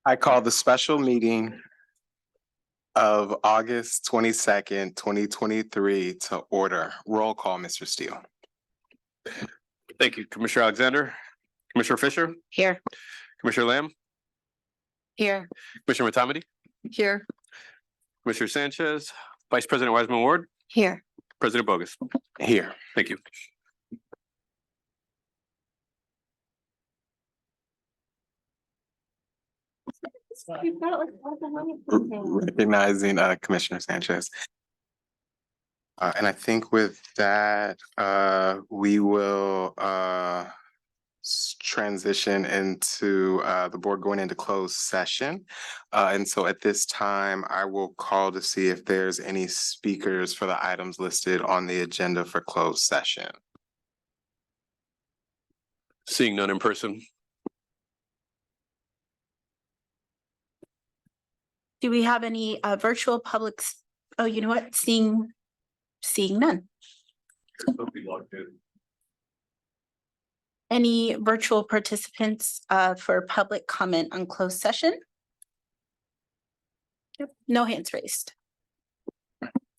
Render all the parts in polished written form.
I call the special meeting of August 22nd, 2023 to order. Roll call, Mr. Steele. Thank you, Commissioner Alexander. Commissioner Fisher, Here. Commissioner Lamb, Here. Commissioner Matamedy, Here. Commissioner Sanchez, Vice President Wiseman Ward, Here. President Bogus. Here. Thank you. Recognizing Commissioner Sanchez. And I think with that, we will transition into the board going into closed session. And so at this time, I will call to see if there's any speakers for the items listed on the agenda for closed session. Seeing none in person. Do we have any virtual publics? Oh, you know what? Seeing none. Any virtual participants for public comment on closed session? Yep. No hands raised.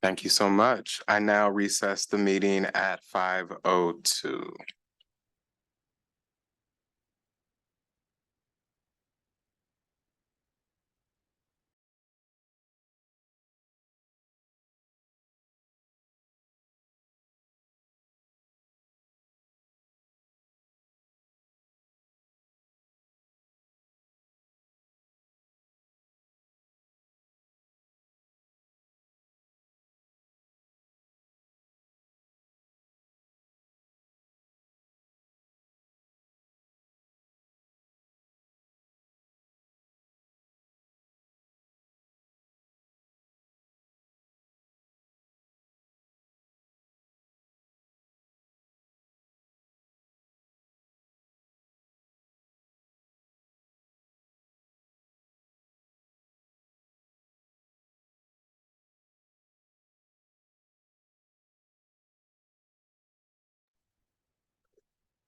Thank you so much. I now recess the meeting at 5:02.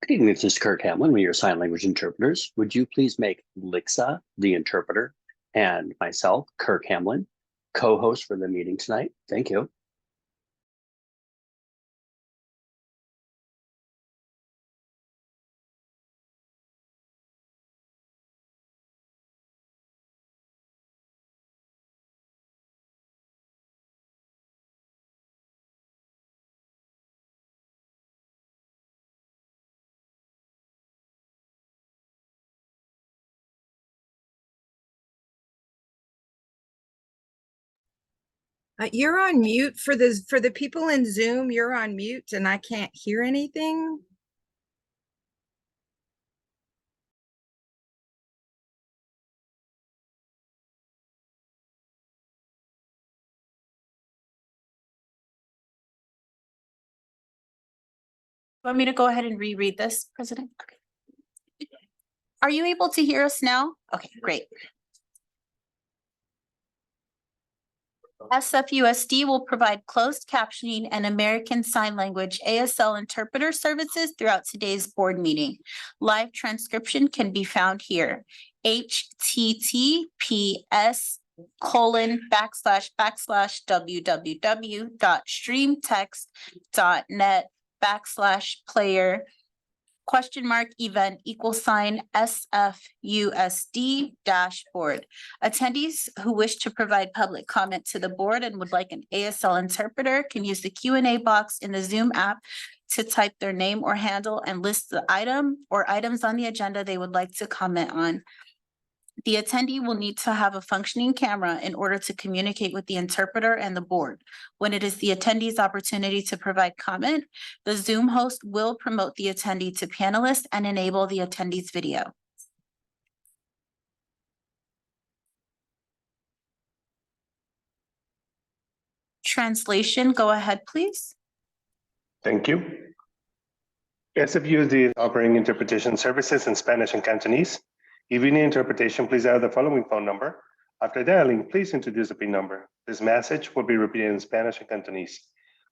Good evening, this is Kirk Hamlin, one of your sign language interpreters. Would you please make Lixa the interpreter and myself, Kirk Hamlin, co-host for the meeting tonight? Thank you. You're on mute for the people in Zoom. You're on mute and I can't hear anything. Want me to go ahead and reread this, President? Okay. Are you able to hear us now? Okay, great. SFUSD will provide closed captioning and American Sign Language ASL interpreter services throughout today's board meeting. Live transcription can be found here. https://www.streamtext.net/player?event=SFUSD dashboard. Attendees who wish to provide public comment to the board and would like an ASL interpreter can use the Q&A box in the Zoom app to type their name or handle and list the item or items on the agenda they would like to comment on. The attendee will need to have a functioning camera in order to communicate with the interpreter and the board. When it is the attendee's opportunity to provide comment, the Zoom host will promote the attendee to panelists and enable the attendee's video. Translation, go ahead, please. Thank you. SFUSD is offering interpretation services in Spanish and Cantonese. If you need interpretation, please dial the following phone number. After dialing, please introduce the PIN number. This message will be repeated in Spanish and Cantonese.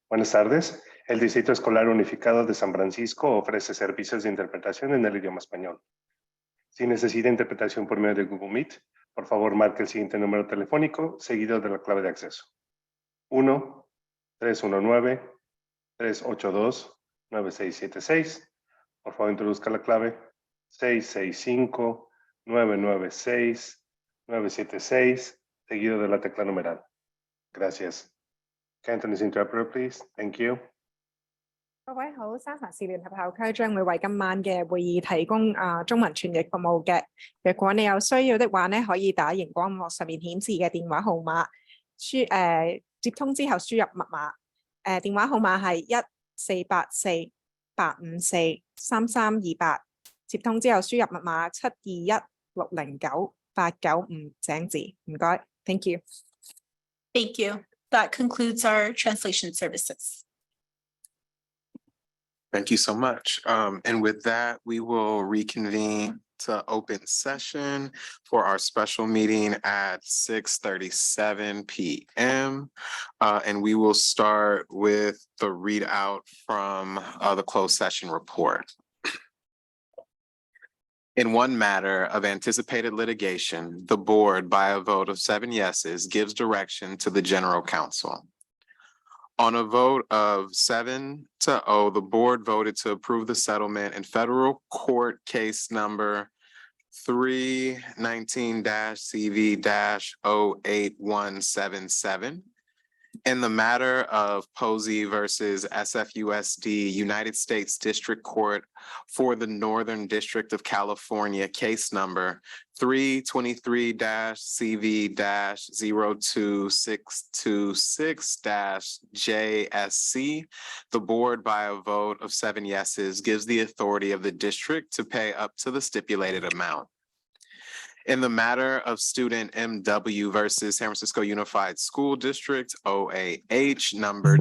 Buenas tardes. El Distrito Escolar Unificado de San Francisco ofrece servicios de interpretación en el idioma español. Si necesita interpretación por medio de Google Meet, Por favor, marque el siguiente número telefónico seguido de la clave de acceso. 1-319-382-9676. Por favor, introduzca la clave 665-996-976, seguido de la tecla numeral. Gracias. Cantonese interpreter, please. Thank you. 各位好，三藩市聯合校區將會為今晚嘅會議提供中文傳譯服務嘅。若果你有需要的話呢，可以打熒光幕上面顯示嘅電話號碼，接通之後輸入密碼。電話號碼係1484-854-3328。接通之後輸入密碼721-609-895井字。唔該 ，Thank you。 Thank you. That concludes our translation services. Thank you so much. And with that, we will reconvene to open session for our special meeting at 6:37 p.m. And we will start with the readout from the closed session report. In one matter of anticipated litigation, the board, by a vote of 7 yeses, gives direction to the general counsel. On a vote of 7-0, the board voted to approve the settlement in federal court case number 319-CV-08177 in the matter of Posey versus SFUSD United States District Court for the Northern District of California, case number 323-CV-02626-JSC. The board, by a vote of 7 yeses, gives the authority of the district to pay up to the stipulated amount. In the matter of student MW versus San Francisco Unified School District, OAH, number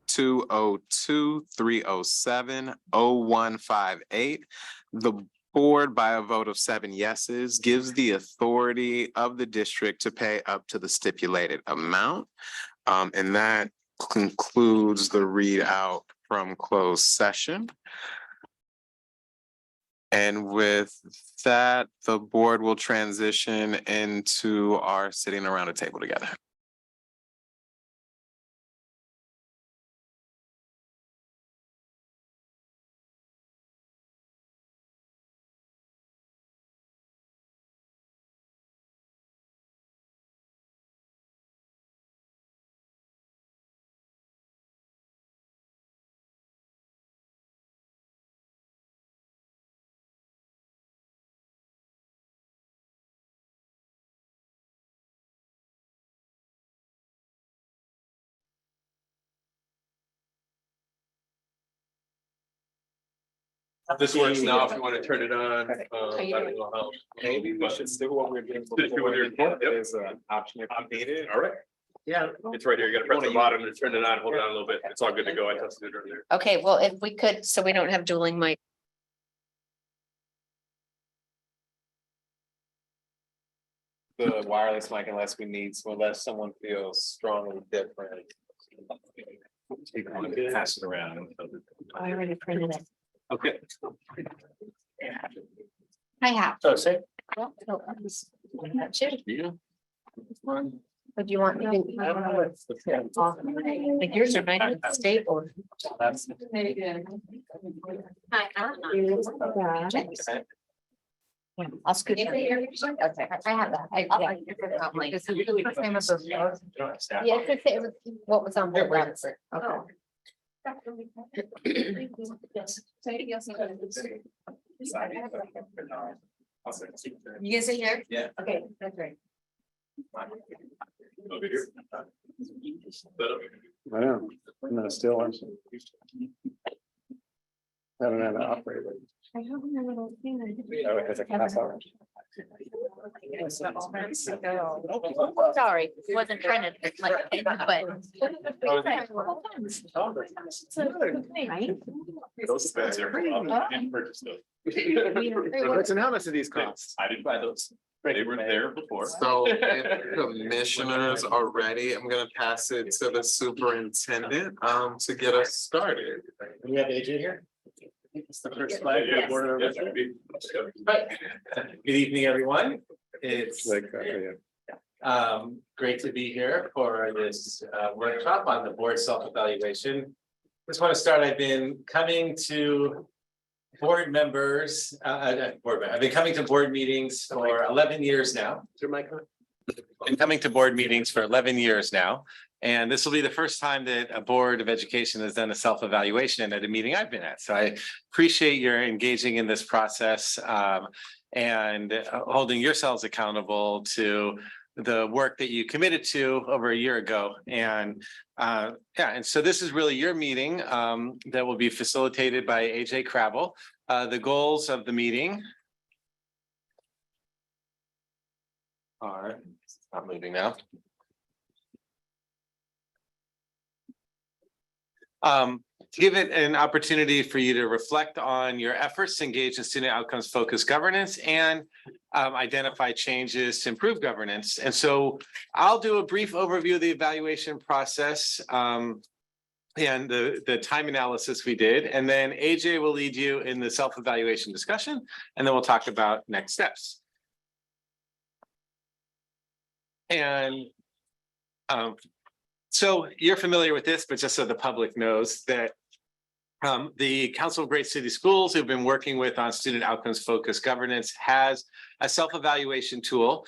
202-307-0158, the board, by a vote of 7 yeses, gives the authority of the district to pay up to the stipulated amount. And that concludes the readout from closed session. And with that, the board will transition into our sitting around a table together. This works now if you want to turn it on. I don't know how. Maybe we should stick with what we're doing. Stick with what you're doing. Yep. There's an option if you need it. All right. Yeah. It's right here. You gotta press the bottom to turn it on. Hold it on a little bit. It's all good to go. I tested it earlier. Okay, well, if we could, so we don't have dueling mic. The wireless mic unless we need, so unless someone feels strongly different. Pass it around. I already printed it. Okay. I have. So say. Well, no, that's it. Yeah. But you want me to? Like yours are nice and stable. Hi, I don't know. Yeah, I'll scoot. Okay, I have that. Yeah. This is really the same as those. Yeah, it was what was on board. Okay. You guys are here? Yeah. Okay, that's right. Over here. I know, no, still, I don't have an operator. I don't remember those things. Oh, it has a class hour. Sorry, it wasn't printed, like, but. Those specs are. I didn't purchase those. And how much do these cost? I didn't buy those. They were there before. So if commissioners are ready, I'm gonna pass it to the superintendent to get us started. We have AJ here. It's the first slide. Yes. Board of Directors. Good evening, everyone. It's Like, yeah. great to be here for this workshop on the board self-evaluation. Just want to start, I've been coming to board members, I've been coming to board meetings for 11 years now. Is your mic on? Been coming to board meetings for 11 years now. And this will be the first time that a Board of Education has done a self-evaluation at a meeting I've been at. So I appreciate your engaging in this process and holding yourselves accountable to the work that you committed to over a year ago. And and so this is really your meeting that will be facilitated by AJ Cravel. The goals of the meeting are, not moving now. To give it an opportunity for you to reflect on your efforts to engage in student outcomes focused governance and identify changes to improve governance. And so I'll do a brief overview of the evaluation process and the time analysis we did. And then AJ will lead you in the self-evaluation discussion, and then we'll talk about next steps. And so you're familiar with this, but just so the public knows that the Council of Great City Schools, who've been working with on student outcomes focused governance, has a self-evaluation tool.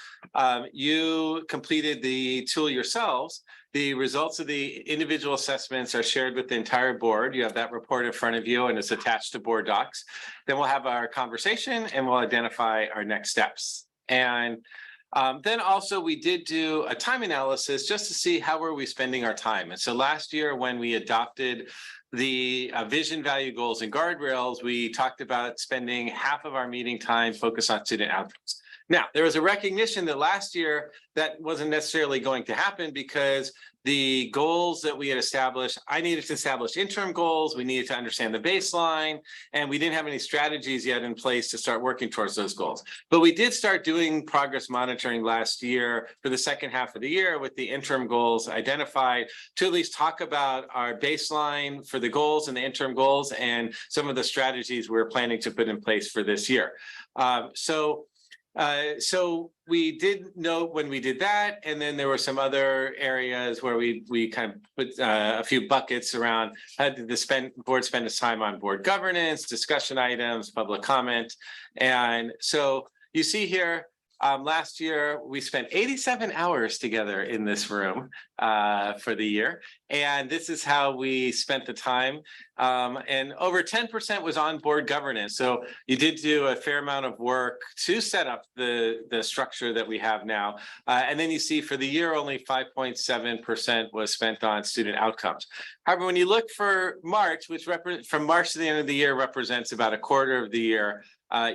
You completed the tool yourselves. The results of the individual assessments are shared with the entire board. You have that report in front of you and it's attached to board docs. Then we'll have our conversation and we'll identify our next steps. And then also we did do a time analysis just to see how were we spending our time. And so last year when we adopted the vision, value, goals, and guardrails, we talked about spending half of our meeting time focused on student outcomes. Now, there was a recognition that last year that wasn't necessarily going to happen because the goals that we had established, I needed to establish interim goals, we needed to understand the baseline, and we didn't have any strategies yet in place to start working towards those goals. But we did start doing progress monitoring last year for the second half of the year with the interim goals identified to at least talk about our baseline for the goals and the interim goals and some of the strategies we're planning to put in place for this year. So we did note when we did that, and then there were some other areas where we kind of put a few buckets around how did the board spend its time on board governance, discussion items, public comment. And so you see here, last year, we spent 87 hours together in this room for the year. And this is how we spent the time. And over 10% was on board governance. So you did do a fair amount of work to set up the structure that we have now. And then you see for the year, only 5.7% was spent on student outcomes. However, when you look for March, which from March to the end of the year represents about a quarter of the year,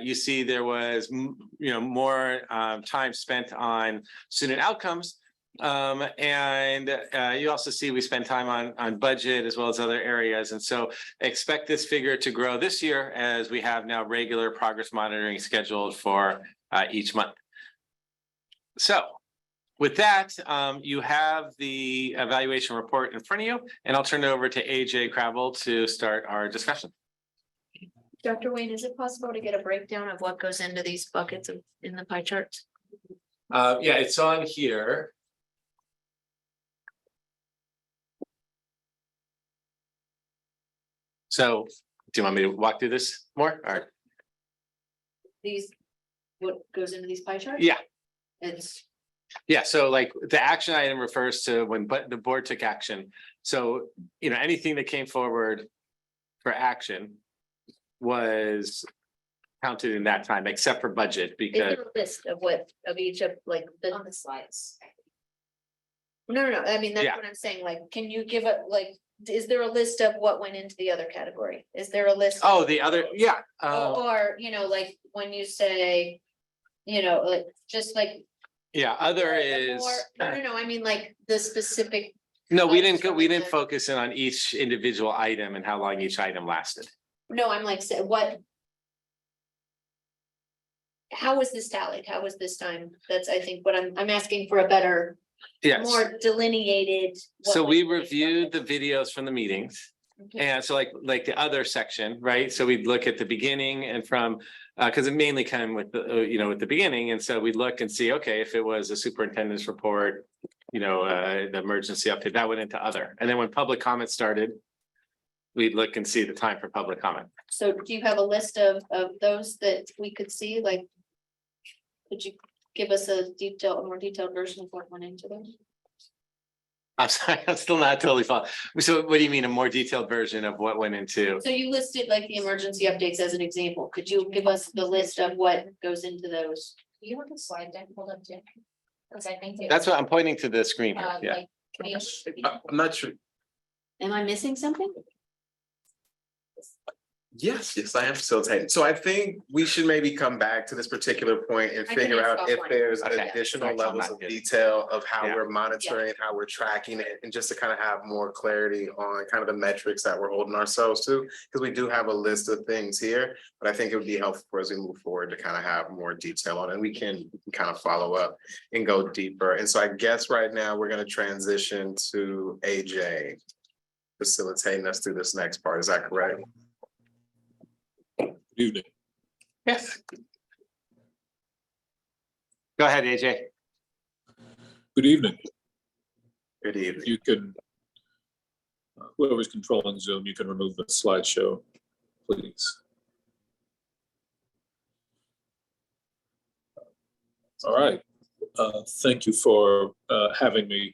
you see there was more time spent on student outcomes. And you also see we spend time on budget as well as other areas. And so expect this figure to grow this year as we have now regular progress monitoring scheduled for each month. So with that, you have the evaluation report in front of you, and I'll turn it over to AJ Cravel to start our discussion. Dr. Wayne, is it possible to get a breakdown of what goes into these buckets in the pie charts? Yeah, it's on here. So do you want me to walk through this more? All right. What goes into these pie charts? Yeah. Yeah, so like the action item refers to when the board took action. So, anything that came forward for action was counted in that time, except for budget, is because there a list of each of on the slides? No, I mean, that's what I'm saying, can you give is there a list of what went into the other category? Is there a list? oh, the other, yeah. Or, when you say, Yeah, other is. No, I mean, the specific. No, we didn't focus in on each individual item and how long each item lasted. No, I'm how was this tallied? How was this time? That's, I think, what I'm asking for a better, Yes. more delineated. So we reviewed the videos from the meetings. And so like the other section, right? So we'd look at the beginning and from, because it mainly came with the, with the beginning. And so we'd look and see, okay, if it was a superintendent's report, the emergency update, that went into other. And then when public comment started, we'd look and see the time for public comment. So do you have a list of those that we could see, like? Could you give us a more detailed version of what went into those? I'm sorry, I'm still not totally following. So what do you mean, a more detailed version of what went into? So you listed like the emergency updates as an example. Could you give us the list of what goes into those? You have a slide deck pulled up too? Because I think. That's what I'm pointing to the screen here, yeah. I'm not sure. Am I missing something? Yes, I am facilitating. So I think we should maybe come back to this particular point and I can figure ask out if offline. there's Okay. additional Excellent. levels of detail of how Yeah. we're monitoring, how we're tracking it, and just to kind of have more clarity on kind of the metrics that we're holding ourselves to. Because we do have a list of things here, but I think it would be helpful as we move forward to kind of have more detail on it. And we can kind of follow up and go deeper. And so I guess right now we're going to transition to AJ facilitating us through this next part. Is that correct? Good evening. Yes. Go ahead, AJ. Good evening. Good evening. You can, whoever's controlling Zoom, you can remove the slideshow, please. All right. Thank you for having me.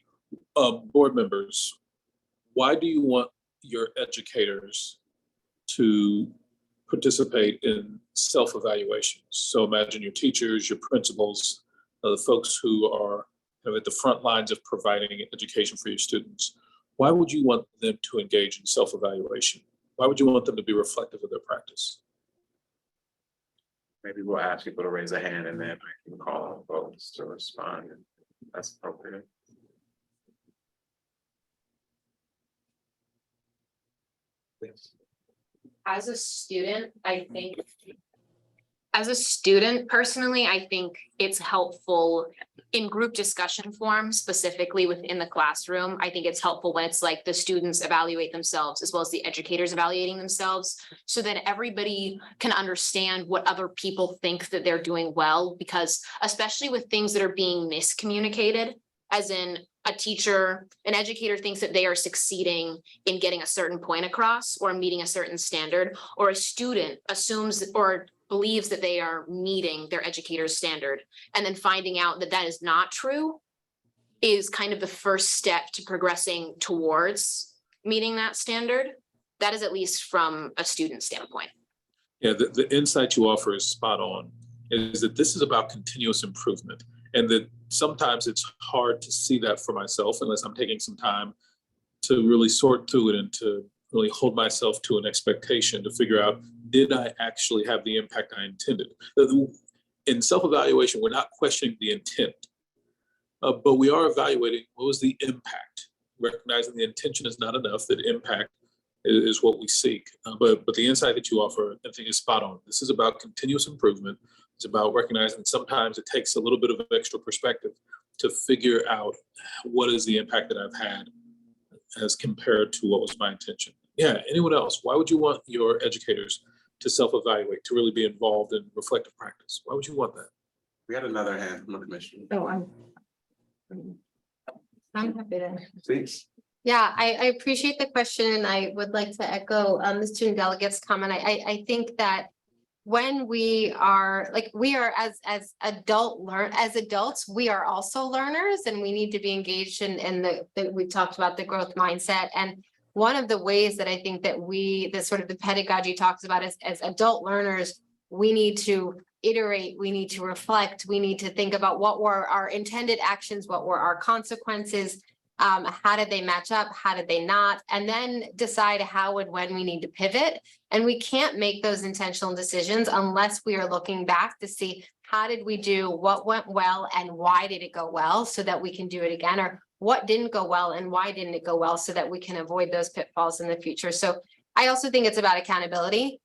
Board members, why do you want your educators to participate in self-evaluations? So imagine your teachers, your principals, the folks who are kind of at the front lines of providing education for your students. Why would you want them to engage in self-evaluation? Why would you want them to be reflective of their practice? Maybe we'll ask people to raise a hand and then I can call on folks to respond. That's appropriate. Yes. As a student, I think. As a student, personally, I think it's helpful in group discussion form, specifically within the classroom. I think it's helpful when it's like the students evaluate themselves as well as the educators evaluating themselves, so that everybody can understand what other people think that they're doing well, because especially with things that are being miscommunicated, as in a teacher, an educator thinks that they are succeeding in getting a certain point across or meeting a certain standard, or a student assumes or believes that they are meeting their educator's standard, and then finding out that that is not true is kind of the first step to progressing towards meeting that standard. That is at least from a student standpoint. Yeah, the insight you offer is spot on, is that this is about continuous improvement. And that sometimes it's hard to see that for myself unless I'm taking some time to really sort through it and to really hold myself to an expectation to figure out, did I actually have the impact I intended? In self-evaluation, we're not questioning the intent, but we are evaluating what was the impact, recognizing the intention is not enough, that impact is what we seek. But the insight that you offer, I think, is spot on. This is about continuous improvement. It's about recognizing sometimes it takes a little bit of extra perspective to figure out what is the impact that I've had as compared to what was my intention. Yeah, anyone else? Why would you want your educators to self-evaluate, to really be involved in reflective practice? Why would you want that? We had another hand from the commission. Oh, I'm happy to. Please. Yeah, I appreciate the question, and I would like to echo the student delegate's comment. I think that when we are as adults, we are also learners, and we need to be engaged in we've talked about the growth mindset. And one of the ways that I think that the sort of the pedagogy talks about is, as adult learners, we need to iterate, we need to reflect, we need to think about what were our intended actions, what were our consequences, how did they match up, how did they not, and then decide how and when we need to pivot. And we can't make those intentional decisions unless we are looking back to see how did we do, what went well, and why did it go well, so that we can do it again, or what didn't go well and why didn't it go well, so that we can avoid those pitfalls in the future. So I also think it's about accountability.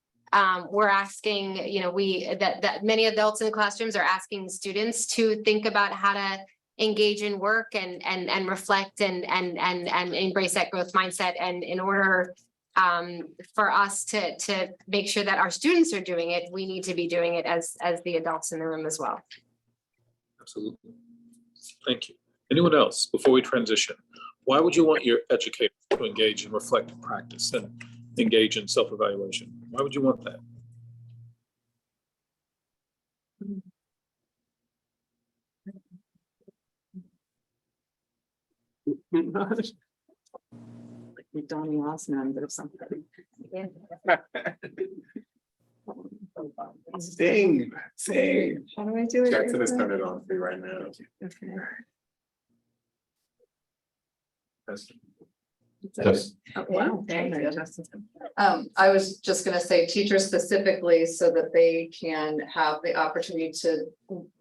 We're asking, that many adults in classrooms are asking students to think about how to engage in work and reflect and embrace that growth mindset. And in order for us to make sure that our students are doing it, we need to be doing it as the adults in the room as well. Absolutely. Thank you. Anyone else before we transition? Why would you want your educators to engage in reflective practice and engage in self-evaluation? Why would you want that? Like Donnie Osmond or something. Sing. How do I do it? Jackson is turning it on for you right now. Okay. Yes. Oh, wow. I was just gonna say teachers specifically so that they can have the opportunity to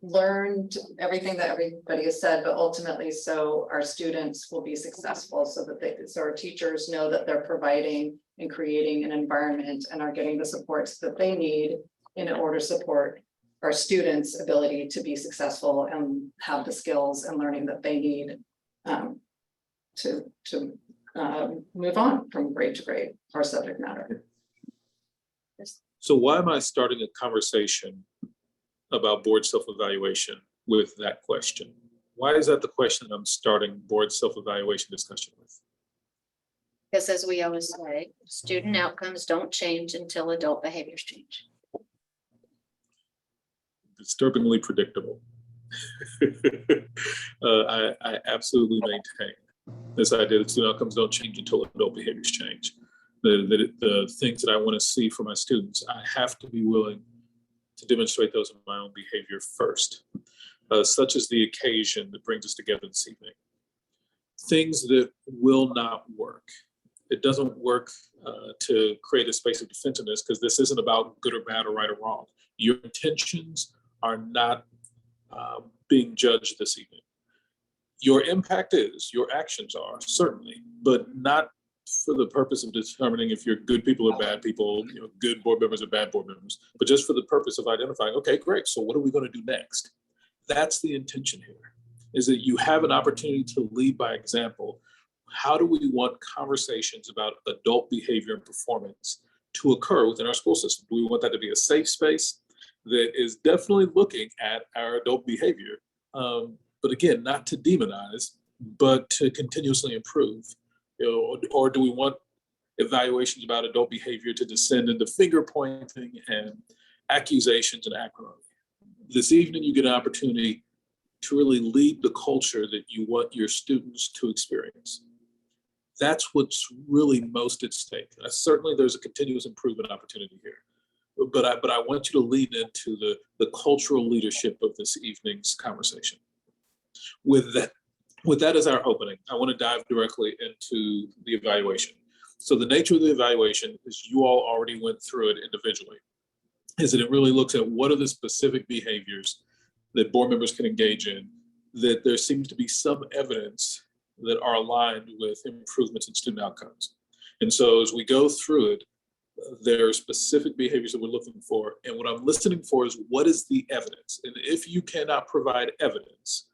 learn everything that everybody has said, but ultimately so our students will be successful so that so our teachers know that they're providing and creating an environment and are getting the supports that they need in order to support our students' ability to be successful and have the skills and learning that they need to move on from grade to grade or subject matter. So why am I starting a conversation about board self-evaluation with that question? Why is that the question I'm starting board self-evaluation discussion with? Because as we always say, student outcomes don't change until adult behaviors change. Disturbingly predictable. I absolutely maintain this idea that student outcomes don't change until adult behaviors change. The things that I want to see for my students, I have to be willing to demonstrate those in my own behavior first, such as the occasion that brings us together this evening. Things that will not work. It doesn't work to create a space of defensiveness because this isn't about good or bad or right or wrong. Your intentions are not being judged this evening. Your impact is, your actions are, certainly, but not for the purpose of determining if you're good people or bad people, good board members or bad board members, but just for the purpose of identifying, okay, great, so what are we going to do next? That's the intention here, is that you have an opportunity to lead by example. How do we want conversations about adult behavior and performance to occur within our school system? Do we want that to be a safe space that is definitely looking at our adult behavior, but again, not to demonize, but to continuously improve? Or do we want evaluations about adult behavior to descend into finger pointing and accusations and acrimony? This evening, you get an opportunity to really lead the culture that you want your students to experience. That's what's really most at stake. Certainly, there's a continuous improvement opportunity here. But I want you to lead into the cultural leadership of this evening's conversation. With that as our opening, I want to dive directly into the evaluation. So the nature of the evaluation, is you all already went through it individually, is that it really looks at what are the specific behaviors that board members can engage in, that there seems to be some evidence that are aligned with improvements in student outcomes. And so as we go through it, there are specific behaviors that we're looking for. And what I'm listening for is what is the evidence? And if you cannot provide evidence,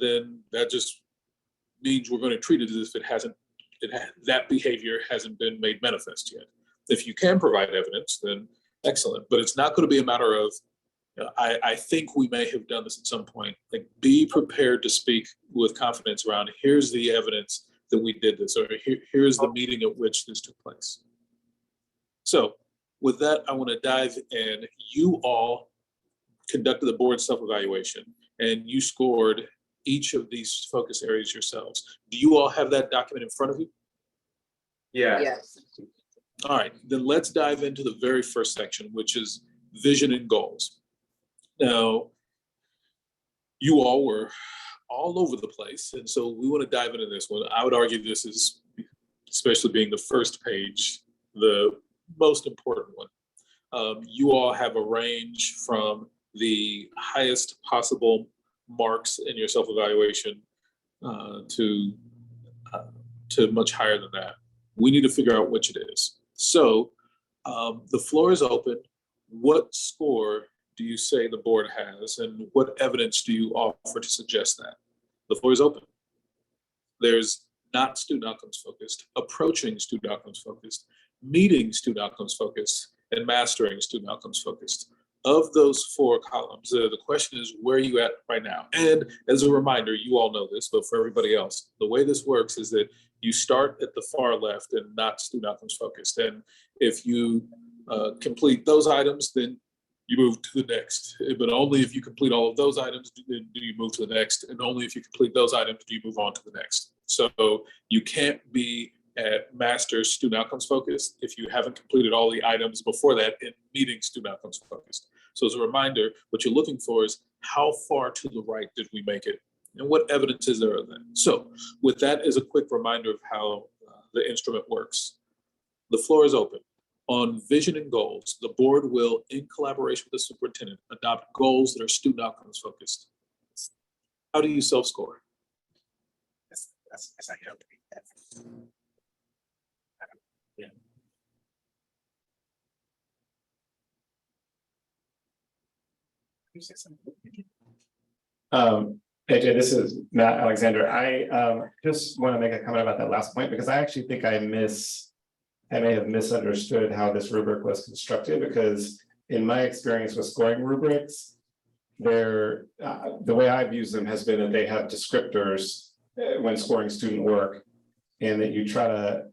then that just means we're going to treat it as if that behavior hasn't been made manifest yet. If you can provide evidence, then excellent. But it's not going to be a matter of, I think we may have done this at some point. Like, be prepared to speak with confidence around, here's the evidence that we did this, or here's the meeting at which this took place. So with that, I want to dive in. You all conducted the board self-evaluation and you scored each of these focus areas yourselves. Do you all have that document in front of you? Yeah. Yes. All right, then let's dive into the very first section, which is vision and goals. Now, you all were all over the place, and so we want to dive into this one. I would argue this is, especially being the first page, the most important one. You all have a range from the highest possible marks in your self-evaluation to much higher than that. We need to figure out which it is. So the floor is open. What score do you say the board has, and what evidence do you offer to suggest that? The floor is open. There's not student outcomes focused, approaching student outcomes focused, meeting student outcomes focused, and mastering student outcomes focused. Of those 4 columns, the question is, where are you at right now? And as a reminder, you all know this, but for everybody else, the way this works is that you start at the far left and not student outcomes focused. And if you complete those items, then you move to the next. But only if you complete all of those items do you move to the next. And only if you complete those items do you move on to the next. So you can't be at master student outcomes focused if you haven't completed all the items before that in meeting student outcomes focused. So as a reminder, what you're looking for is how far to the right did we make it? And what evidence is there of that? So with that as a quick reminder of how the instrument works, the floor is open. On vision and goals, the board will, in collaboration with the superintendent, adopt goals that are student outcomes focused. How do you self-score? That's I help. Yeah. AJ, this is Matt Alexander. I just want to make a comment about that last point because I actually think I may have misunderstood how this rubric was constructed, because in my experience with scoring rubrics, the way I've used them has been that they have descriptors when scoring student work, and that you try to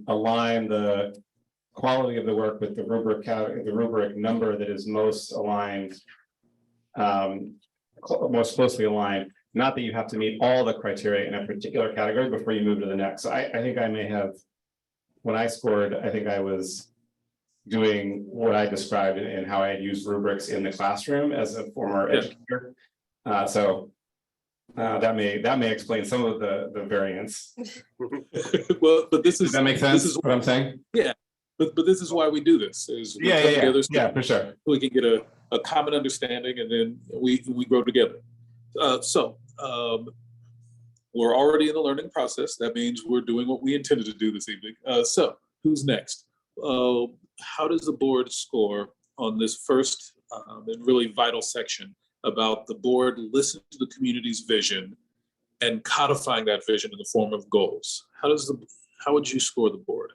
align the quality of the work with the rubric number that is most aligned, most closely aligned. Not that you have to meet all the criteria in a particular category before you move to the next. So I think I may have, when I scored, I think I was doing what I described in how I had used rubrics in the classroom as a former educator. That may explain some of the variance. Well, but this is, Does that make sense? This is what I'm saying. Yeah, but this is why we do this. Is we come Yeah, together yeah, for sure. we can get a common understanding, and then we grow together. We're already in the learning process. That means we're doing what we intended to do this evening. So who's next? How does the board score on this first and really vital section about the board listening to the community's vision and codifying that vision in the form of goals? How would you score the board?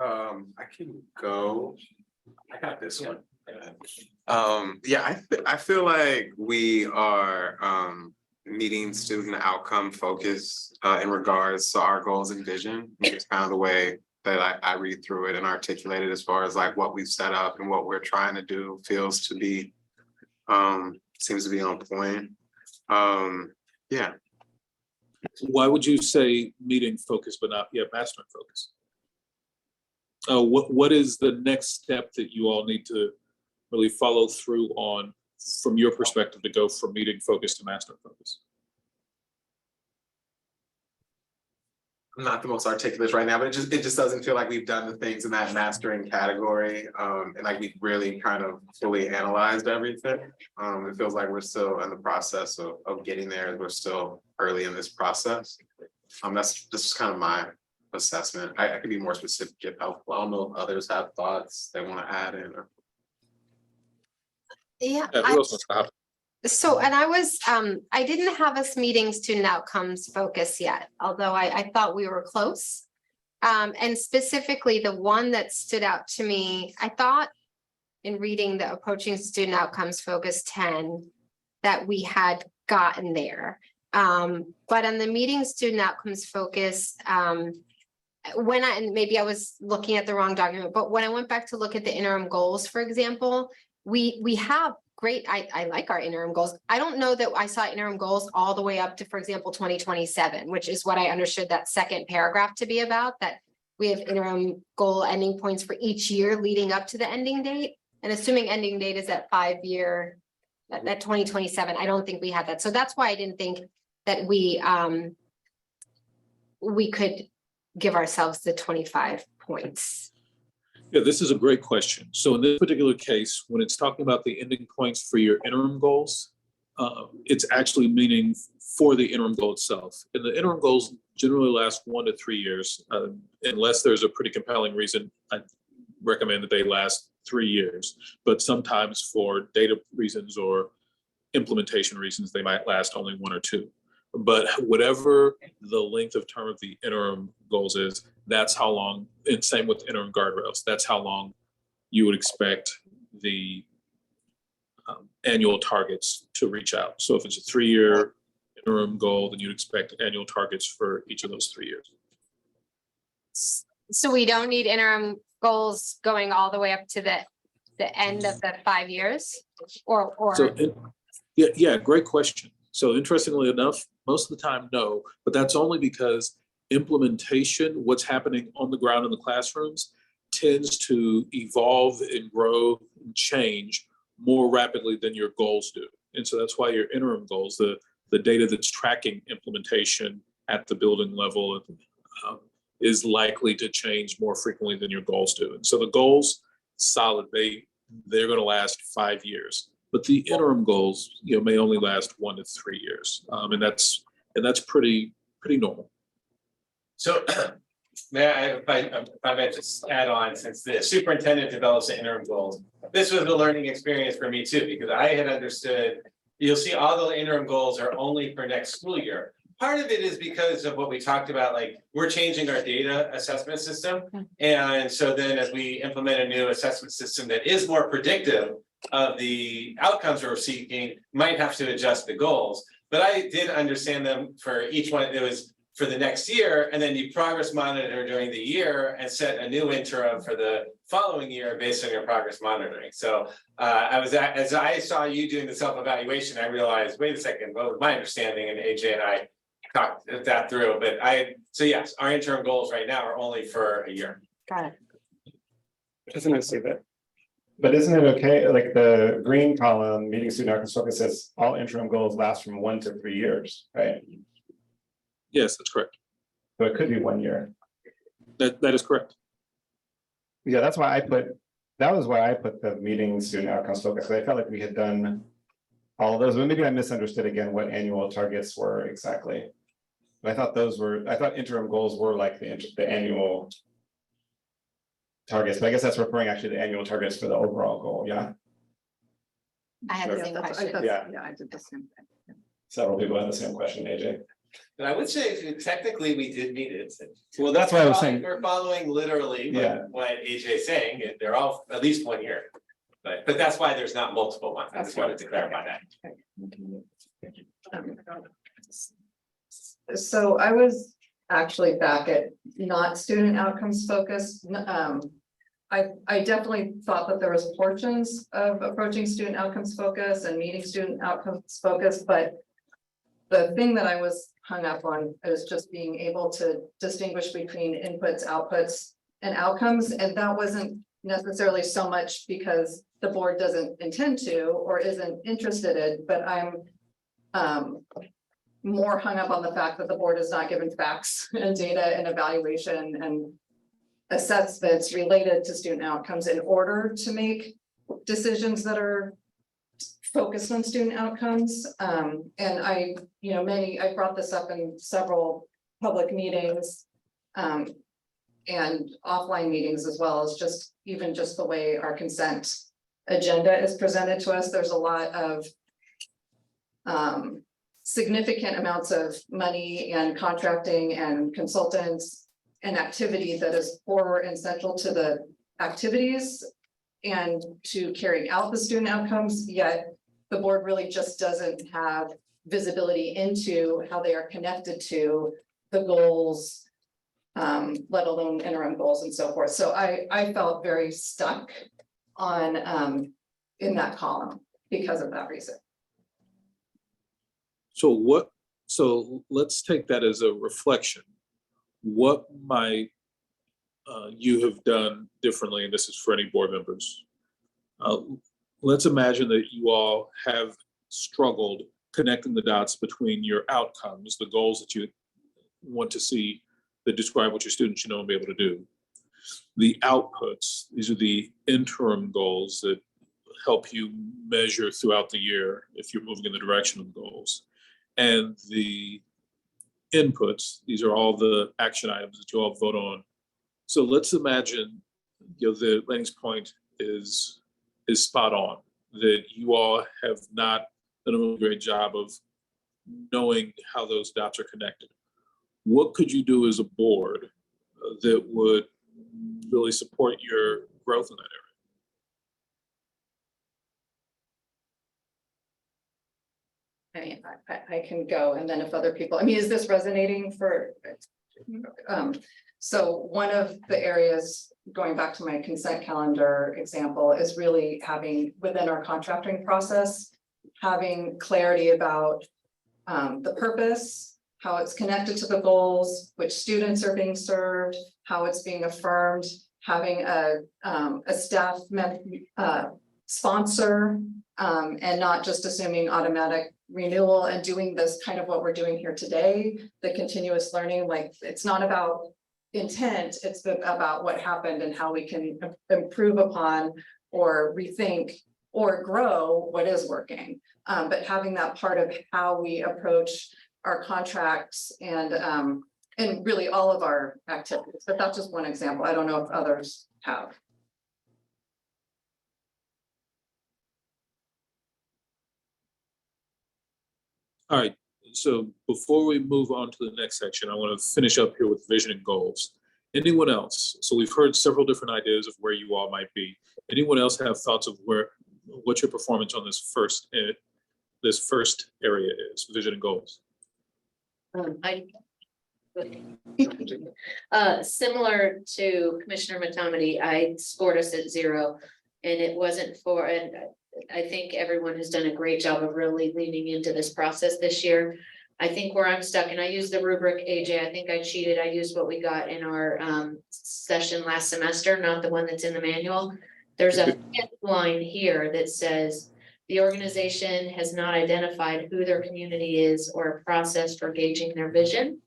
I can go. I got this one. I feel like we are meeting student outcome focus in regards to our goals and vision. It's kind of the way that I read through it and articulate it as far as like what we've set up and what we're trying to do feels to be seems to be on point. Yeah. Why would you say meeting focus but not yet mastering focus? What is the next step that you all need to really follow through on from your perspective to go from meeting focus to mastering focus? I'm not the most articulate right now, but it just doesn't feel like we've done the things in that mastering category. And like we've really kind of fully analyzed everything. It feels like we're still in the process of getting there. We're still early in this process. This is kind of my assessment. I could be more specific if helpful. I don't know if others have thoughts they want to add in. Yeah. Who else wants to hop? So, and I didn't have us meeting student outcomes focus yet, although I thought we were close. And specifically the one that stood out to me, I thought in reading the approaching student outcomes focus 10, that we had gotten there. But on the meeting student outcomes focus, and maybe I was looking at the wrong document, but when I went back to look at the interim goals, for example, we have great, I like our interim goals. I don't know that I saw interim goals all the way up to, for example, 2027, which is what I understood that second paragraph to be about, that we have interim goal ending points for each year leading up to the ending date. And assuming ending date is that 5-year, that 2027, I don't think we had that. So that's why I didn't think that we could give ourselves the 25 points. Yeah, this is a great question. So in this particular case, when it's talking about the ending points for your interim goals, it's actually meaning for the interim goal itself. And the interim goals generally last 1 to 3 years, unless there's a pretty compelling reason. I recommend that they last 3 years, but sometimes for data reasons or implementation reasons, they might last only 1 or 2. But whatever the length of term of the interim goals is, that's how long, and same with interim guardrails, that's how long you would expect the annual targets to reach out. So if it's a 3-year interim goal, then you'd expect annual targets for each of those 3 years. So we don't need interim goals going all the way up to the end of the 5 years or. Yeah, great question. So interestingly enough, most of the time, no, but that's only because implementation, what's happening on the ground in the classrooms, tends to evolve and grow and change more rapidly than your goals do. And so that's why your interim goals, the data that's tracking implementation at the building level is likely to change more frequently than your goals do. And so the goals, solid, they're going to last 5 years. But the interim goals, may only last 1 to 3 years, and that's pretty normal. So may if I may just add on, since the superintendent develops the interim goals, this was a learning experience for me too, because I had understood, you'll see all the interim goals are only for next school year. Part of it is because of what we talked about, like we're changing our data assessment system. And so then as we implement a new assessment system that is more predictive of the outcomes we're seeking, might have to adjust the goals. But I did understand them for each one. It was for the next year, and then you progress monitor during the year and set a new interim for the following year based on your progress monitoring. So as I saw you doing the self-evaluation, I realized, wait a second, what was my understanding? And AJ and I talked that through. But so yes, our interim goals right now are only for a year. Got it. Doesn't it say that? But isn't it okay, like the green column, meeting student outcomes focus says all interim goals last from 1 to 3 years, right? Yes, that's correct. So it could be 1 year. That is correct. Yeah, that was why I put the meeting student outcomes focus. I felt like we had done all of those, but maybe I misunderstood again what annual targets were exactly. But I thought interim goals were like the annual targets, but I guess that's referring actually to annual targets for the overall goal, yeah? I had the same question. Yeah. I did the same thing. Several people had the same question, AJ. But I would say technically we did meet it. Well, that's why I was saying. We're following literally Yeah. what AJ is saying. They're all at least 1 year. But that's why there's not multiple ones. I just wanted to clarify that. So I was actually back at not student outcomes focused. I definitely thought that there was portions of approaching student outcomes focus and meeting student outcomes focus, but the thing that I was hung up on is just being able to distinguish between inputs, outputs, and outcomes. And that wasn't necessarily so much because the board doesn't intend to or isn't interested in, but I'm more hung up on the fact that the board is not given facts and data and evaluation and assessments related to student outcomes in order to make decisions that are focused on student outcomes. And I brought this up in several public meetings and offline meetings, as well as just the way our consent agenda is presented to us. There's a lot of significant amounts of money and contracting and consultants and activity that is core and central to the activities and to carrying out the student outcomes, yet the board really just doesn't have visibility into how they are connected to the goals, let alone interim goals and so forth. So I felt very stuck on in that column because of that reason. So let's take that as a reflection. What might you have done differently, and this is for any board members. Let's imagine that you all have struggled connecting the dots between your outcomes, the goals that you want to see that describe what your students should know and be able to do. The outputs, these are the interim goals that help you measure throughout the year if you're moving in the direction of the goals. And the inputs, these are all the action items that you all vote on. So let's imagine, the Laney's point is spot on, that you all have not done a really great job of knowing how those dots are connected. What could you do as a board that would really support your growth in that area? I mean, I can go, and then if other people, I mean, is this resonating for? So one of the areas, going back to my consent calendar example, is really having within our contracting process, having clarity about the purpose, how it's connected to the goals, which students are being served, how it's being affirmed, having a staff sponsor, and not just assuming automatic renewal and doing this kind of what we're doing here today, the continuous learning. Like, it's not about intent, it's about what happened and how we can improve upon or rethink or grow what is working. But having that part of how we approach our contracts and really all of our activities. But that's just one example. I don't know if others have. All right, so before we move on to the next section, I want to finish up here with vision and goals. Anyone else? So we've heard several different ideas of where you all might be. Anyone else have thoughts of what your performance on this first area is, vision and goals? Similar to Commissioner Matomedy, I scored us at 0, and it wasn't for, and I think everyone has done a great job of really leaning into this process this year. I think where I'm stuck, and I used the rubric, AJ, I think I cheated. I used what we got in our session last semester, not the one that's in the manual. There's a fifth line here that says, the organization has not identified who their community is or a process for gauging their vision.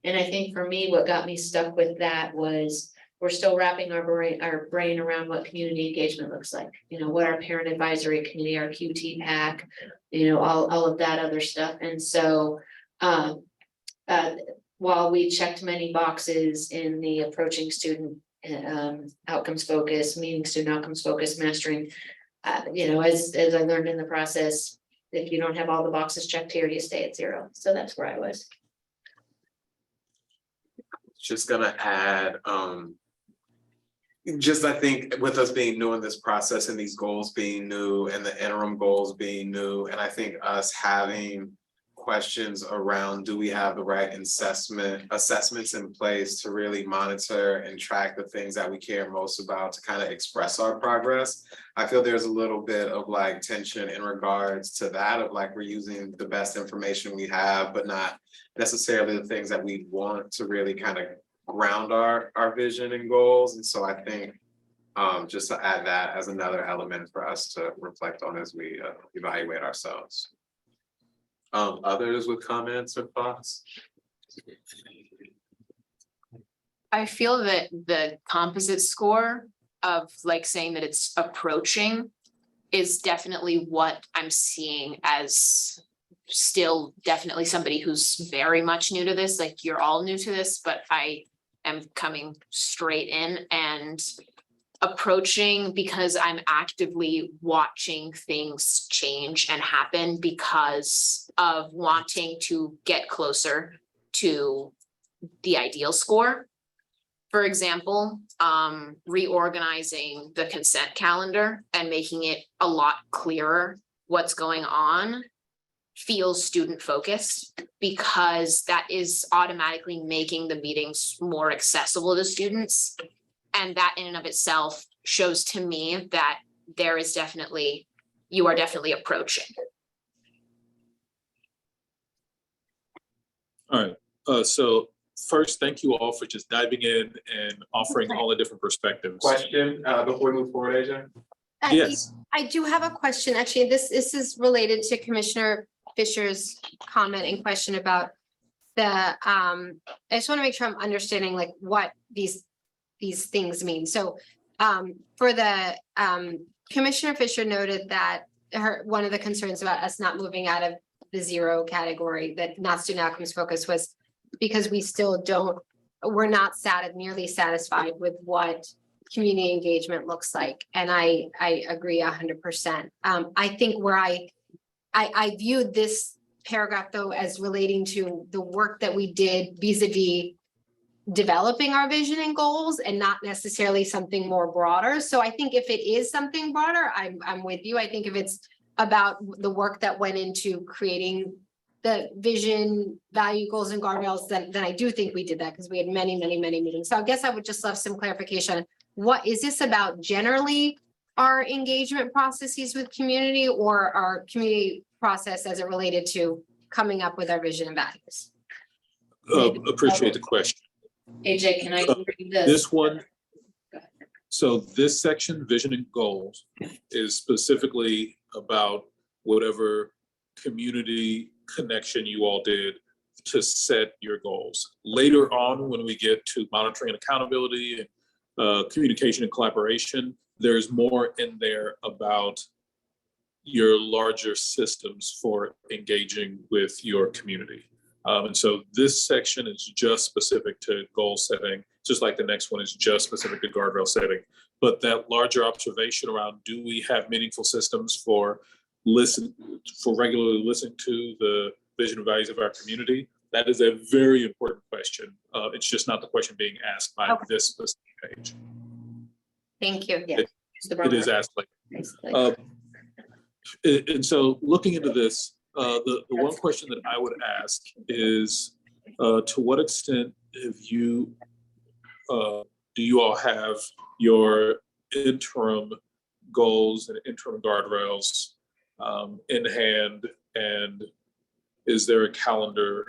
And I think for me, what got me stuck with that was we're still wrapping our brain around what community engagement looks like. You know, what our parent advisory committee, our QT PAC, you know, all of that other stuff. And so while we checked many boxes in the approaching student outcomes focus, meeting student outcomes focus, mastering, you know, as I learned in the process, if you don't have all the boxes checked here, you stay at 0. So that's where I was. Just gonna add, just I think with us being new in this process and these goals being new and the interim goals being new, and I think us having questions around, do we have the right assessments in place to really monitor and track the things that we care most about to kind of express our progress. I feel there's a little bit of like tension in regards to that, of like we're using the best information we have, but not necessarily the things that we want to really kind of ground our vision and goals. And so I think just to add that as another element for us to reflect on as we evaluate ourselves. Others with comments or thoughts? I feel that the composite score of like saying that it's approaching is definitely what I'm seeing as still definitely somebody who's very much new to this. Like, you're all new to this, but I am coming straight in and approaching because I'm actively watching things change and happen because of wanting to get closer to the ideal score. For example, reorganizing the consent calendar and making it a lot clearer what's going on feels student focused, because that is automatically making the meetings more accessible to students. And that in and of itself shows to me that there is definitely, you are definitely approaching. All right, so first, thank you all for just diving in and offering all the different perspectives. Question before we move forward, AJ? Yes. I do have a question. Actually, this is related to Commissioner Fisher's comment and question about the, I just want to make sure I'm understanding like what these things mean. So for the Commissioner Fisher noted that one of the concerns about us not moving out of the 0 category, that not student outcomes focus, was because we still we're not nearly satisfied with what community engagement looks like. And I agree 100%. I think where I viewed this paragraph though as relating to the work that we did vis-a-vis developing our vision and goals and not necessarily something more broader. So I think if it is something broader, I'm with you. I think if it's about the work that went into creating the vision, value, goals and guardrails, then I do think we did that because we had many meetings. So I guess I would just love some clarification. What is this about generally our engagement processes with community or our community process as it related to coming up with our vision and values? Appreciate the question. AJ, can I read this? This one, so this section, vision and goals, is specifically about whatever community connection you all did to set your goals. Later on, when we get to monitoring and accountability and communication and collaboration, there's more in there about your larger systems for engaging with your community. And so this section is just specific to goal setting, just like the next one is just specific to guardrail setting. But that larger observation around, do we have meaningful systems for regularly listening to the vision and values of our community? That is a very important question. It's just not the question being asked by this specific page. Thank you. Yeah. It is asked like, and so looking into this, the one question that I would ask is, to what extent have you, do you all have your interim goals and interim guardrails in hand, and is there a calendar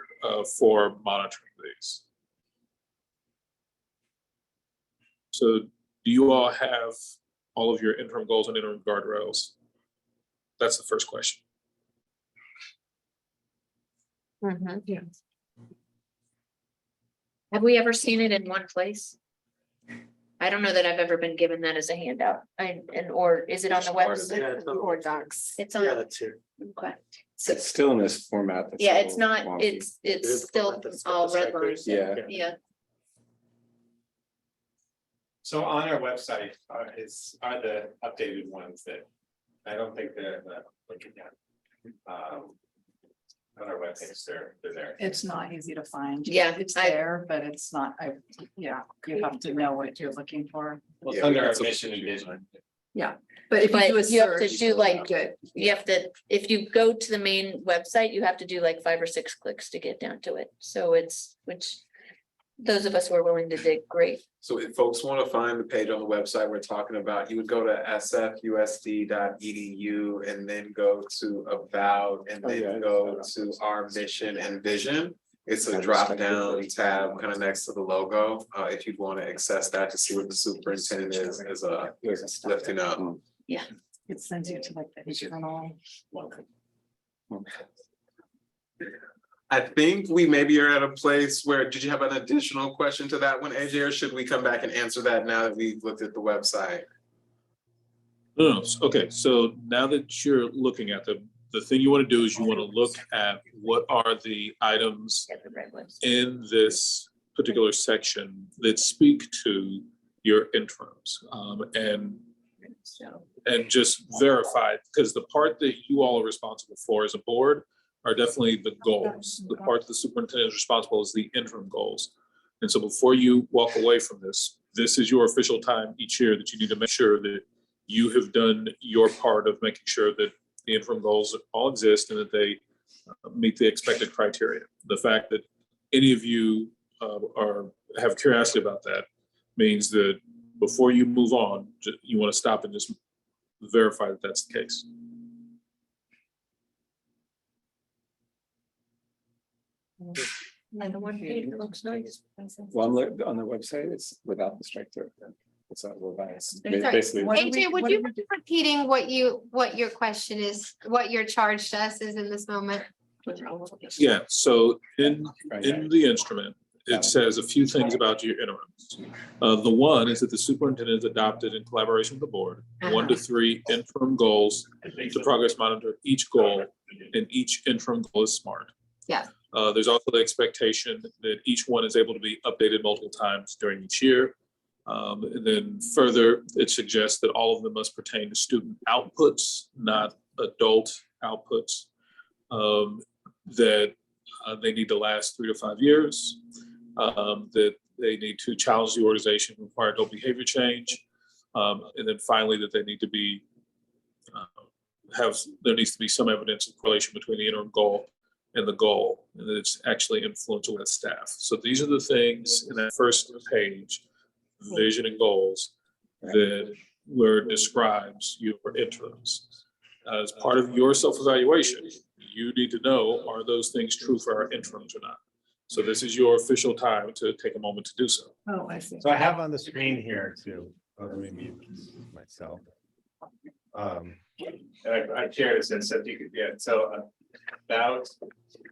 for monitoring these? So do you all have all of your interim goals and interim guardrails? That's the first question. Yeah. Have we ever seen it in one place? I don't know that I've ever been given that as a handout. Or is it on the website? Or docs. It's on. that's here. Okay. So it's still in this format. that's Yeah, a it's little not, wonky. it's still all redlined. Yeah. Yeah. So on our website are the updated ones that I don't think they're looking at. On our webpage, they're there. It's not easy to find. Yeah, It's there, but it's not, you have to know what you're looking for. Well, it's under our mission and vision. Yeah, but if you But do a you have to search, do like, good. you have to, if you go to the main website, you have to do like 5 or 6 clicks to get down to it. So it's, which those of us who are willing to dig, great. So if folks want to find the page on the website we're talking about, you would go to sfusd.edu and then go to About and then go to our mission and vision. It's a drop down tab kind of next to the logo. If you'd want to access that to see what the superintendent is lifting up. Yeah. It sends you to like the internal. I think we maybe are at a place where, did you have an additional question to that one, AJ, or should we come back and answer that now that we've looked at the website? No, okay, so now that you're looking at the thing you want to do is you want to look at what are the items in this particular section that speak to your interims, and just verify, because the part that you all are responsible for as a board are definitely the goals. The part the superintendent is responsible is the interim goals. And so before you walk away from this, this is your official time each year that you need to make sure that you have done your part of making sure that the interim goals all exist and that they meet the expected criteria. The fact that any of you have curiosity about that means that before you move on, you want to stop and just verify that that's the case. And the one page looks nice. Well, on the website, it's without the strike through. It's not revised. Sorry, Basically. AJ, would you mind repeating what your question is, what your charge to us is in this moment? Yeah, so in the instrument, it says a few things about your interims. The one is that the superintendent has adopted in collaboration with the board, 1 to 3 interim goals to progress monitor each goal, and each interim goal is SMART. Yeah. There's also the expectation that each one is able to be updated multiple times during each year. And then further, it suggests that all of them must pertain to student outputs, not adult outputs. that they need to last 3 to 5 years, that they need to challenge the organization, require adult behavior change, and then finally that they need to be there needs to be some evidence of correlation between the interim goal and the goal, and that it's actually influential with staff. So these are the things in that first page, vision and goals, that where it describes your interims. As part of your self-evaluation, you need to know, are those things true for our interims or not? So this is your official time to take a moment to do so. Oh, I see. So I have on the screen here too, let me mute myself. And I shared this, and so if you could, so about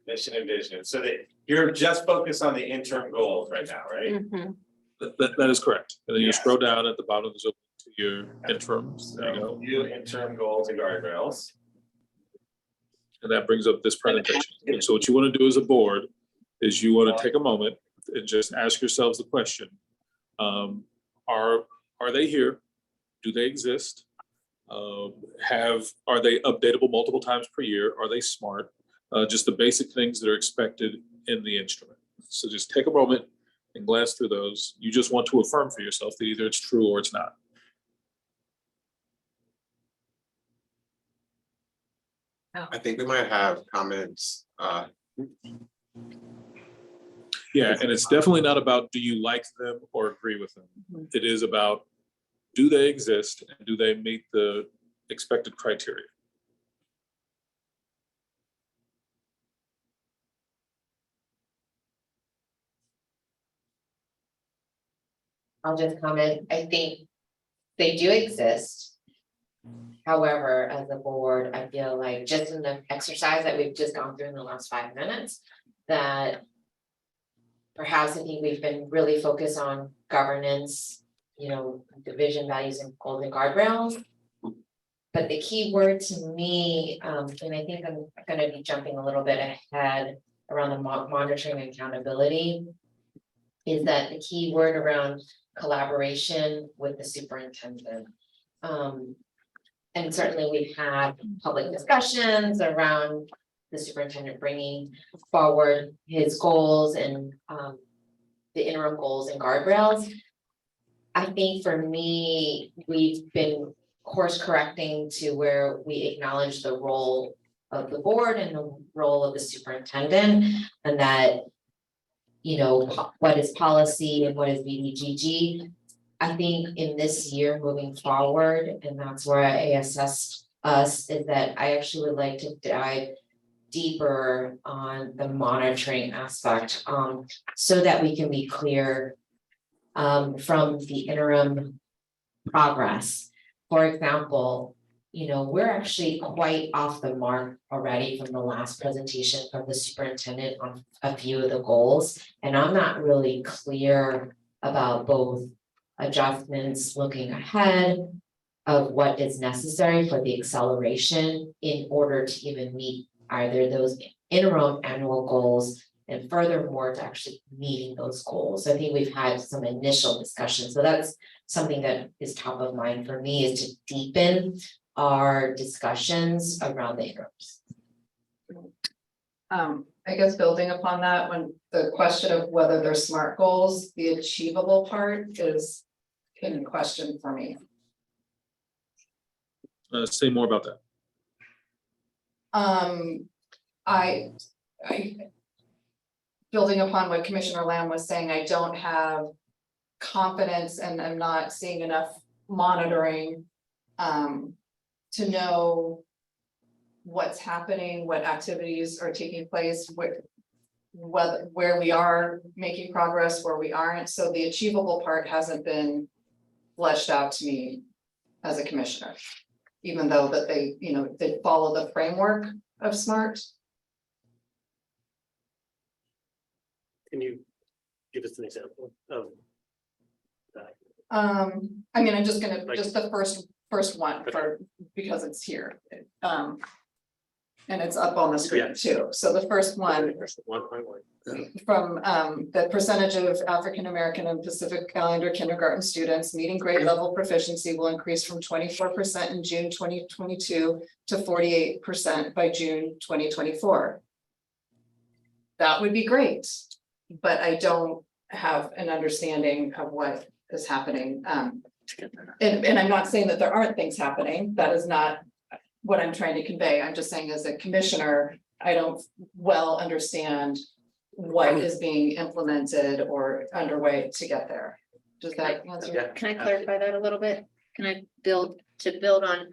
mission and vision, so that you're just focused on the interim goals right now, right? That is correct. And then you Yes. scroll down at the bottom, there's a to your interims, there you So go. you interim goals and guardrails. And that brings up this presentation. And so what you want to do as a board is you want to take a moment and just ask yourselves the question. Are they here? Do they exist? Are they updatable multiple times per year? Are they smart? Just the basic things that are expected in the instrument. So just take a moment and glance through those. You just want to affirm for yourself that either it's true or it's not. I think we might have comments. Yeah, and it's definitely not about do you like them or agree with them. It is about, do they exist and do they meet the expected criteria? I'll just comment, I think they do exist. However, as a board, I feel like just in the exercise that we've just gone through in the last 5 minutes, that perhaps I think we've been really focused on governance, division, values, and goals and guardrails. But the key word to me, and I think I'm gonna be jumping a little bit ahead around the monitoring and accountability, is that the key word around collaboration with the superintendent. And certainly we've had public discussions around the superintendent bringing forward his goals and the interim goals and guardrails. I think for me, we've been course correcting to where we acknowledge the role of the board and the role of the superintendent, and that, what is policy and what is BDGG. I think in this year moving forward, and that's where I assess us, is that I actually would like to dive deeper on the monitoring aspect, so that we can be clear from the interim progress. For example, we're actually quite off the mark already from the last presentation from the superintendent on a few of the goals, and I'm not really clear about both adjustments looking ahead of what is necessary for the acceleration in order to even meet either those interim annual goals, and furthermore to actually meeting those goals. So I think we've had some initial discussions. So that's something that is top of mind for me, is to deepen our discussions around the interims. I guess building upon that, when the question of whether they're SMART goals, the achievable part is in question for me. Say more about that. I building upon what Commissioner Lamb was saying, I don't have confidence and I'm not seeing enough monitoring to know what's happening, what activities are taking place, where we are making progress, where we aren't. So the achievable part hasn't been fleshed out to me as a commissioner, even though that they follow the framework of SMART. Can you give us an example of that? I mean, I'm just gonna, just the first one because it's here. And it's up on the screen too. So the first one from the percentage of African American and Pacific Islander kindergarten students meeting grade level proficiency will increase from 24% in June 2022 to 48% by June 2024. that would be great. But I don't have an understanding of what is happening. And I'm not saying that there aren't things happening. That is not what I'm trying to convey. I'm just saying as a commissioner, I don't well understand what is being implemented or underway to get there. Does that answer? Can I clarify that a little bit? Can I build on?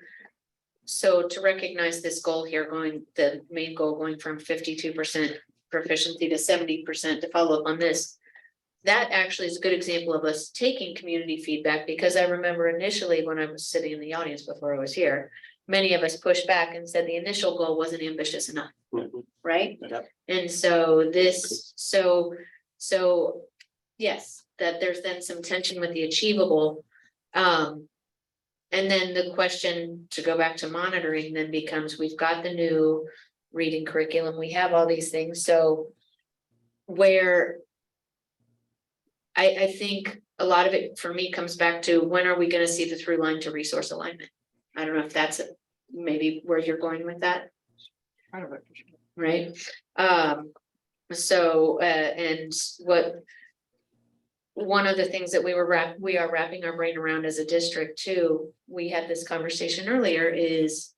So to recognize this goal here, the main goal going from 52% proficiency to 70%, to follow up on this. That actually is a good example of us taking community feedback, because I remember initially when I was sitting in the audience before I was here, many of us pushed back and said the initial goal wasn't ambitious enough, right? And so so yes, that there's then some tension with the achievable. And then the question, to go back to monitoring, then becomes, we've got the new reading curriculum, we have all these things, so where I think a lot of it for me comes back to, when are we gonna see the through line to resource alignment? I don't know if that's maybe where you're going with that. Part of it. Right? And what, one of the things that we are wrapping our brain around as a district too, we had this conversation earlier, is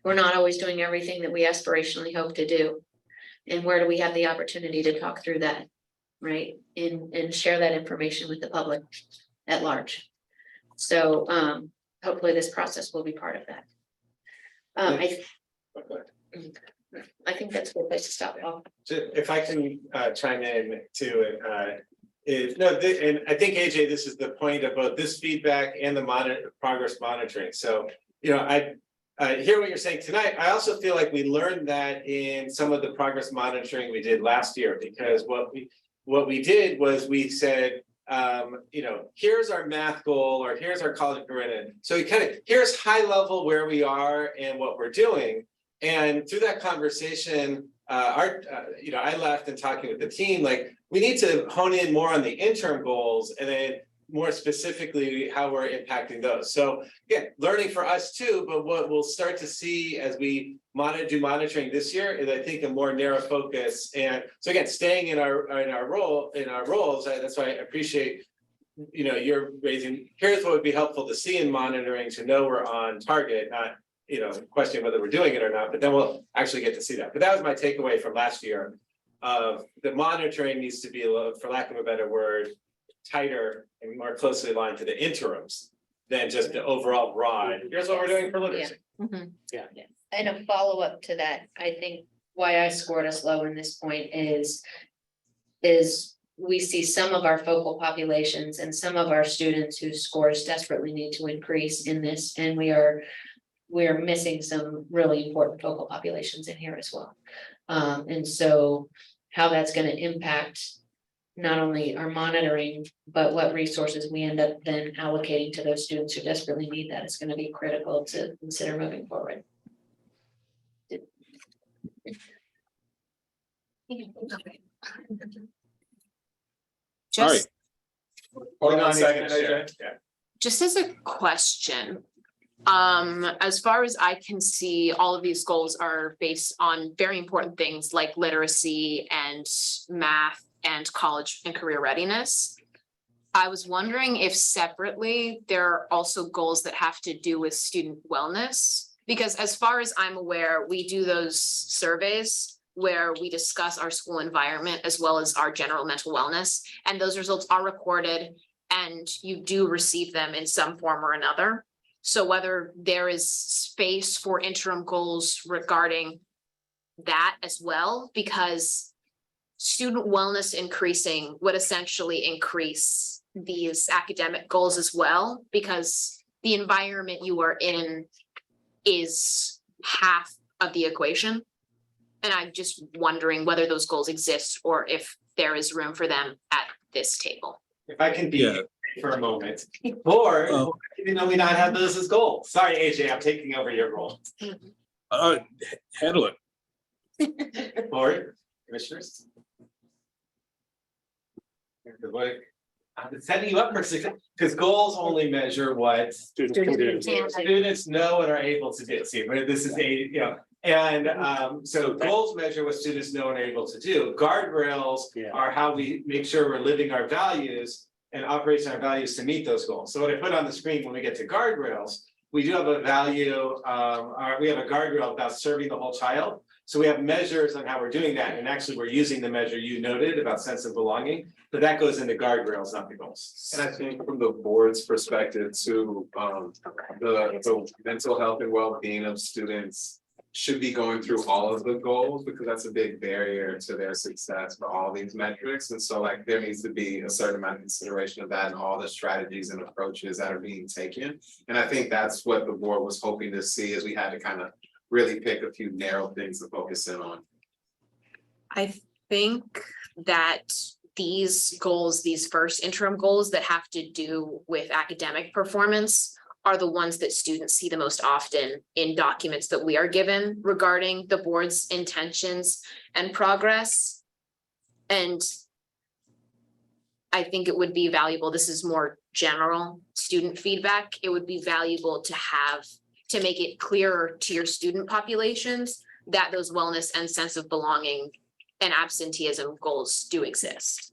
we're not always doing everything that we aspirationally hope to do. And where do we have the opportunity to talk through that, right? And share that information with the public at large. So hopefully this process will be part of that. I think that's a good place to stop. If I can chime in too, and I think AJ, this is the point of both this feedback and the progress monitoring. So, I hear what you're saying tonight. I also feel like we learned that in some of the progress monitoring we did last year, because what we did was we said, here's our math goal, or here's our college curriculum. So we here's high level where we are and what we're doing. And through that conversation, I left and talking with the team, like, we need to hone in more on the interim goals, and then more specifically how we're impacting those. So again, learning for us too, but what we'll start to see as we do monitoring this year is, I think, a more narrow focus. And so again, staying in our roles, that's why I appreciate, you're raising, here's what would be helpful to see in monitoring, to know we're on target, not, question whether we're doing it or not, but then we'll actually get to see that. But that was my takeaway from last year. The monitoring needs to be, for lack of a better word, tighter and more closely aligned to the interims than just the overall broad, here's what we're doing for literacy. Yeah. And a follow-up to that, I think why I scored us low in this point is we see some of our focal populations and some of our students whose scores desperately need to increase in this, and we are missing some really important focal populations in here as well. And so how that's going to impact not only our monitoring, but what resources we end up then allocating to those students who desperately need that is going to be critical to consider moving forward. All Hold on a right. second, AJ. Yeah. Just as a question, as far as I can see, all of these goals are based on very important things like literacy and math and college and career readiness. I was wondering if separately, there are also goals that have to do with student wellness, because as far as I'm aware, we do those surveys where we discuss our school environment as well as our general mental wellness, and those results are recorded and you do receive them in some form or another. So whether there is space for interim goals regarding that as well, because student wellness increasing would essentially increase these academic goals as well, because the environment you are in is half of the equation. And I'm just wondering whether those goals exist or if there is room for them at this table. If I can be for a moment, or even though we not have those as goals. Sorry, AJ, I'm taking over your role. Handle it. Board, commissioners. I'm setting you up for success, because goals only measure what students know and are able to do. See, this is And so goals measure what students know and are able to do. Guardrails are how we make sure we're living our values and operating our values to meet those goals. So what I put on the screen when we get to guardrails, we do have a value, we have a guardrail about serving the whole child. So we have measures on how we're doing that, and actually we're using the measure you noted about sense of belonging, but that goes into guardrails, not the goals. And I think from the board's perspective too, the mental health and well-being of students should be going through all of the goals, because that's a big barrier to their success for all these metrics. And so like there needs to be a certain amount of consideration of that and all the strategies and approaches that are being taken. And I think that's what the board was hoping to see, as we had to kind of really pick a few narrow things to focus in on. I think that these goals, these first interim goals that have to do with academic performance are the ones that students see the most often in documents that we are given regarding the board's intentions and progress. And I think it would be valuable, this is more general student feedback, it would be valuable to have, to make it clearer to your student populations that those wellness and sense of belonging and absenteeism goals do exist.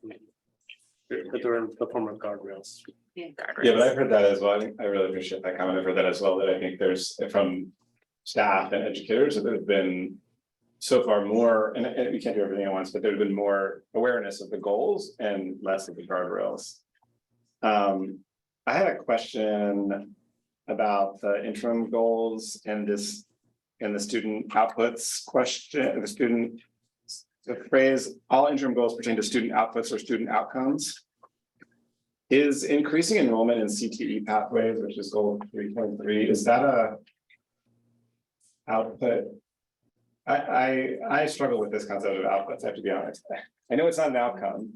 But they're in the form of guardrails. Yeah, but I've heard that as well. I really appreciate that comment. I've heard that as well, that I think there's from staff and educators that have been so far more, and we can't do everything at once, but there's been more awareness of the goals and less of the guardrails. I had a question about the interim goals and this, and the student outputs question, the phrase, all interim goals pertain to student outputs or student outcomes. Is increasing enrollment in CTE pathways, which is goal 3.3, is that a output? I struggle with this concept of outputs, I have to be honest. I know it's not an outcome,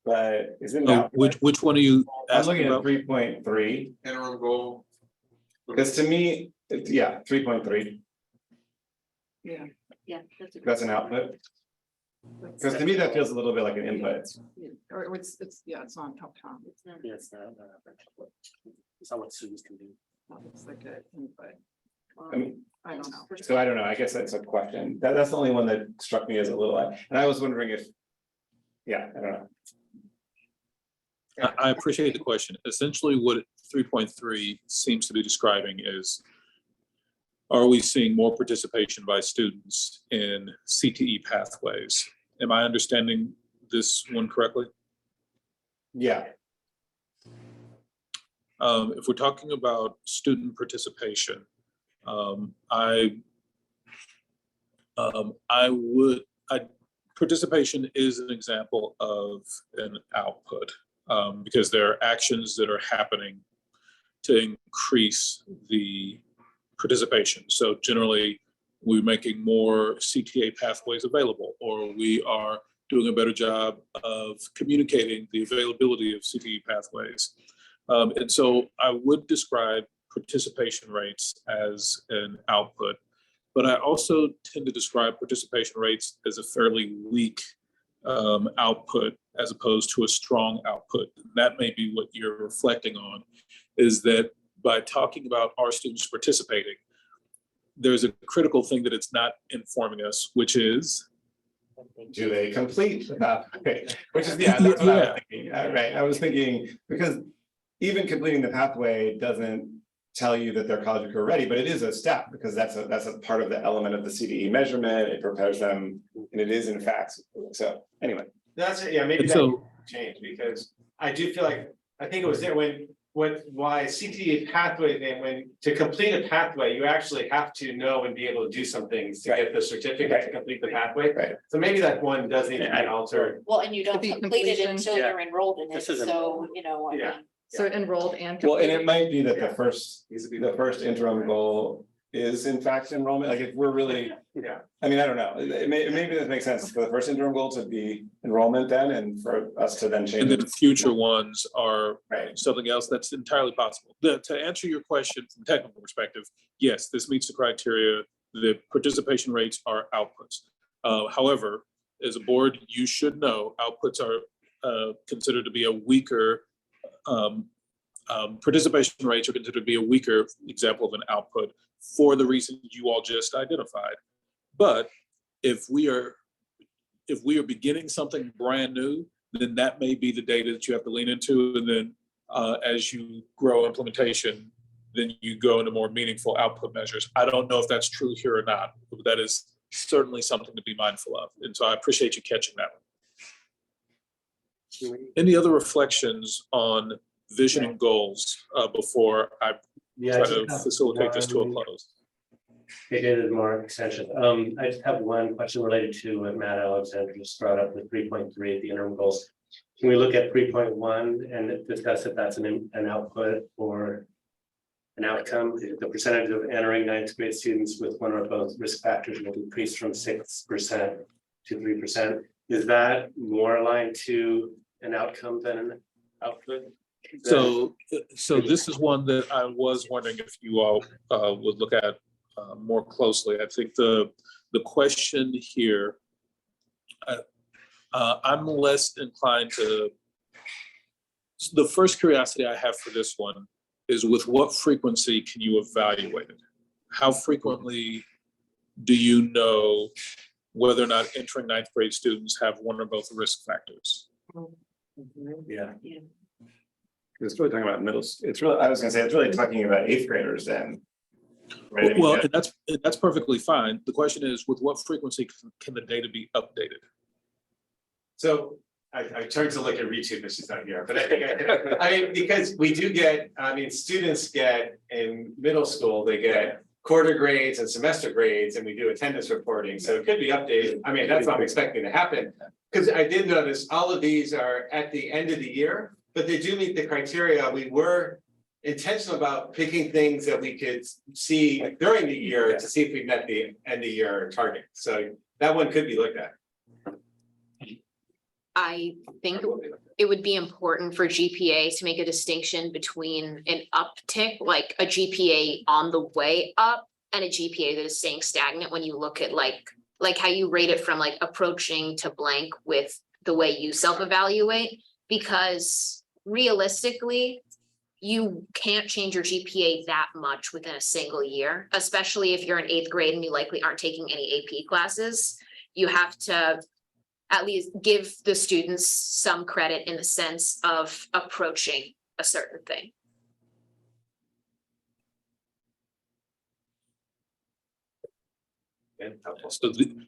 but is it an output? Which one are you I'm asking looking at about? 3.3. Interim goal. Because to me, yeah, 3.3, Yeah. that's an output. Because to me, that feels a little bit like an input. Or it's, yeah, it's on top. Yes, it's not what students can do. It's like an input. I mean, I don't know. so I don't know, I guess that's a question. That's the only one that struck me as a little, and I was wondering if, yeah, I don't know. I appreciate the question. Essentially, what 3.3 seems to be describing is, are we seeing more participation by students in CTE pathways? Am I understanding this one correctly? Yeah. If we're talking about student participation, participation is an example of an output, because there are actions that are happening to increase the participation. So generally, we're making more CTA pathways available, or we are doing a better job of communicating the availability of CTE pathways. And so I would describe participation rates as an output, but I also tend to describe participation rates as a fairly weak output as opposed to a strong output. That may be what you're reflecting on, is that by talking about our students participating, there's a critical thing that it's not informing us, which is, do they complete the pathway? Which is, yeah, that's what I was thinking. Right, I was thinking, because even completing the pathway doesn't tell you that they're college or career ready, but it is a step, because that's a part of the element of the CDE measurement. It prepares them, and it is in fact. So anyway, That's it, yeah, maybe that will change, because I do feel like, I think it was there why CTE pathway, then when, to complete a pathway, you actually have to know and be able to do some things to get the certificate to complete the pathway. Right. So maybe that one does need to be altered. Well, and you don't be complete it completion. until you're enrolled in it, This isn't- so, I Yeah. mean. So enrolled and. well, and it completed. might be that the first interim goal is in fact enrollment. Like if we're really, Yeah. I mean, I don't know. Maybe that makes sense for the first interim goal to be enrollment then, and for us to then change. and then it. future ones are Right. something else. That's entirely possible. To answer your question from a technical perspective, yes, this meets the criteria. The participation rates are outputs. However, as a board, you should know outputs are considered to be a weaker, participation rates are considered to be a weaker example of an output for the reasons you all just identified. But if we are beginning something brand new, then that may be the data that you have to lean into. And then as you grow implementation, then you go into more meaningful output measures. I don't know if that's true here or not, but that is certainly something to be mindful of. And so I appreciate you catching that one. Any other reflections on vision and goals before I try to facilitate this to a close? Hey, David, Mark, extension. I just have one question related to what Matt Alexander just brought up, the 3.3, the interim goals. Can we look at 3.1 and discuss if that's an output or an outcome? The percentage of entering ninth grade students with one or both risk factors will decrease from 6% to 3%. Is that more aligned to an outcome than an output? So this is one that I was wondering if you all would look at more closely. I think the question here, I'm less inclined to. The first curiosity I have for this one is with what frequency can you evaluate it? How frequently do you know whether or not entering ninth grade students have one or both risk factors? Yeah. It's really talking about it's really, I was gonna say, it's really talking about eighth graders then. Right? I mean, Well, and that's perfectly fine. The question is, with what frequency can the data be updated? So I turned to look at Ritu, but she's not here, but I mean, because we do get, I mean, students get in middle school, they get quarter grades and semester grades, and we do attendance reporting, so it could be updated. I mean, that's what I'm expecting to happen. Because I did notice all of these are at the end of the year, but they do meet the criteria. We were intentional about picking things that we could see during the year to see if we met the end of year target. So that one could be looked at. I think it would be important for GPA to make a distinction between an uptick, like a GPA on the way up, and a GPA that is staying stagnant when you look at like how you rate it from like approaching to blank with the way you self-evaluate, because realistically, you can't change your GPA that much within a single year, especially if you're in eighth grade and you likely aren't taking any AP classes. You have to at least give the students some credit in the sense of approaching a certain thing.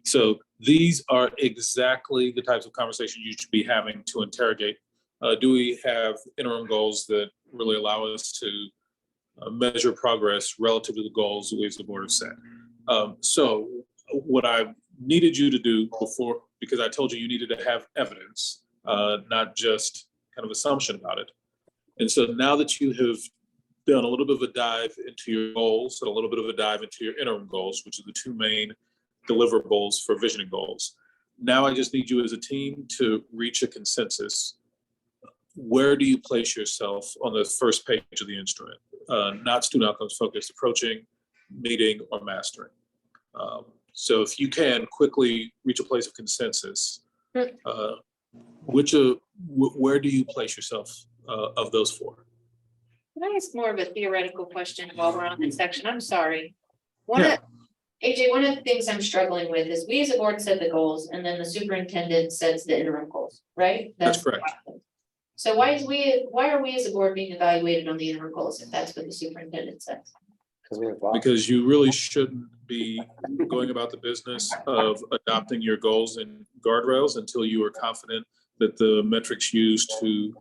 So these are exactly the types of conversations you should be having to interrogate. Do we have interim goals that really allow us to measure progress relative to the goals that we as the board have set? So what I needed you to do before, because I told you needed to have evidence, not just kind of assumption about it. And so now that you have done a little bit of a dive into your goals and a little bit of a dive into your interim goals, which are the two main deliverables for visioning goals, now I just need you as a team to reach a consensus. Where do you place yourself on the first page of the instrument? Not student outcomes focused, approaching, meeting, or mastering. So if you can quickly reach a place of consensus, where do you place yourself of those four? Can I ask more of a theoretical question while we're on this section? I'm sorry. Yeah. AJ, one of the things I'm struggling with is we as a board set the goals and then the superintendent sets the interim goals, right? That's correct. So why are we as a board being evaluated on the interim goals if that's what the superintendent says? Because you really shouldn't be going about the business of adopting your goals and guardrails until you are confident that the metrics used to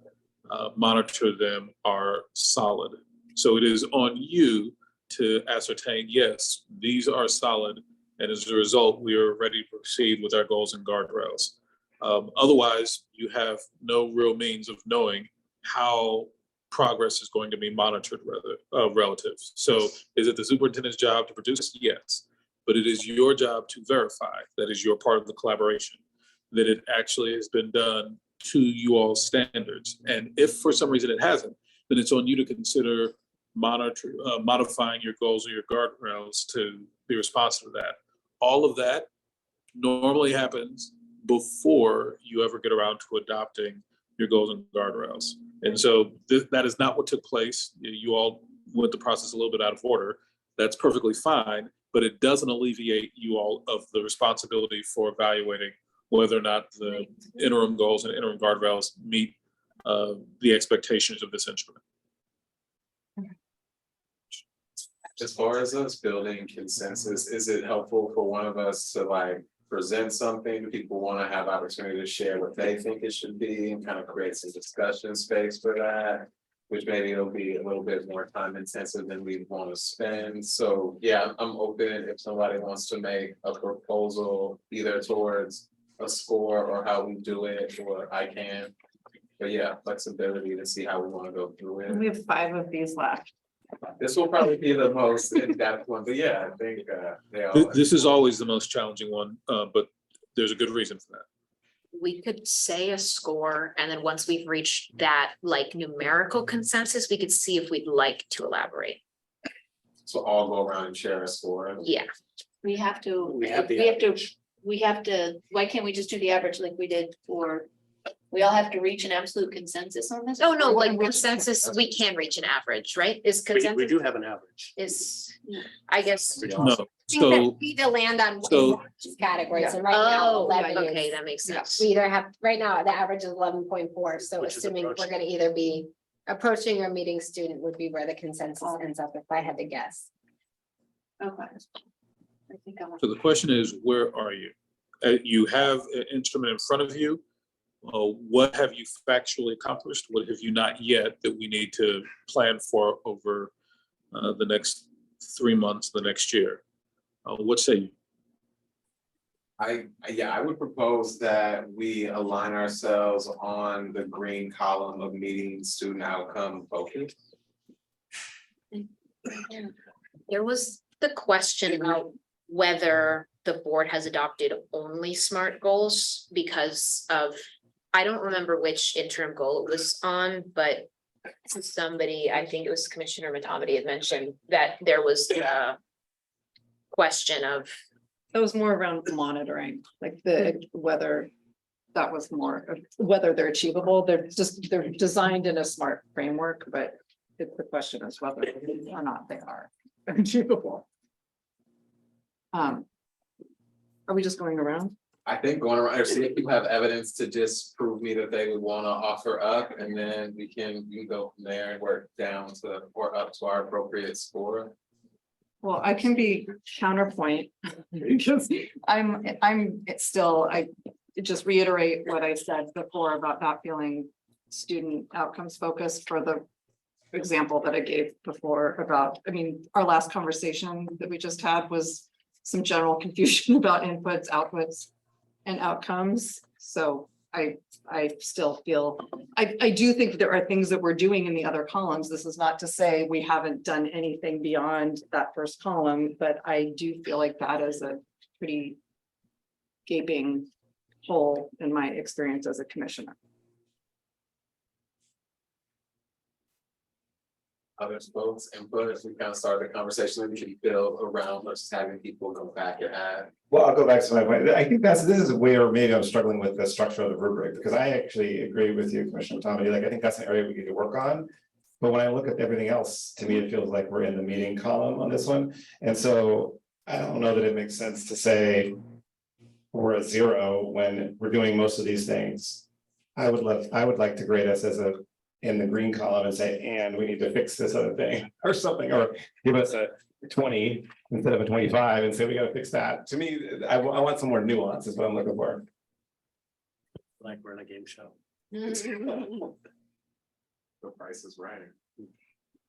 monitor them are solid. So it is on you to ascertain, yes, these are solid, and as a result, we are ready to proceed with our goals and guardrails. Otherwise, you have no real means of knowing how progress is going to be monitored relative. So is it the superintendent's job to produce? Yes, but it is your job to verify, that is your part of the collaboration, that it actually has been done to you all's standards. And if for some reason it hasn't, then it's on you to consider modifying your goals or your guardrails to be responsive to that. All of that normally happens before you ever get around to adopting your goals and guardrails. And so that is not what took place. You all went the process a little bit out of order. that's perfectly fine, but it doesn't alleviate you all of the responsibility for evaluating whether or not the interim goals and interim guardrails meet the expectations of this instrument. As far as us building consensus, is it helpful for one of us to like present something? Do people want to have opportunity to share what they think it should be and kind of create some discussion space for that? Which maybe it'll be a little bit more time intensive than we want to spend. So yeah, I'm open if somebody wants to make a proposal either towards a score or how we do it, or I can. But yeah, flexibility to see how we want to go through it. We have 5 of these left. This will probably be the most in-depth one, but yeah, I think they all. This is always the most challenging one, but there's a good reason for that. We could say a score, and then once we've reached that like numerical consensus, we could see if we'd like to elaborate. So all go around and share a score. Yeah. We have to, We have the we have to, why can't we just do the average like we did for, we all have to reach an absolute consensus on this? Oh, no, Or like one which- consensus, we can reach an average, right? Is We consensus do have an average. is, I guess. No, think that so, we need to land on so- one of these categories, and right now, Oh, 11 okay, is- that makes sense. we either have, right now, the average is 11.4, so Which is assuming we're approaching. gonna either be approaching or meeting student would be where the consensus ends up, if I had to guess. Okay. I think I'm. so the question is, where are you? You have an instrument in front of you. What have you factually accomplished? What have you not yet that we need to plan for over the next 3 months, the next year? What say you? I would propose that we align ourselves on the green column of meeting student outcome focus. There was the question about whether the board has adopted only SMART goals because of, I don't remember which interim goal it was on, but somebody, I think it was Commissioner Matomedy had mentioned that there was a question of, That was more around monitoring, like whether that was more, whether they're achievable. They're designed in a SMART framework, but the question is whether or not they are achievable. Are we just going around? I think going around, or see if people have evidence to disprove me that they would want to offer up, and then we can go from there and work down to or up to our appropriate score. Well, I can be counterpoint because I just reiterate what I said before about not feeling student outcomes focused for the example that I gave before about, I mean, our last conversation that we just had was some general confusion about inputs, outputs, and outcomes. So I still feel, I do think there are things that we're doing in the other columns. This is not to say we haven't done anything beyond that first column, but I do feel like that is a pretty gaping hole in my experience as a commissioner. Other folks input, if we kind of start the conversation, we can build around versus having people go back and add. Well, I'll go back to my point. I think this is where maybe I'm struggling with the structure of the rubric, because I actually agree with you, Commissioner Tomedy. Like, I think that's an area we need to work on. But when I look at everything else, to me, it feels like we're in the meeting column on this one. And so I don't know that it makes sense to say we're a 0 when we're doing most of these things. I would like to grade us as in the green column and say, and we need to fix this other thing or something, or give us a 20 instead of a 25 and say, we gotta fix that. To me, I want some more nuance is what I'm looking for. Like we're in a game show. The price is right.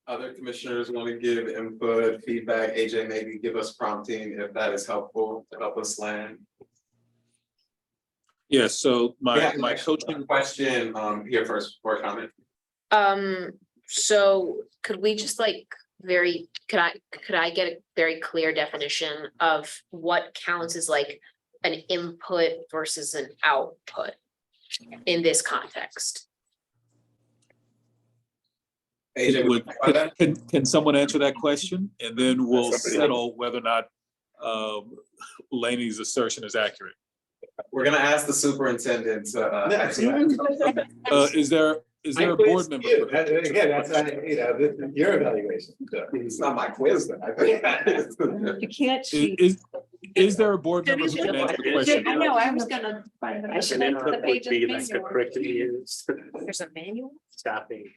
Other commissioners want to give input, feedback. AJ, maybe give us prompting if that is helpful to help us land. Yeah, so Yeah, my coaching. Question, here first for a comment. so could we just like could I get a very clear definition of what counts as like an input versus an output in this context? AJ, Can someone answer that question? And then we'll settle whether or not Laney's assertion is accurate. we're gonna ask the superintendent to answer that. Is there Is there a board member? for- Again, that's, you know, this is your evaluation. It's not my quiz then. I think. You can't Is, cheat. is there a board member who can answer the question? I know, I was gonna find the. I should input would be like the curriculum used, There's a manual? staffing.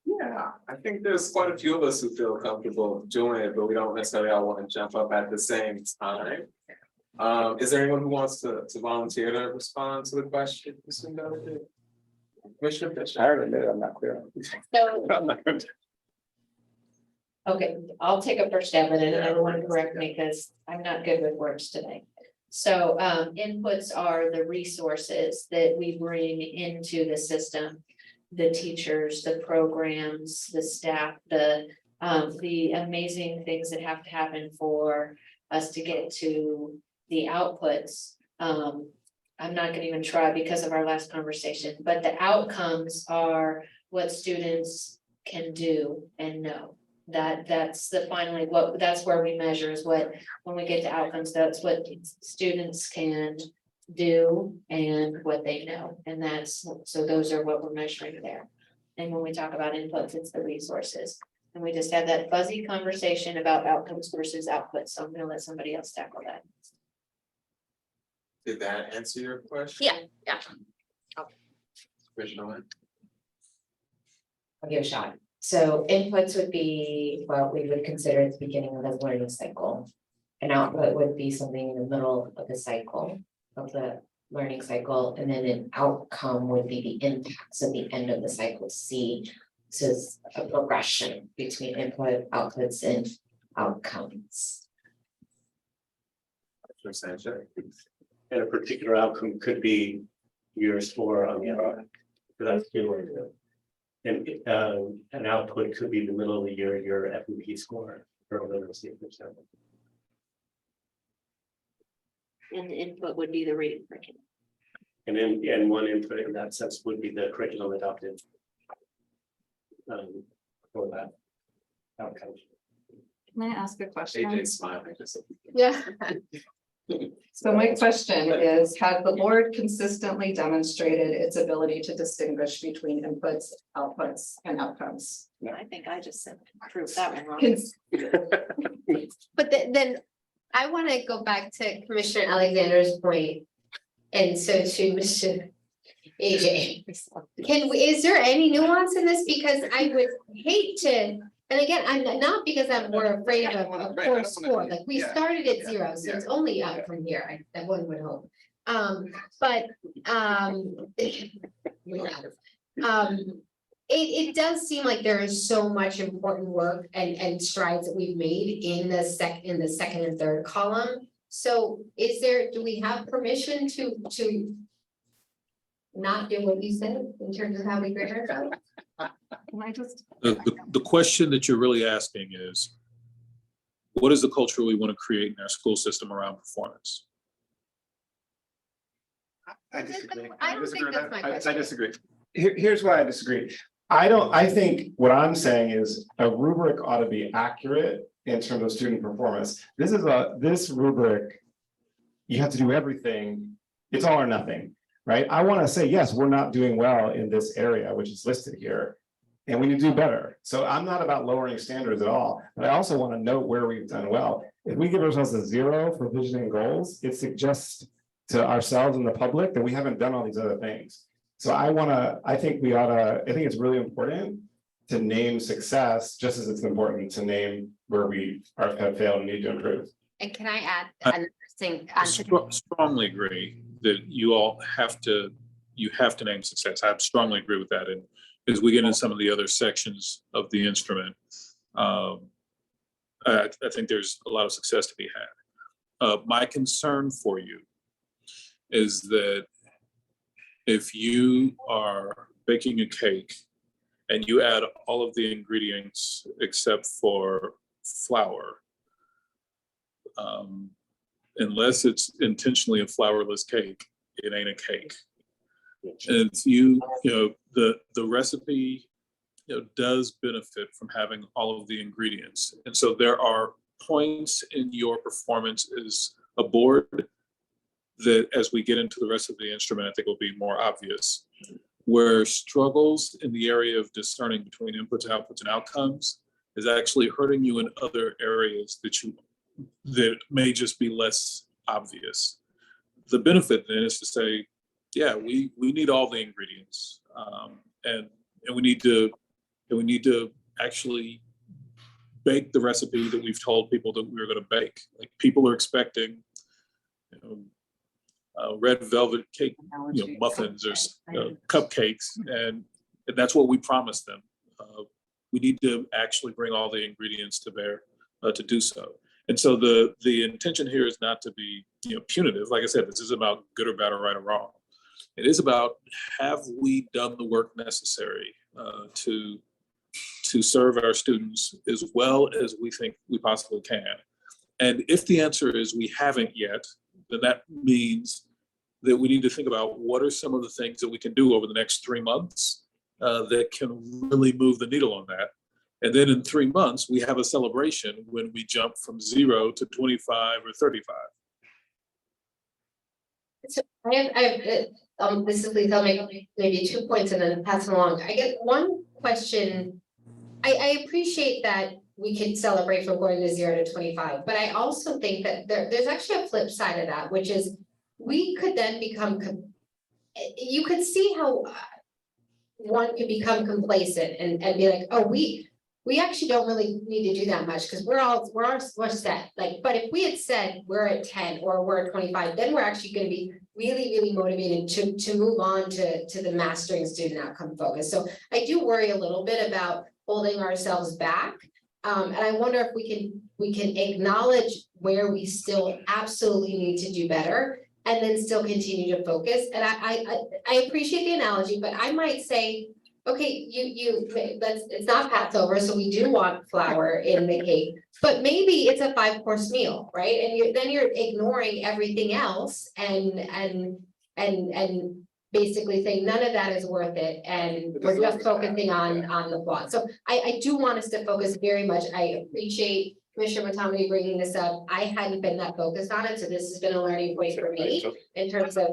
Yeah, I think there's quite a few of us who feel comfortable doing it, but we don't necessarily all want to jump up at the same time. Is there anyone who wants to volunteer to respond to the question? Commissioner Fisher. I already admitted I'm not clear. So, I'm not going to. okay, I'll take a first stab at it and everyone correct me because I'm not good with words today. So, inputs are the resources that we bring into the system. The teachers, the programs, the staff, the amazing things that have to happen for us to get to the outputs. I'm not gonna even try because of our last conversation, but the outcomes are what students can do and know. That's the finally that's where we measure is what, when we get to outcomes, that's what students can do and what they know. And so those are what we're measuring there. And when we talk about inputs, it's the resources. And we just had that fuzzy conversation about outcomes versus outputs. So I'm gonna let somebody else tackle that. Did that answer your question? Yeah. Commissioner Wynn? I'll give a shot. So inputs would be what we would consider at the beginning of the learning cycle. An output would be something in the middle of the cycle, of the learning cycle, and then an outcome would be the impacts at the end of the cycle. See, so it's a progression between input, outputs, and outcomes. And a particular outcome could be your score on the other. That's good. And an output could be the middle of the year, your F&P score for literacy, for example. And the input would be the reading curriculum. And one input in that sense would be the curriculum adopted. For that outcome. Can I ask a question? AJ's smiling. Yeah. So my question is, has the board consistently demonstrated its ability to distinguish between inputs, outputs, and outcomes? I think I just said prove that one wrong. Cons- But then I want to go back to Commissioner Alexander's point. And so to Mr. AJ, is there any nuance in this? Because I would hate to, and again, I'm not because I'm more afraid of a poor score, like we started at 0, so it's only up from here, one would hope. It does seem like there is so much important work and strides that we've made in the second and third column. So do we have permission to not do what you said in terms of how we grade ourselves? Can I just? The question that you're really asking is, what is the culture we want to create in our school system around performance? I disagree. I don't think that's my question. I disagree. Here's why I disagree. I think what I'm saying is a rubric ought to be accurate in terms of student performance. This rubric, you have to do everything. It's all or nothing, right? I want to say, yes, we're not doing well in this area, which is listed here, and we need to do better. So I'm not about lowering standards at all, but I also want to note where we've done well. If we give ourselves a 0 for vision and goals, it suggests to ourselves and the public that we haven't done all these other things. So I think it's really important to name success, just as it's important to name where we have failed and need to improve. And can I add another thing? I strongly agree that you have to name success. I strongly agree with that. And as we get into some of the other sections of the instrument, I think there's a lot of success to be had. My concern for you is that if you are baking a cake and you add all of the ingredients except for flour, unless it's intentionally a flourless cake, it ain't a cake. And the recipe, does benefit from having all of the ingredients. And so there are points in your performance as a board that as we get into the rest of the instrument, I think will be more obvious. where struggles in the area of discerning between inputs, outputs, and outcomes is actually hurting you in other areas that may just be less obvious. The benefit then is to say, yeah, we need all the ingredients, and we need to actually bake the recipe that we've told people that we were going to bake. Like, people are expecting, red velvet cake, muffins or cupcakes, and that's what we promised them. We need to actually bring all the ingredients to bear to do so. And so the intention here is not to be punitive. Like I said, this is about good or bad or right or wrong. It is about, have we done the work necessary to serve our students as well as we think we possibly can? And if the answer is we haven't yet, then that means that we need to think about what are some of the things that we can do over the next 3 months that can really move the needle on that. And then in 3 months, we have a celebration when we jump from 0 to 25 or 35. So this is Lisa, I'll make maybe 2 points and then pass them along. I get one question. I appreciate that we could celebrate from going to 0 to 25, but I also think that there's actually a flip side of that, which is we could then become, you could see how one could become complacent and be like, oh, we actually don't really need to do that much because we're set. Like, but if we had said we're at 10 or we're at 25, then we're actually going to be really, really motivated to move on to the mastering student outcome focus. So I do worry a little bit about holding ourselves back. And I wonder if we can acknowledge where we still absolutely need to do better and then still continue to focus. And I appreciate the analogy, but I might say, okay, it's not Passover, so we do want flour in the cake, but maybe it's a 5-course meal, right? And then you're ignoring everything else and basically saying none of that is worth it, and we're just focusing on the plot. So I do want us to focus very much. I appreciate Commissioner Matamani bringing this up. I hadn't been that focused on it, so this has been a learning point for me in terms of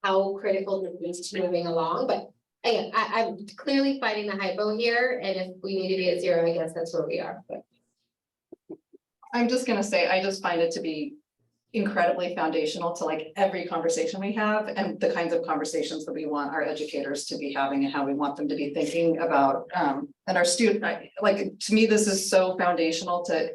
how critical this is to moving along. But again, I'm clearly fighting the hypo here, and if we need to be at 0, I guess that's where we are. But I'm just gonna say, I just find it to be incredibly foundational to like every conversation we have and the kinds of conversations that we want our educators to be having and how we want them to be thinking about and our student, like, to me, this is so foundational to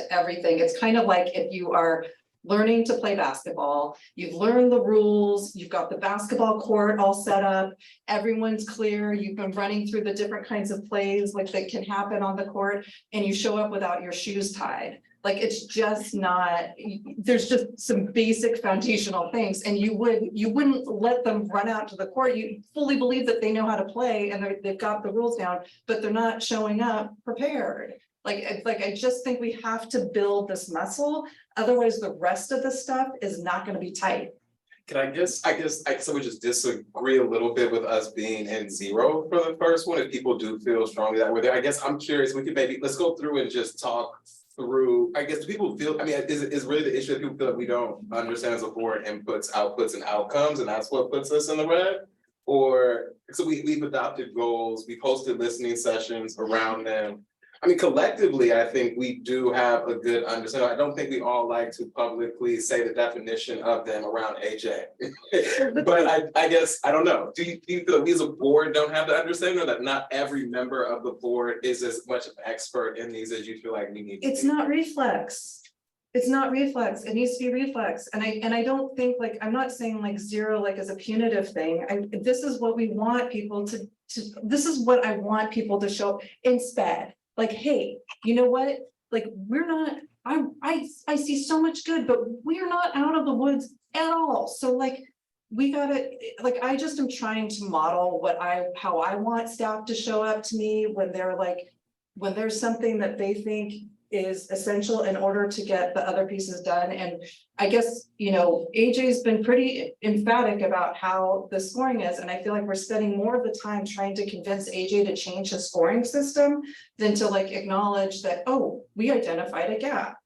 everything. It's kind of like if you are learning to play basketball, you've learned the rules, you've got the basketball court all set up, everyone's clear, you've been running through the different kinds of plays like that can happen on the court, and you show up without your shoes tied. Like, it's just not, there's just some basic foundational things, and you wouldn't let them run out to the court. You fully believe that they know how to play and they've got the rules down, but they're not showing up prepared. Like I just think we have to build this muscle. Otherwise, the rest of the stuff is not going to be tight. Can I guess would just disagree a little bit with us being in 0 for the first one. If people do feel strongly that way there, I guess I'm curious. We could let's go through and just talk through. I guess, do people feel? I mean, is really the issue that people feel that we don't understand as a board inputs, outputs, and outcomes, and that's what puts us in the red? Or so we've adopted goals. We hosted listening sessions around them. I mean, collectively, I think we do have a good understanding. I don't think we all like to publicly say the definition of them around AJ. But I guess, I don't know. Do you feel that we as a board don't have the understanding, or that not every member of the board is as much of an expert in these as you feel like we need to It's be? not reflex. It's not reflex. It needs to be reflex. And I don't think, like, I'm not saying like 0 like as a punitive thing. This is what we want people to this is what I want people to show instead. Like, hey, you know what? Like, we're not, I see so much good, but we're not out of the woods at all. So like, we gotta, like, I just am trying to model how I want staff to show up to me when they're like, when there's something that they think is essential in order to get the other pieces done. And I guess, AJ's been pretty emphatic about how the scoring is. And I feel like we're spending more of the time trying to convince AJ to change his scoring system than to like acknowledge that, oh, we identified a gap.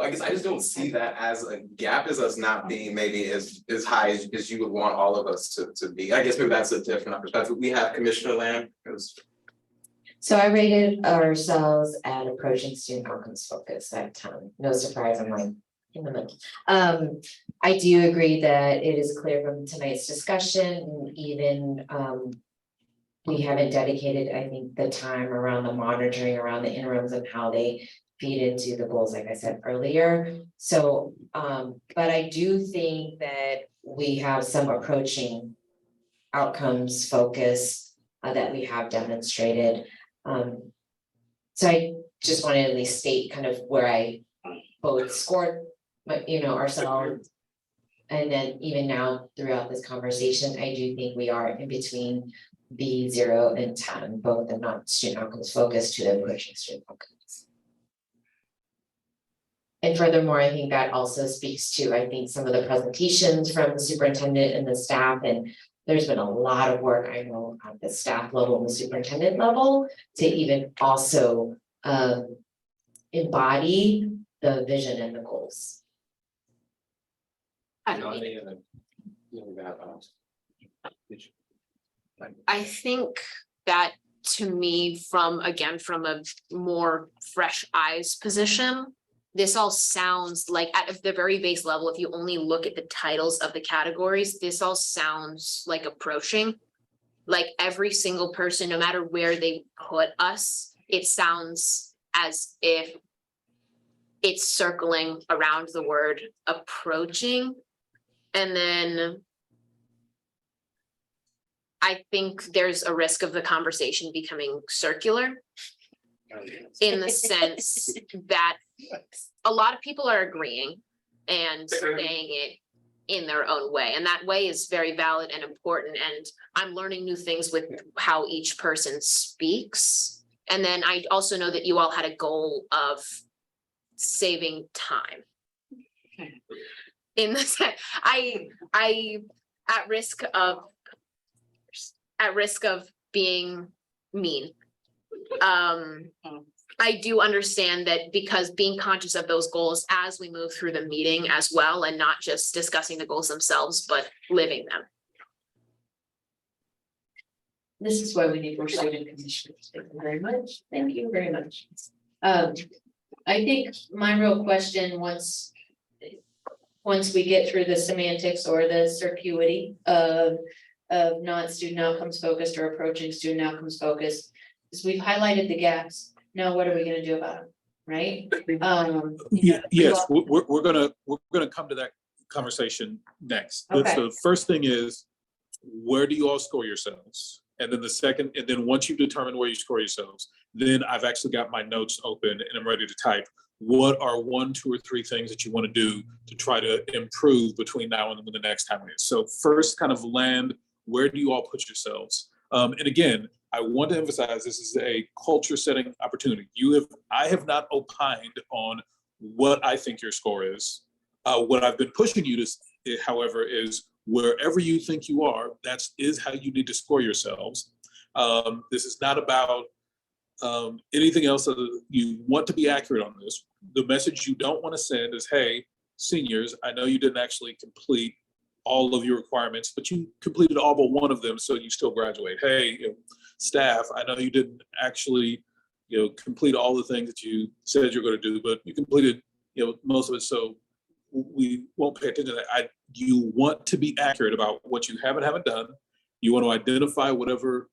I guess I just don't see that as a gap as us not being maybe as high as you would want all of us to be. I guess maybe that's a different perspective. We have Commissioner Lamb. So I rated ourselves at approaching student outcomes focus at 10. No surprise, I'm like in the middle. I do agree that it is clear from tonight's discussion, even we haven't dedicated, I think, the time around the monitoring, around the interims and how they feed into the goals, like I said earlier. So, but I do think that we have some approaching outcomes focus that we have demonstrated. So I just wanted to at least state kind of where I both scored, ourselves. And then even now throughout this conversation, I do think we are in between B0 and 10, both the not student outcomes focused to the approaching student outcomes. And furthermore, I think that also speaks to, I think, some of the presentations from the superintendent and the staff, and there's been a lot of work, I know, at the staff level and the superintendent level to even also embody the vision and the goals. I think that to me, from a more fresh eyes position, this all sounds like at the very base level, if you only look at the titles of the categories, this all sounds like approaching. Like every single person, no matter where they put us, it sounds as if it's circling around the word approaching. And then I think there's a risk of the conversation becoming circular in the sense that a lot of people are agreeing and saying it in their own way. And that way is very valid and important. And I'm learning new things with how each person speaks. And then I also know that you all had a goal of saving time. In the sense, I at risk of being mean. I do understand that because being conscious of those goals as we move through the meeting as well, and not just discussing the goals themselves, but living them. This is why we need more student commissioners. Thank you very much. Thank you very much. I think my real question, once we get through the semantics or the circuity of not student outcomes focused or approaching student outcomes focused, is we've highlighted the gaps. Now, what are we gonna do about it, right? Yes, we're gonna come to that conversation next. Okay. So the first thing is, where do you all score yourselves? And then the second, and then once you've determined where you score yourselves, then I've actually got my notes open and I'm ready to type. What are 1, 2, or 3 things that you want to do to try to improve between now and when the next time is? So first, kind of land, where do you all put yourselves? And again, I want to emphasize this is a culture setting opportunity. I have not opined on what I think your score is. What I've been pushing you to, however, is wherever you think you are, that is how you need to score yourselves. This is not about anything else. You want to be accurate on this. The message you don't want to send is, hey, seniors, I know you didn't actually complete all of your requirements, but you completed all but one of them, so you still graduate. Hey, staff, I know you didn't actually, complete all the things that you said you're going to do, but you completed, most of it. So we won't pay attention to that. You want to be accurate about what you have and haven't done. You want to identify whatever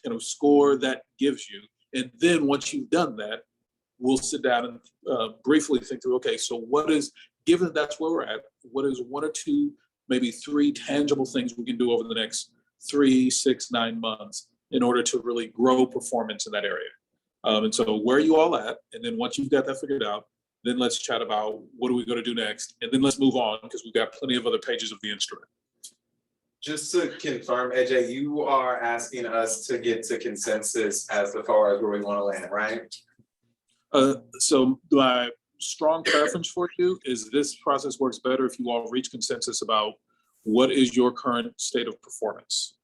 kind of score that gives you. And then once you've done that, we'll sit down and briefly think through, okay, so what is, given that's where we're at, what is 1 or 2, maybe 3 tangible things we can do over the next 3, 6, 9 months in order to really grow performance in that area. And so where are you all at? And then once you've got that figured out, then let's chat about what are we going to do next? And then let's move on because we've got plenty of other pages of the instrument. Just to confirm, AJ, you are asking us to get to consensus as far as where we want to land, right? So my strong preference for you is this process works better if you all reach consensus about what is your current state of performance.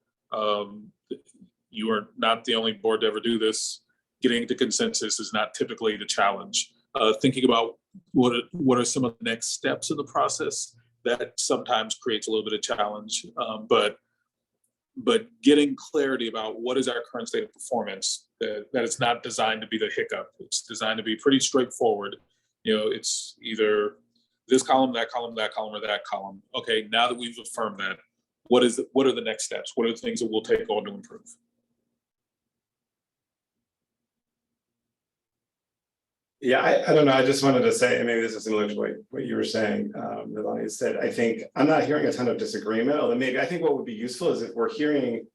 You are not the only board to ever do this. Getting to consensus is not typically the challenge. Thinking about what are some of the next steps in the process? That sometimes creates a little bit of challenge, but getting clarity about what is our current state of performance, that it's not designed to be the hiccup. It's designed to be pretty straightforward. You know, it's either this column, that column, that column, or that column. Okay, now that we've affirmed that, what are the next steps? What are the things that we'll take on to improve? Yeah, I don't know. I just wanted to say, and maybe this is similar to what you were saying, Melania said, I think I'm not hearing a ton of disagreement, although maybe I think what would be useful is if we're hearing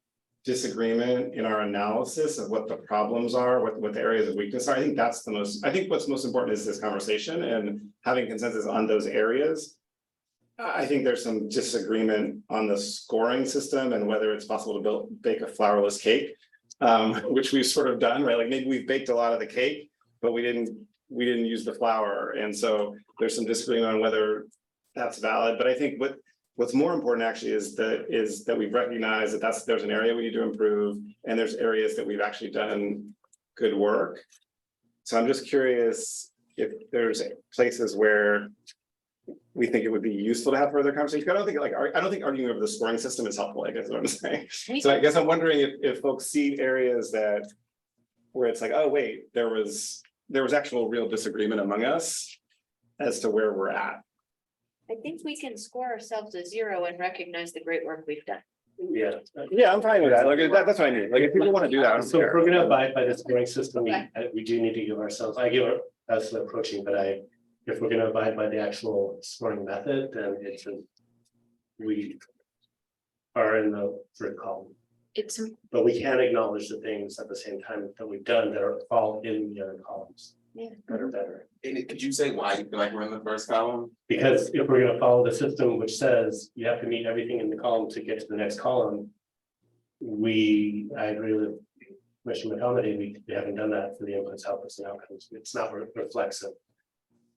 disagreement in our analysis of what the problems are, what the areas of weakness are. I think what's most important is this conversation and having consensus on those areas. I think there's some disagreement on the scoring system and whether it's possible to bake a flourless cake, which we've sort of done, right? Like maybe we've baked a lot of the cake, but we didn't use the flour. And so there's some disagreement on whether that's valid. But I think what's more important actually is that we've recognized that there's an area we need to improve, and there's areas that we've actually done good work. So I'm just curious if there's places where we think it would be useful to have further conversation. I don't think arguing over the scoring system is helpful, I guess is what I'm saying. So I guess I'm wondering if folks see areas where it's like, oh wait, there was actual real disagreement among us as to where we're at. I think we can score ourselves a 0 and recognize the great work we've done. Yeah, I'm fine with that. Like that's what I mean. Like if people want to do that, I don't So if care. we're gonna abide by the scoring system, Okay. we do need to give ourselves, I give us the approaching, but if we're gonna abide by the actual scoring method, then we are in the third column. But we can acknowledge the things at the same time that we've done that are all in the other columns. Yeah. That are better. And could you say why you feel like we're in the first column? Because if we're gonna follow the system, which says you have to meet everything in the column to get to the next column. I agree with Commissioner McComedy, we haven't done that for the inputs, outputs, and outcomes. It's not reflexive.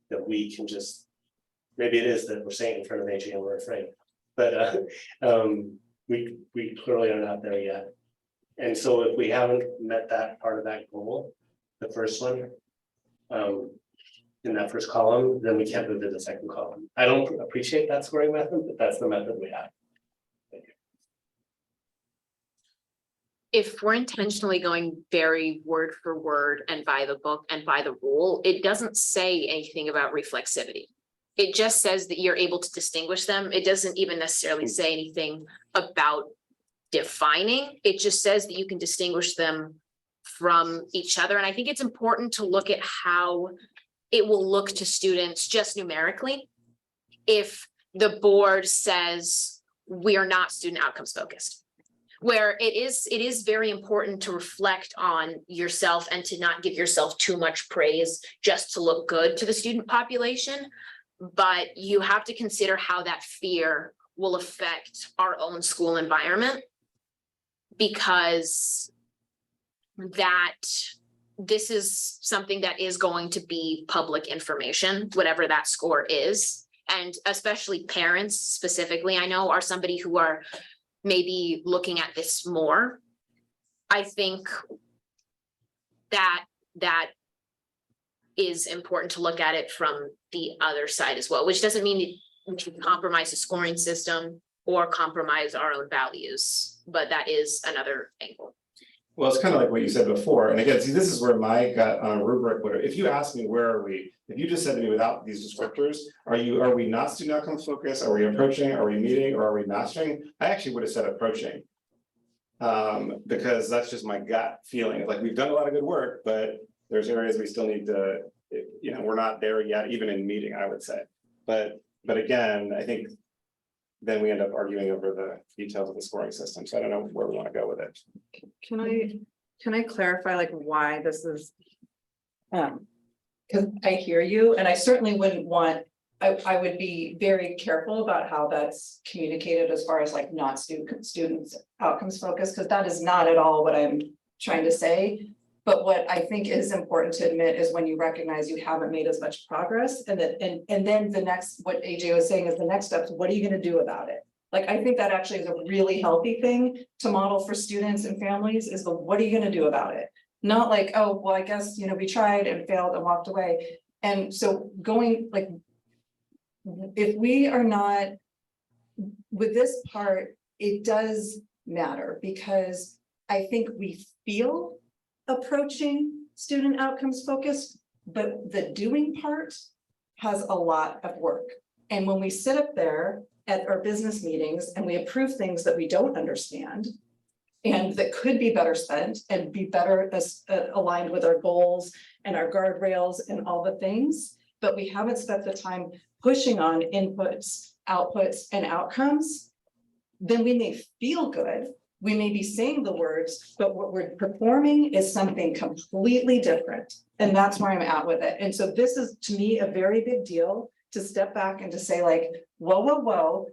That we can just, maybe it is that we're saying in front of AG and we're afraid, but we clearly are not there yet. And so if we haven't met that part of that goal, the first one, in that first column, then we can't move to the second column. I don't appreciate that scoring method, but that's the method we have. If we're intentionally going very word for word and by the book and by the rule, it doesn't say anything about reflexivity. It just says that you're able to distinguish them. It doesn't even necessarily say anything about defining. It just says that you can distinguish them from each other. And I think it's important to look at how it will look to students just numerically. If the board says we are not student outcomes focused. Where it is very important to reflect on yourself and to not give yourself too much praise just to look good to the student population. But you have to consider how that fear will affect our own school environment. Because this is something that is going to be public information, whatever that score is. And especially parents specifically, I know, are somebody who are maybe looking at this more. I think that is important to look at it from the other side as well, which doesn't mean we should compromise the scoring system or compromise our own values, but that is another angle. Well, it's kind of like what you said before. And again, see, this is where my gut on a rubric would, if you ask me, where are we? If you just said to me without these descriptors, are we not student outcomes focused? Are we approaching? Are we meeting? Or are we mastering? I actually would have said approaching. Because that's just my gut feeling. Like we've done a lot of good work, but there's areas we still need to, we're not there yet, even in meeting, I would say. But again, I think then we end up arguing over the details of the scoring system. So I don't know where we want to go with it. Can I clarify like why this is? Because I hear you, and I certainly wouldn't want, I would be very careful about how that's communicated as far as like not students outcomes focused, because that is not at all what I'm trying to say. But what I think is important to admit is when you recognize you haven't made as much progress, and then the next, what AJ was saying is the next steps, what are you going to do about it? Like, I think that actually is a really healthy thing to model for students and families is what are you going to do about it? Not like, oh, well, I guess, we tried and failed and walked away. And so going like, if we are not, with this part, it does matter because I think we feel approaching student outcomes focused, but the doing part has a lot of work. And when we sit up there at our business meetings and we approve things that we don't understand and that could be better spent and be better aligned with our goals and our guardrails and all the things, but we haven't spent the time pushing on inputs, outputs, and outcomes, then we may feel good, we may be saying the words, but what we're performing is something completely different. And that's where I'm at with it. And so this is, to me, a very big deal to step back and to say like, whoa,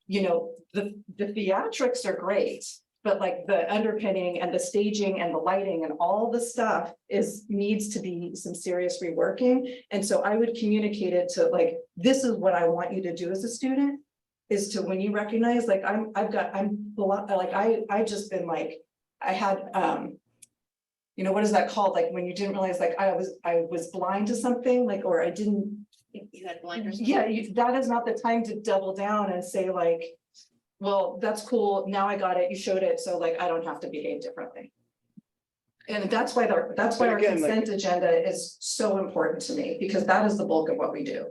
you know, the theatrics are great, but like the underpinning and the staging and the lighting and all the stuff needs to be some serious reworking. And so I would communicate it to like, this is what I want you to do as a student, is to when you recognize like I just been like, I had you know, what is that called? Like when you didn't realize like I was blind to something, like, or I didn't. You had blinders. Yeah, that is not the time to double down and say like, well, that's cool, now I got it, you showed it, so like I don't have to behave differently. And that's why our consent agenda is so important to me, because that is the bulk of what we do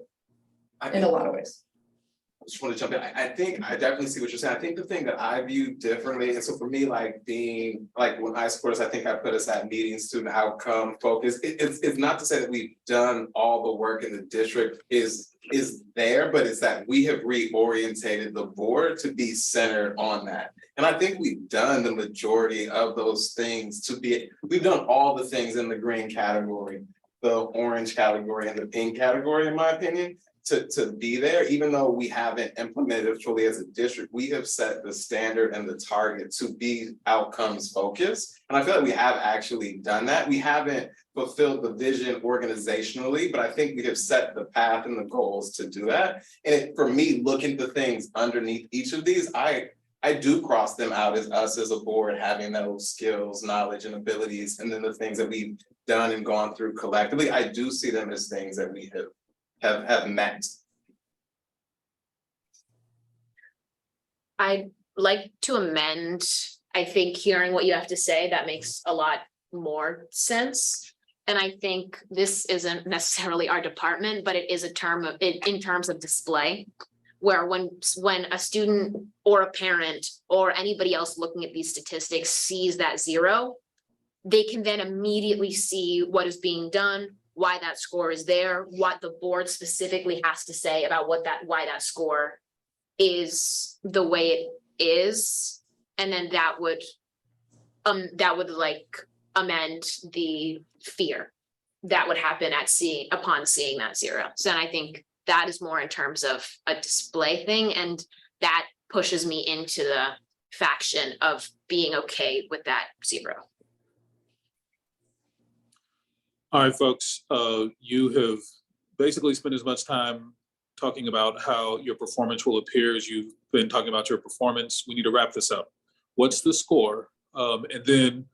in a lot of ways. I just want to jump in. I think I definitely see what you're saying. I think the thing that I view differently, and so for me, like being like when high schoolers, I think I put us at meeting student outcome focus. It's not to say that we've done all the work in the district is there, but it's that we have reorientated the board to be centered on that. And I think we've done the majority of those things we've done all the things in the green category, the orange category, and the pink category, in my opinion. To be there, even though we haven't implemented fully as a district, we have set the standard and the target to be outcomes focused. And I feel like we have actually done that. We haven't fulfilled the vision organizationally, but I think we have set the path and the goals to do that. And for me, looking at the things underneath each of these, I do cross them out as us as a board having those skills, knowledge, and abilities. And then the things that we've done and gone through collectively, I do see them as things that we have met. I'd like to amend, I think hearing what you have to say, that makes a lot more sense. And I think this isn't necessarily our department, but it is a term of in terms of display, where when a student or a parent or anybody else looking at these statistics sees that 0, they can then immediately see what is being done, why that score is there, what the board specifically has to say about why that score is the way it is. And then that would like amend the fear that would happen upon seeing that 0. So then I think that is more in terms of a display thing, and that pushes me into the faction of being okay with that 0. All right, folks, you have basically spent as much time talking about how your performance will appear as you've been talking about your performance. We need to wrap this up. What's the score? And then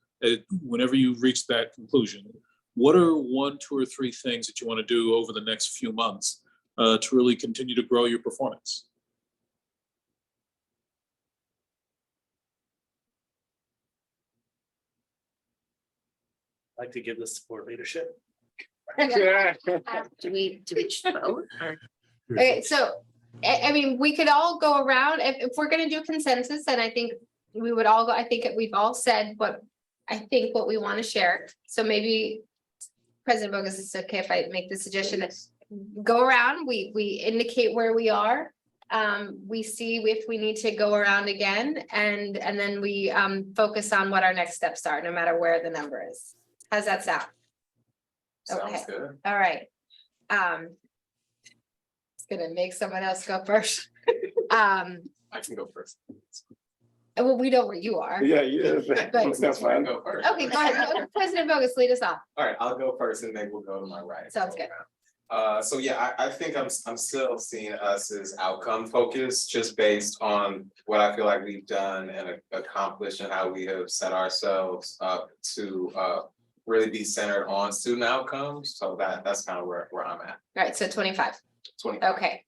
whenever you reach that conclusion, what are 1, 2, or 3 things that you want to do over the next few months to really continue to grow your performance? Like to give the support leadership. Do we vote or? Okay, so I mean, we could all go around if we're gonna do consensus, then I think we would all go. I think we've all said what we want to share. So maybe President Bogus, it's okay if I make the suggestion that go around, we indicate where we are. We see if we need to go around again, and then we focus on what our next steps are, no matter where the number is. How's that sound? Okay, Sounds good. all right. It's gonna make someone else go first. I can go first. Well, we know where you are. Yeah, yeah. But- That's why I go first. Okay, go ahead. President Bogus, lead us off. All right, I'll go first and then we'll go to my right. Sounds good. So yeah, I think I'm still seeing us as outcome focused, just based on what I feel like we've done and accomplished and how we have set ourselves up to really be centered on student outcomes. So that's kind of where I'm at. Right, so 25. 20. Okay.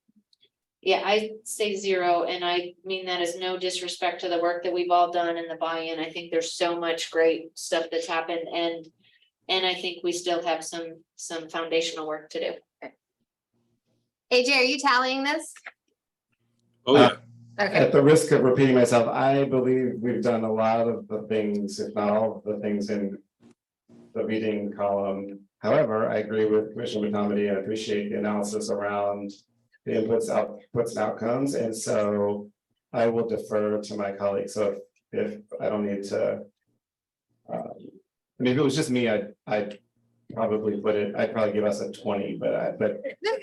Yeah, I say 0, and I mean that is no disrespect to the work that we've all done and the buy-in. I think there's so much great stuff that's happened, and I think we still have some foundational work to do. AJ, are you tallying this? Oh, yeah. Okay. At the risk of repeating myself, I believe we've done a lot of the things, if not all of the things in the meeting column. However, I agree with Commissioner Batamati and appreciate the analysis around the inputs, outputs, and outcomes. And so I will defer to my colleagues. So if I don't need to, I mean, if it was just me, I'd probably I'd probably give us a 20, but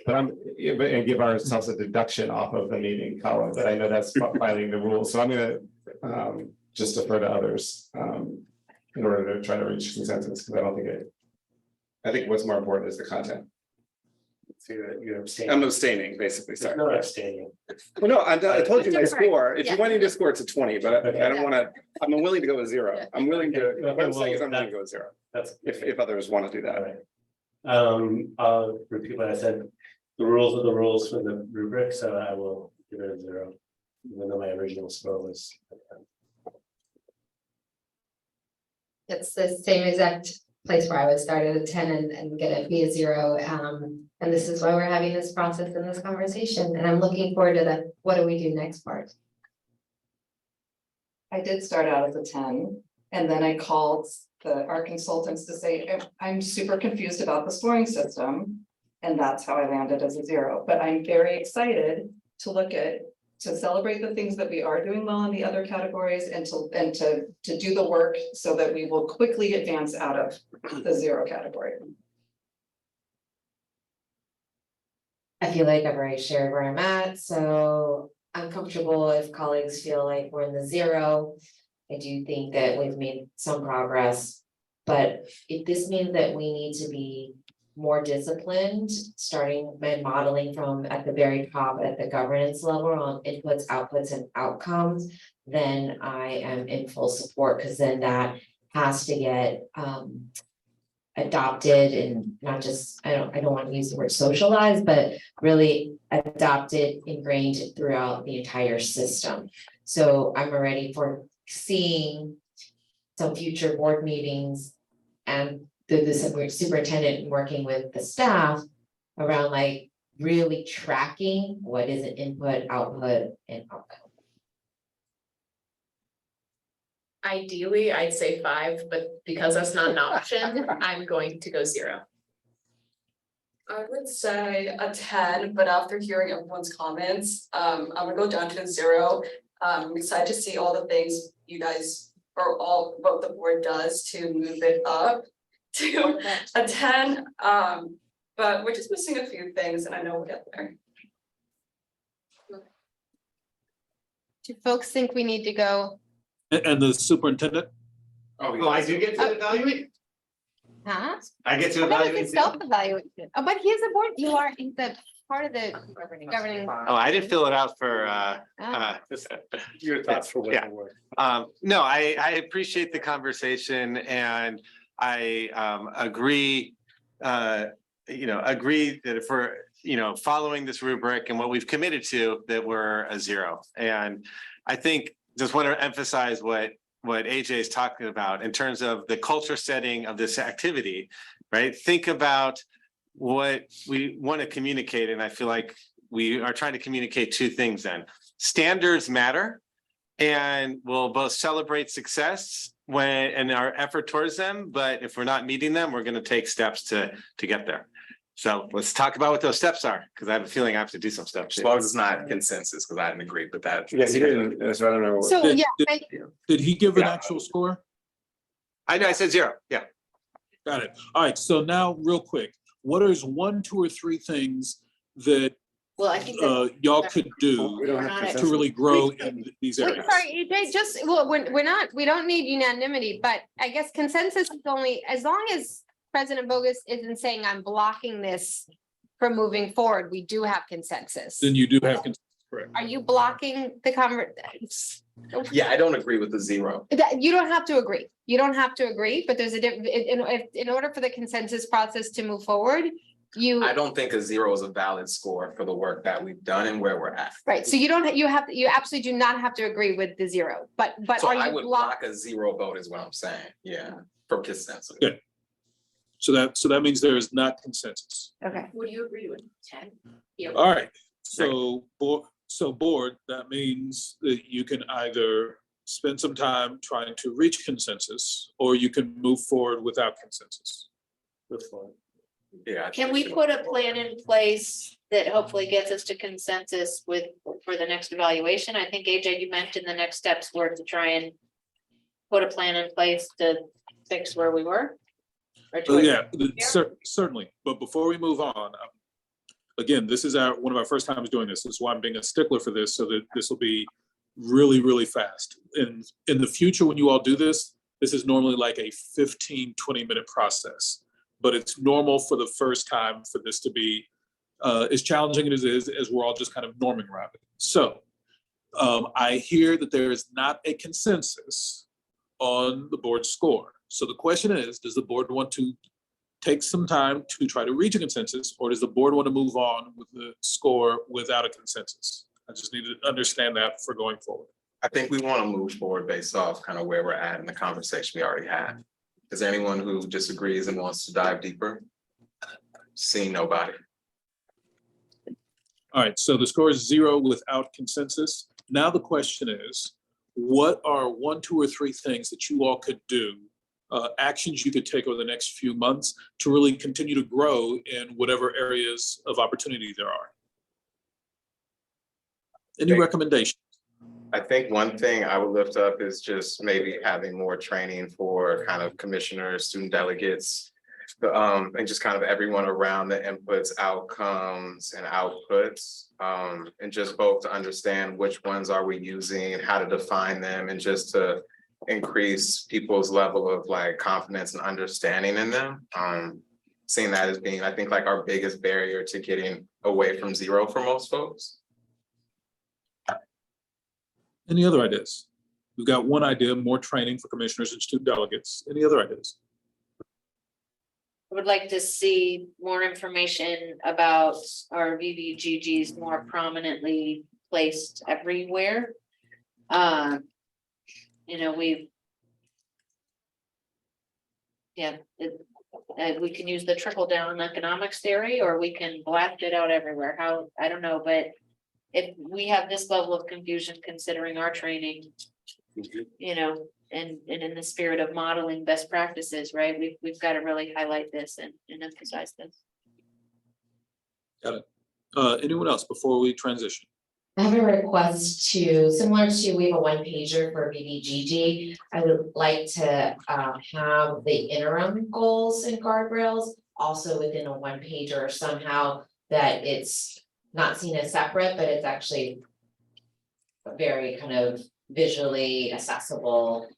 and give ourselves a deduction off of the meeting column, but I know that's violating the rules, so I'm gonna just defer to others in order to try to reach consensus, because I think what's more important is the content. So you're abstaining. I'm abstaining, basically, sorry. No abstaining. Well, no, I told you my Different. score. If Yeah. you want me to score, it's a 20, but I don't Yeah. wanna, I'm willing to go with 0. Yeah. I'm willing to, what I'm saying is I'm well, willing to go with 0, That's. if others wanna do All that. right. I'll repeat what I said. The rules are the rules for the rubric, so I will give it a 0, even though my original score was. It's the same exact place where I would start at a 10 and get it be a 0. And this is why we're having this process and this conversation. And I'm looking forward to the, what do we do next part? I did start out as a 10, and then I called our consultants to say, I'm super confused about the scoring system. And that's how I landed as a 0, but I'm very excited to celebrate the things that we are doing well in the other categories and to do the work so that we will quickly advance out of the 0 category. I feel like I've already shared where I'm at, so I'm comfortable if colleagues feel like we're in the 0. I do think that we've made some progress, but if this means that we need to be more disciplined, starting by modeling from at the very top at the governance level on inputs, outputs, and outcomes, then I am in full support, because then that has to get adopted and not just, I don't want to use the word socialized, but really adopted, ingrained throughout the entire system. So I'm already for seeing some future board meetings and the superintendent working with the staff around like really tracking what is an input, output, and outcome. Ideally, I'd say 5, but because that's not an option, I'm going to go 0. I would say a 10, but after hearing everyone's comments, I'm gonna go down to a 0. I'm excited to see all the things you guys or what the board does to move it up to a 10. But we're just missing a few things, and I know we'll get there. Do folks think we need to go? And the superintendent? Oh, I do get to evaluate? Huh? I get to I thought evaluate. it's a self-evaluation. Oh, but he's a board, he's the part of the governing. Oh, I didn't fill it out for, Your thoughts for what Yeah. they were. No, I appreciate the conversation, and I agree, agree that if we're, following this rubric and what we've committed to, that we're a 0. And I think, just want to emphasize what AJ is talking about in terms of the culture setting of this activity, right? Think about what we want to communicate, and I feel like we are trying to communicate 2 things then. Standards matter, and we'll both celebrate success and our effort towards them, but if we're not meeting them, we're going to take steps to get there. So let's talk about what those steps are, because I have a feeling I have to do some steps. As long as it's not consensus, because I didn't agree with that. Yeah, he didn't, so I don't know. So, yeah, Did he give an actual score? I know, I said 0, yeah. Got it. All right, so now real quick, what is 1, 2, or 3 things that Well, I think that. y'all could do We don't have Not consensus. to really grow in these Wait, areas? sorry, AJ, we don't need unanimity, but I guess consensus is only, as long as President Bogus isn't saying I'm blocking this from moving forward, we do have consensus. Then you do have consensus, correct? Are you blocking the Yeah, I don't agree with the zero. You don't have to agree. You don't have to agree, but there's a different, in order for the consensus process to move forward, I don't think a zero is a valid score for the work that we've done and where we're at. right, so you absolutely do not have to agree with the zero, but So are I you would blocked? block a zero vote is what I'm saying, yeah, for consensus. Okay. So that means there is not consensus. Okay. Would you agree with 10? Yeah. All right, so board, that means that you can either spend some time trying to reach consensus, or you can move forward without consensus. Yeah. Can we put a plan in place that hopefully gets us to consensus for the next evaluation? I think AJ, you mentioned the next steps were to try and put a plan in place to fix where we were. Or to- Yeah, certainly, but before we move on, again, this is one of our first times doing this. This is why I'm being a stickler for this, so that this will be really, really fast. And in the future, when you all do this, this is normally like a 15, 20-minute process. But it's normal for the first time for this to be as challenging as it is, as we're all just kind of norming around it. So I hear that there is not a consensus on the board score. So the question is, does the board want to take some time to try to reach a consensus, or does the board want to move on with the score without a consensus? I just need to understand that for going forward. I think we want to move forward based off kind of where we're at in the conversation we already had. Is there anyone who disagrees and wants to dive deeper? Seeing nobody. All right, so the score is 0 without consensus. Now the question is, what are 1, 2, or 3 things that you all could do, actions you could take over the next few months to really continue to grow in whatever areas of opportunity there are? Any recommendations? I think one thing I would lift up is just maybe having more training for kind of commissioners, student delegates, and just kind of everyone around the inputs, outcomes, and outputs, and just both to understand which ones are we using, how to define them, and just to increase people's level of like confidence and understanding in them. Seeing that as being, I think, like our biggest barrier to getting away from zero for most folks. Any other ideas? We've got one idea, more training for commissioners and student delegates. Any other ideas? I would like to see more information about our VVGGs more prominently placed everywhere. You know, we can use the trickle down economics theory, or we can blast it out everywhere. How, I don't know, but if we have this level of confusion considering our training, you know, and in the spirit of modeling best practices, right? We've got to really highlight this and emphasize this. Got it. Anyone else before we transition? I have a request to, similar to, we have a one pager for VVGG. I would like to have the interim goals and guardrails also within a one pager somehow, that it's not seen as separate, but it's actually very kind of visually accessible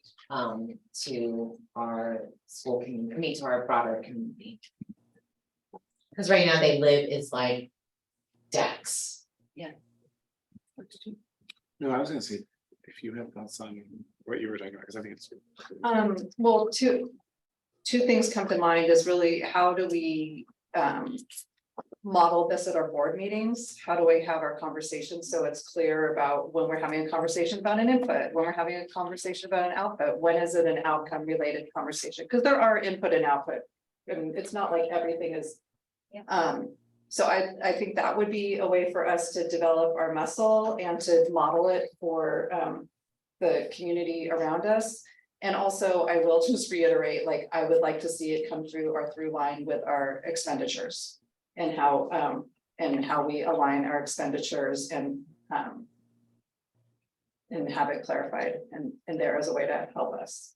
to our school community, I mean, to our broader community. Because right now they live is like decks. Yeah. No, I was gonna say, if you have thoughts on what you were talking about, because I think it's. Well, two things come to mind is really how do we model this at our board meetings? How do we have our conversations so it's clear about when we're having a conversation about an input, when we're having a conversation about an output, when is it an outcome related conversation? Because there are input and output, and it's not like everything is. So I think that would be a way for us to develop our muscle and to model it for the community around us. And also, I will just reiterate, like, I would like to see it come through our through line with our expenditures and how we align our expenditures and have it clarified and there as a way to help us.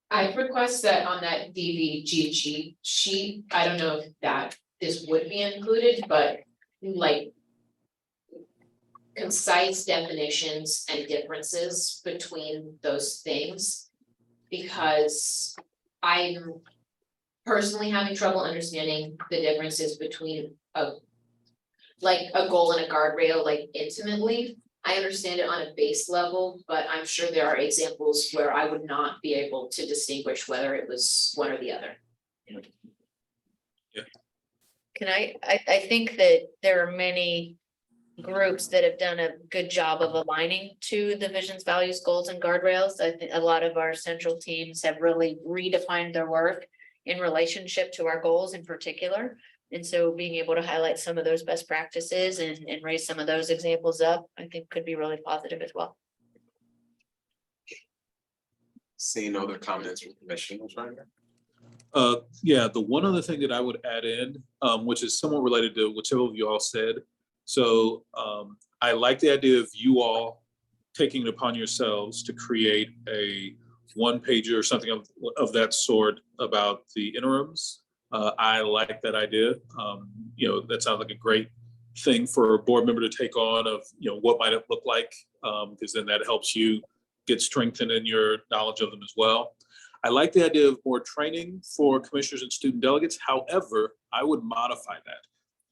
I request that on that DVGG sheet, I don't know if this would be included, but like concise definitions and differences between those things. Because I'm personally having trouble understanding the differences between like a goal and a guardrail like intimately. I understand it on a base level, but I'm sure there are examples where I would not be able to distinguish whether it was one or the other. Can I think that there are many groups that have done a good job of aligning to the visions, values, goals, and guardrails. I think a lot of our central teams have really redefined their work in relationship to our goals in particular. And so being able to highlight some of those best practices and raise some of those examples up, I think could be really positive as well. Seeing other comments from commissioners right now. Yeah, the one other thing that I would add in, which is somewhat related to whichever of you all said. So I like the idea of you all taking it upon yourselves to create a one pager or something of that sort about the interims. I like that idea. You know, that sounds like a great thing for a board member to take on of, you know, what might it look like? Because then that helps you get strengthened in your knowledge of them as well. I like the idea of more training for commissioners and student delegates. However, I would modify that.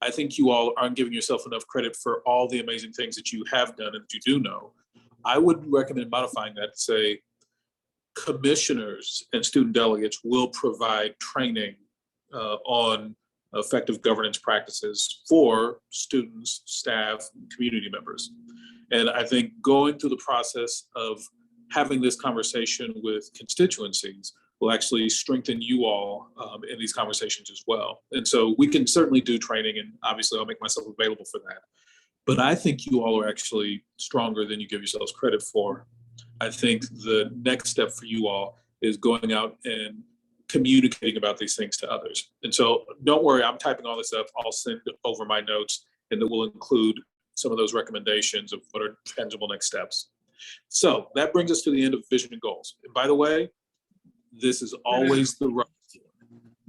I think you all aren't giving yourself enough credit for all the amazing things that you have done and that you do know. I would recommend modifying that to say commissioners and student delegates will provide training on effective governance practices for students, staff, community members. And I think going through the process of having this conversation with constituencies will actually strengthen you all in these conversations as well. And so we can certainly do training, and obviously I'll make myself available for that. But I think you all are actually stronger than you give yourselves credit for. I think the next step for you all is going out and communicating about these things to others. And so don't worry, I'm typing all this up. I'll send over my notes, and that will include some of those recommendations of what are tangible next steps. So that brings us to the end of vision and goals. And by the way, this is always the roughest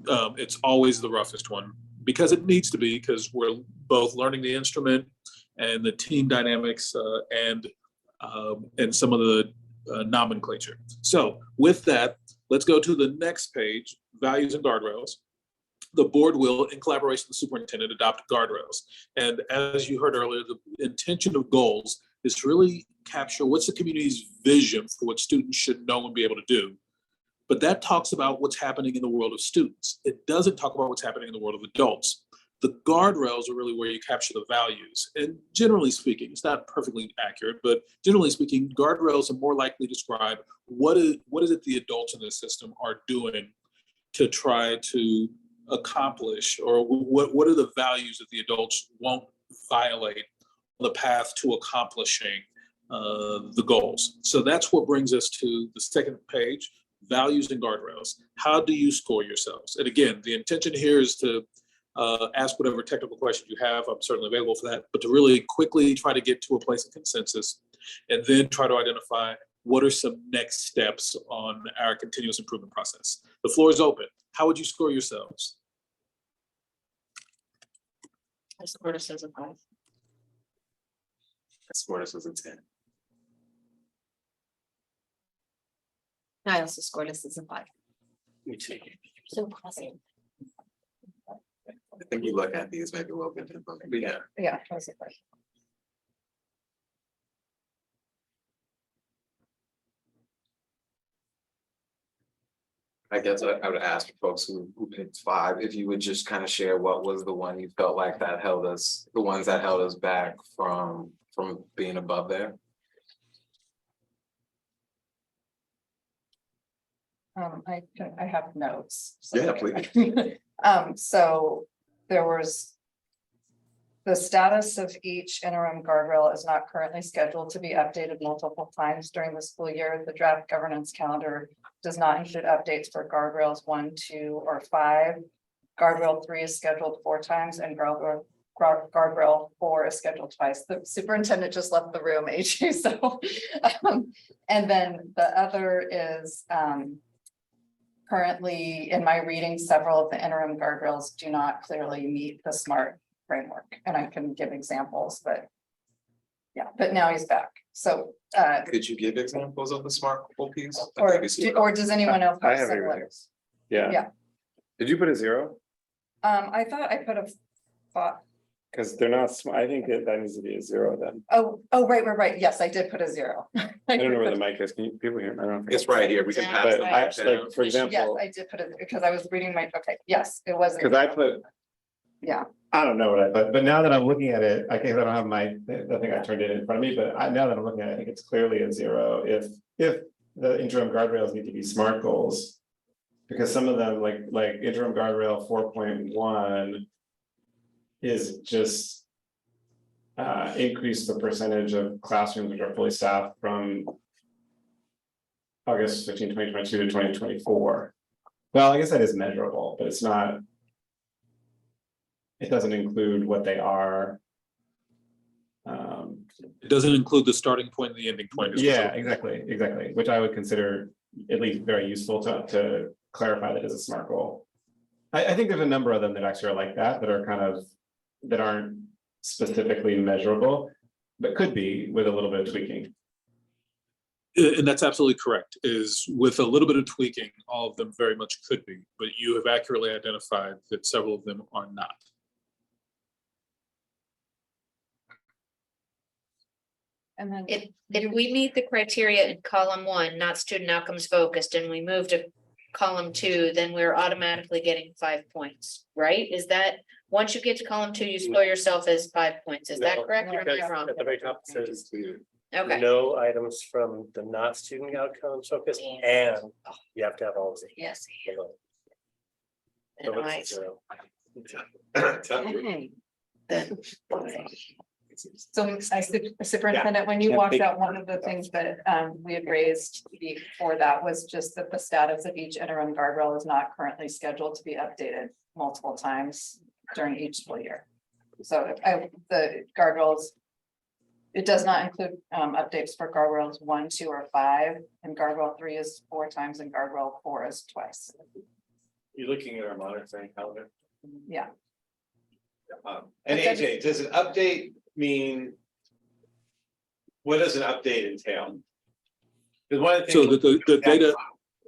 one. It's always the roughest one because it needs to be, because we're both learning the instrument and the team dynamics and some of the nomenclature. So with that, let's go to the next page, values and guardrails. The board will, in collaboration with the superintendent, adopt guardrails. And as you heard earlier, the intention of goals is to really capture what's the community's vision for what students should know and be able to do. But that talks about what's happening in the world of students. It doesn't talk about what's happening in the world of adults. The guardrails are really where you capture the values. And generally speaking, it's not perfectly accurate, but generally speaking, guardrails are more likely to describe what is it the adults in the system are doing to try to accomplish, or what are the values that the adults won't violate on the path to accomplishing the goals. So that's what brings us to the second page, values and guardrails. How do you score yourselves? And again, the intention here is to ask whatever technical questions you have. I'm certainly available for that, but to really quickly try to get to a place of consensus and then try to identify what are some next steps on our continuous improvement process. The floor is open. How would you score yourselves? I scored us as a 5. I scored us as a 10. I also scored us as a 5. Me too. So positive. I think you look at these maybe a little bit different, but yeah. Yeah, that's a question. I guess I would ask for folks who picked 5, if you would just kind of share what was the one you felt like that held us, the ones that held us back from being above there. I have notes. Yeah, please. So there was the status of each interim guardrail is not currently scheduled to be updated multiple times during the school year. The draft governance calendar does not include updates for guardrails 1, 2, or 5. Guardrail 3 is scheduled 4 times and guardrail 4 is scheduled twice. The superintendent just left the room, AJ, so. And then the other is currently in my reading, several of the interim guardrails do not clearly meet the SMART framework, and I can give examples, but yeah, but now he's back. So Could you give examples of the SMART goal piece? or does anyone else I have have similar? everything. Yeah. Yeah. Did you put a 0? I thought I put a 5. Because they're not, I think that needs to be a 0 then. Right. Yes, I did put a 0. I don't know where the mic is. Can you, people hear? I don't know. It's right here. We can pass But the I, mic down. like, for Yes, example, I did put it, because I was reading okay, yes, it was. because I put, Yeah, I don't know what I put, but now that I'm looking at it, I can't, I don't have the thing I turned it in front of me, but now that I'm looking at it, I think it's clearly a 0 if the interim guardrails need to be SMART goals. Because some of them, like interim guardrail 4.1 is just increase the percentage of classrooms which are fully staffed from August 15, 2022 to 2024. Well, I guess that is measurable, but it's not. It doesn't include what they are. It doesn't include the starting point and the ending point. Yeah, exactly, which I would consider at least very useful to clarify that as a SMART goal. I think there's a number of them that actually are like that are kind of, that aren't specifically measurable, but could be with a little bit of tweaking. And that's absolutely correct, is with a little bit of tweaking, all of them very much could be, but you have accurately identified that several of them are not. and then. If we meet the criteria in column 1, not student outcomes focused, and we move to column 2, then we're automatically getting 5 points, right? Is that, once you get to column 2, you score yourself as 5 points, is that correct or am I wrong? At the very top, it says Okay. no items from the not student outcomes focus, and you have to have all of these. Yes. below. And So I- it's 0. Okay. Then, So superintendent, when you Yeah, walked big- out, one of the things that we had raised before that was just that the status of each interim guardrail is not currently scheduled to be updated multiple times during each school year. So the guardrails, it does not include updates for guardrails 1, 2, or 5, and guardrail 3 is 4 times and guardrail 4 is twice. You're looking at our monitoring calendar. Yeah. And But then- AJ, does an update mean? What does an update entail? Because one of the So things. the data,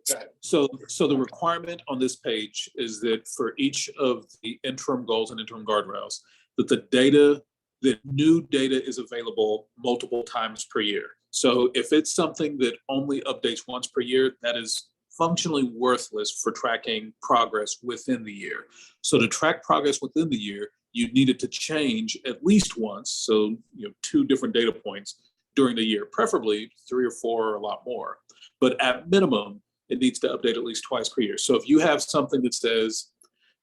Go ahead. so the requirement on this page is that for each of the interim goals and interim guardrails, that the new data is available multiple times per year. So if it's something that only updates once per year, that is functionally worthless for tracking progress within the year. So to track progress within the year, you needed to change at least once, so 2 different data points during the year, preferably 3 or 4 or a lot more. But at minimum, it needs to update at least twice per year. So if you have something that says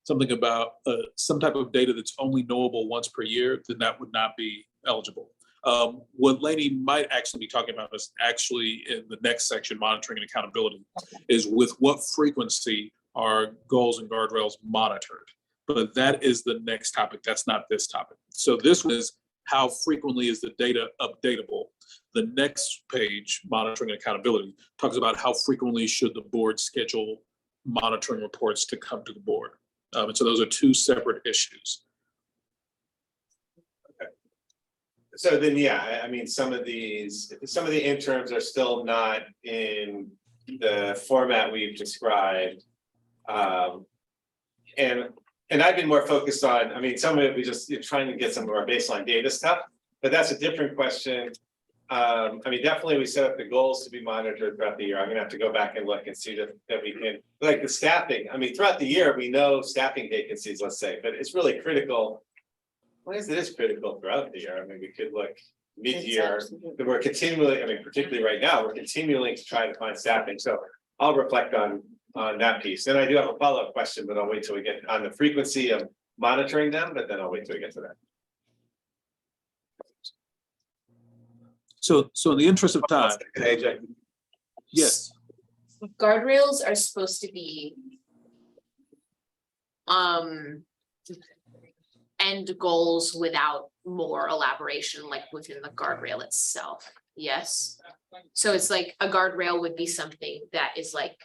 something about some type of data that's only knowable once per year, then that would not be eligible. What Lainey might actually be talking about is actually in the next section, monitoring and accountability, is with what frequency are goals and guardrails monitored. But that is the next topic. That's not this topic. So this was how frequently is the data updatable. The next page, monitoring and accountability, talks about how frequently should the board schedule monitoring reports to come to the board. And so those are 2 separate issues. So then, yeah, I mean, some of the interims are still not in the format we've described. And I've been more focused on, I mean, some of it, we just trying to get some of our baseline data stuff, but that's a different question. I mean, definitely we set up the goals to be monitored throughout the year. I'm gonna have to go back and look and see that we can, like the staffing, I mean, throughout the year, we know staffing vacancies, let's say, but it's really critical. Well, it is critical throughout the year. I mean, we could look mid-year, but we're continually, I mean, particularly right now, we're continuing to try to find staffing. So I'll reflect on that piece. Then I do have a follow-up question, but I'll wait till we get on the frequency of monitoring them, but then I'll wait till we get to that. So in the interest of time, AJ. yes, Guardrails are supposed to be end goals without more elaboration, like within the guardrail itself. Yes. So it's like a guardrail would be something that is like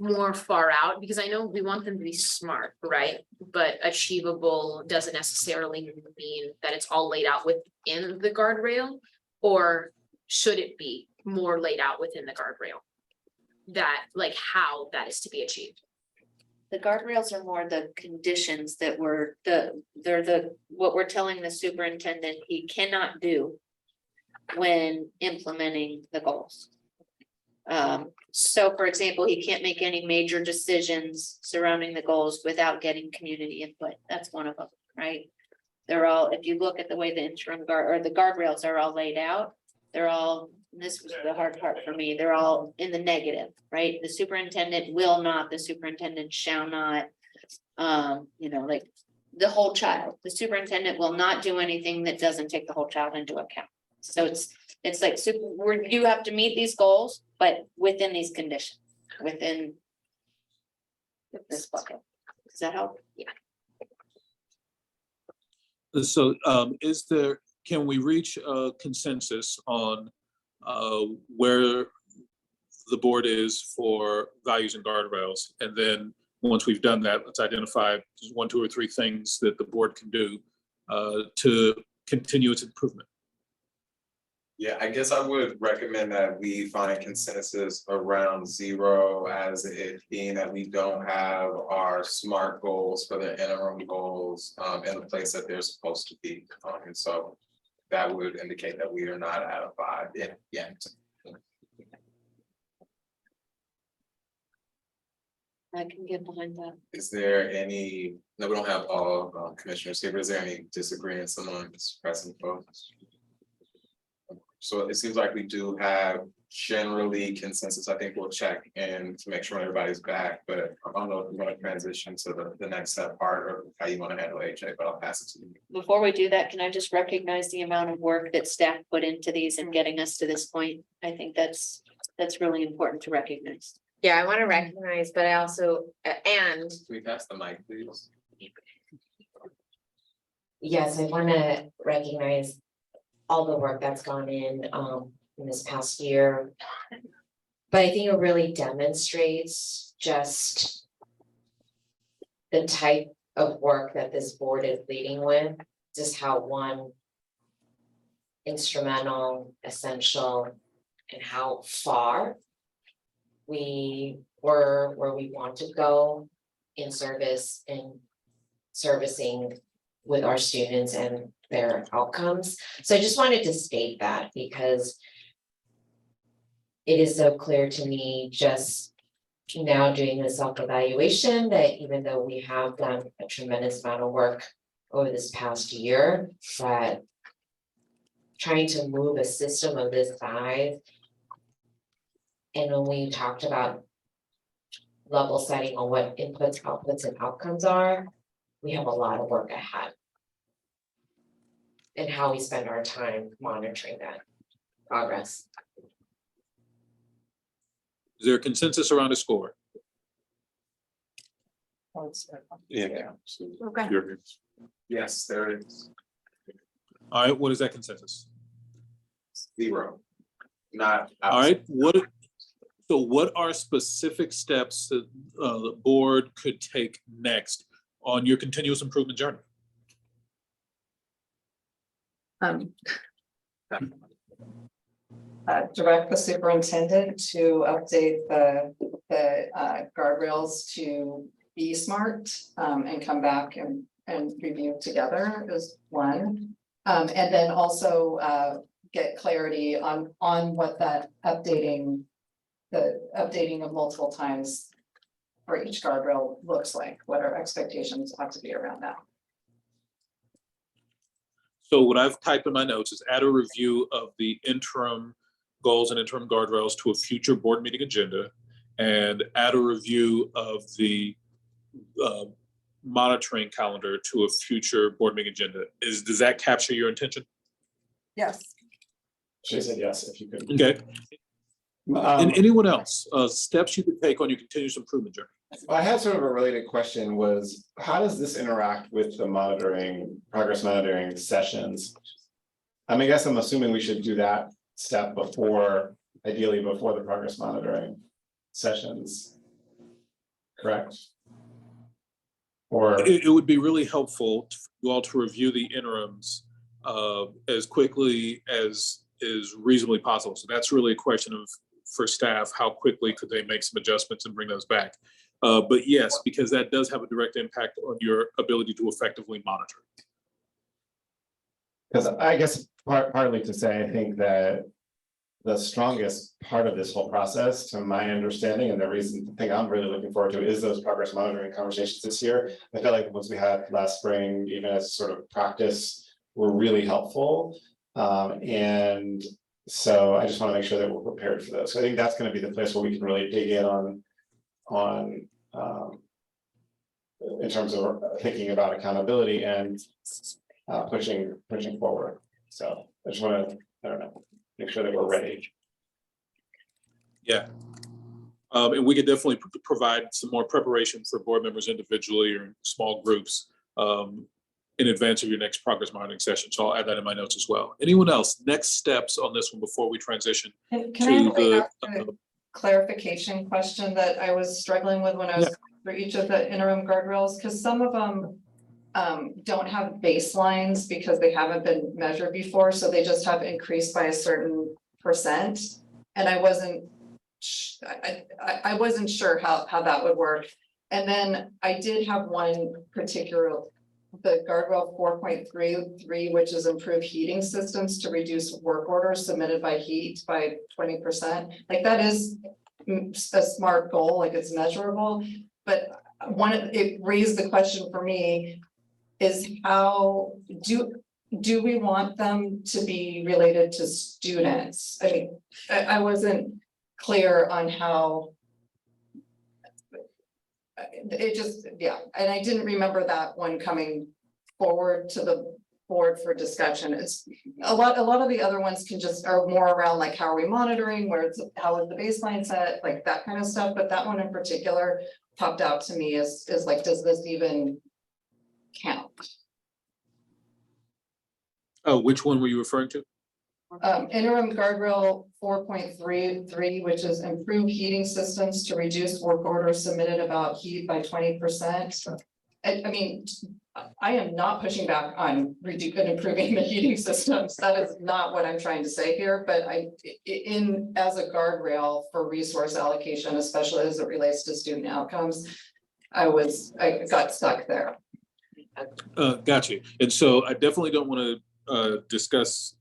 more far out, because I know we want them to be smart, right? But achievable doesn't necessarily mean that it's all laid out within the guardrail, or should it be more laid out within the guardrail? That like how that is to be achieved. The guardrails are more the conditions that what we're telling the superintendent he cannot do when implementing the goals. So for example, he can't make any major decisions surrounding the goals without getting community input. That's one of them, right? They're all, if you look at the way the interim the guardrails are all laid out, they're all, this was the hard part for me, they're all in the negative, right? The superintendent will not, the superintendent shall not, like the whole child. The superintendent will not do anything that doesn't take the whole child into account. So it's like you have to meet these goals, but within these conditions, within this bucket. Does that help? Yeah. So can we reach a consensus on where the board is for values and guardrails? And then once we've done that, let's identify just 1, 2, or 3 things that the board can do to continue its improvement. Yeah, I guess I would recommend that we find consensus around 0 as it being that we don't have our SMART goals for the interim goals in the place that they're supposed to be. And so that would indicate that we are not at a 5 yet. I can get behind that. Is there any, no, we don't have all commissioners here, but is there any disagreements among present folks? So it seems like we do have generally consensus. I think we'll check and to make sure everybody's back, but I don't know if we want to transition to the next step part or how you want to handle AJ, but I'll pass it to you. Before we do that, can I just recognize the amount of work that staff put into these and getting us to this point? I think that's really important to recognize. Yeah, I want to recognize, but I also, and Can we pass the mic, please? yes, I want to recognize all the work that's gone in this past year. But I think it really demonstrates just the type of work that this board is leading with, just how instrumental, essential, and how far we were where we want to go in service and servicing with our students and their outcomes. So I just wanted to state that because it is so clear to me just now doing the self-evaluation that even though we have done a tremendous amount of work over this past year, that trying to move a system of this size, and when we talked about level setting on what inputs, outputs, and outcomes are, we have a lot of work ahead. And how we spend our time monitoring that progress. Is there a consensus around a score? Yeah. Okay. Yes, there is. All right, what is that consensus? 0. Not. All right, what are specific steps that the board could take next on your continuous improvement journey? Direct the superintendent to update the guardrails to be SMART and come back and review together is one. And then also get clarity on what that updating of multiple times for each guardrail looks like, what our expectations ought to be around that. So what I've typed in my notes is add a review of the interim goals and interim guardrails to a future board meeting agenda and add a review of the monitoring calendar to a future board meeting agenda. Does that capture your intention? Yes. She said yes, if you could. Okay. And anyone else, steps you could take on your continuous improvement journey? I had sort of a related question was, how does this interact with the progress monitoring sessions? I guess I'm assuming we should do that step ideally before the progress monitoring sessions, correct? Or it would be really helpful for you all to review the interims as quickly as is reasonably possible. So that's really a question for staff, how quickly could they make some adjustments and bring those back? But yes, because that does have a direct impact on your ability to effectively monitor. Because I guess partly to say, I think that the strongest part of this whole process, to my understanding, and the thing I'm really looking forward to is those progress monitoring conversations this year. I feel like the ones we had last spring, even as sort of practice, were really helpful. And so I just want to make sure that we're prepared for those. So I think that's going to be the place where we can really dig in on in terms of thinking about accountability and pushing forward. So I just want to, I don't know, make sure that we're ready. Yeah. And we could definitely provide some more preparation for board members individually or in small groups in advance of your next progress monitoring session. So I'll add that in my notes as well. Anyone else? Next steps on this one before we transition Can to I the. ask a clarification question that I was struggling with when I was going through each of the interim guardrails? Because some of them don't have baselines because they haven't been measured before, so they just have increased by a certain percent. And I wasn't sure how that would work. And then I did have one particular, the guardrail 4.33, which is improve heating systems to reduce work orders submitted by heat by 20%. Like that is a smart goal, like it's measurable. But it raised the question for me is how do we want them to be related to students? I mean, I wasn't clear on how it just, yeah, and I didn't remember that one coming forward to the board for discussion. It's a lot of the other ones are more around like, how are we monitoring, how is the baseline set, like that kind of stuff. But that one in particular popped out to me is like, does this even count? Oh, which one were you referring to? Interim guardrail 4.33, which is improve heating systems to reduce work orders submitted about heat by 20%. I mean, I am not pushing back on improving the heating systems. That is not what I'm trying to say here, but as a guardrail for resource allocation, especially as it relates to student outcomes, I got stuck there. Got you. And so I definitely don't want to discuss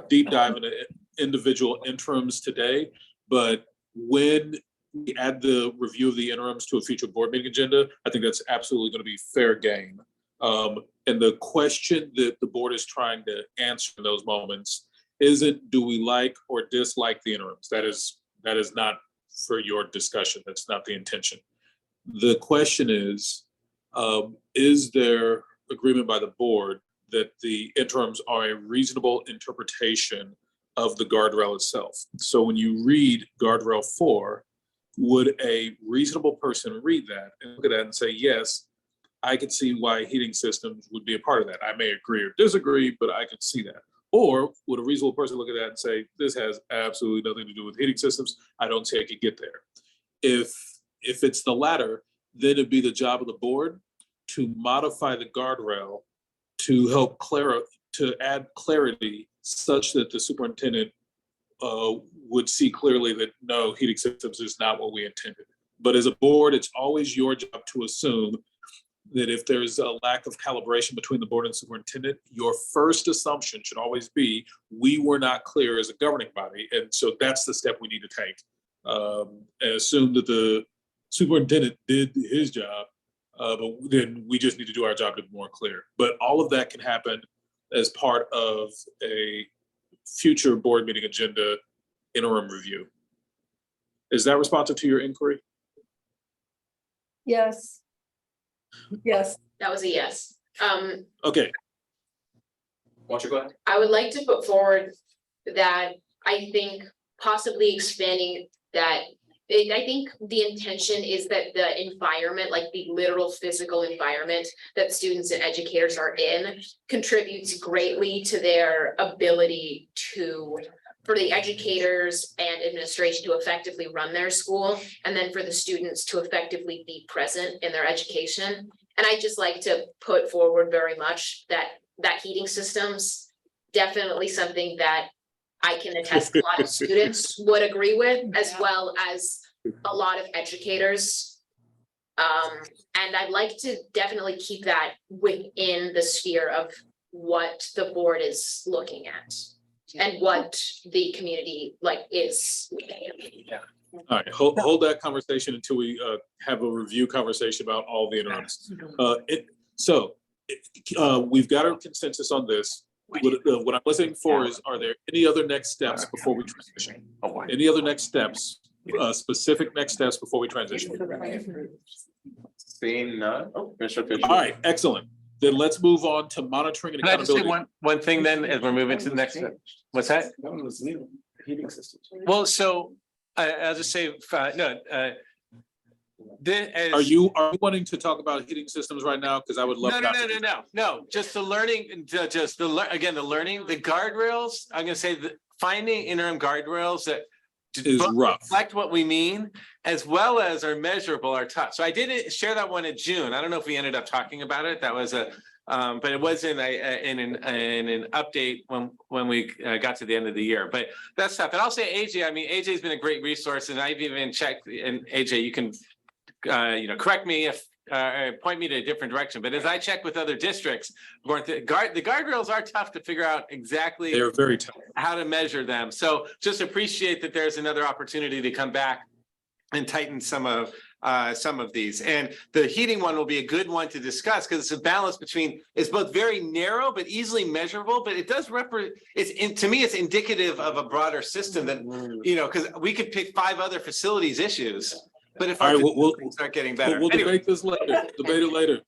deep dive into individual interims today, but when we add the review of the interims to a future board meeting agenda, I think that's absolutely going to be fair game. And the question that the board is trying to answer in those moments isn't do we like or dislike the interims? That is not for your discussion. That's not the intention. The question is there agreement by the board that the interims are a reasonable interpretation of the guardrail itself? So when you read guardrail 4, would a reasonable person read that and look at that and say, yes, I could see why heating systems would be a part of that. I may agree or disagree, but I could see that. Or would a reasonable person look at that and say, this has absolutely nothing to do with heating systems. I don't see I could get there. If it's the latter, then it'd be the job of the board to modify the guardrail to help to add clarity such that the superintendent would see clearly that no, heating systems is not what we intended. But as a board, it's always your job to assume that if there's a lack of calibration between the board and superintendent, your first assumption should always be, we were not clear as a governing body. And so that's the step we need to take. And assume that the superintendent did his job, but then we just need to do our job to be more clear. But all of that can happen as part of a future board meeting agenda interim review. Is that responsive to your inquiry? Yes. Yes. That was a yes. Okay. Why don't you go ahead? I would like to put forward that I think possibly expanding that. I think the intention is that the environment, like the literal physical environment that students and educators are in, contributes greatly to their ability for the educators and administration to effectively run their school, and then for the students to effectively be present in their education. And I just like to put forward very much that heating systems, definitely something that I can attest a lot of students would agree with, as well as a lot of educators And I'd like to definitely keep that within the sphere of what the board is looking at. And what the community is looking at. All right, hold that conversation until we have a review conversation about all the interims. We've got a consensus on this. What I'm listening for is, are there any other next steps before we transition? Any other next steps, specific next steps before we transition? Seeing none. All right, excellent. Then let's move on to monitoring and Can I just say accountability. one thing then, as we're moving to the next, what's that? That one was new, heating systems. Well, so I'll just say, no, Are you wanting to talk about heating systems right now? Because I would love. No, just the learning, again, the learning, the guardrails, I'm gonna say that finding interim guardrails that is rough. Reflect what we mean, as well as are measurable, are tough. So I did share that one in June. I don't know if we ended up talking about it. That was but it was in an update when we got to the end of the year. But that's tough. And I'll say AJ, I mean, AJ's been a great resource, and I've even checked, and AJ, you can correct me if point me to a different direction. But as I check with other districts, the guardrails are tough to figure out exactly. They're very tough. How to measure them. So just appreciate that there's another opportunity to come back and tighten some of these. And the heating one will be a good one to discuss, because it's a balance between, it's both very narrow but easily measurable, but it does to me, it's indicative of a broader system that, because we could pick 5 other facilities issues. But if we'll start getting better. We'll debate this later. Debate it later.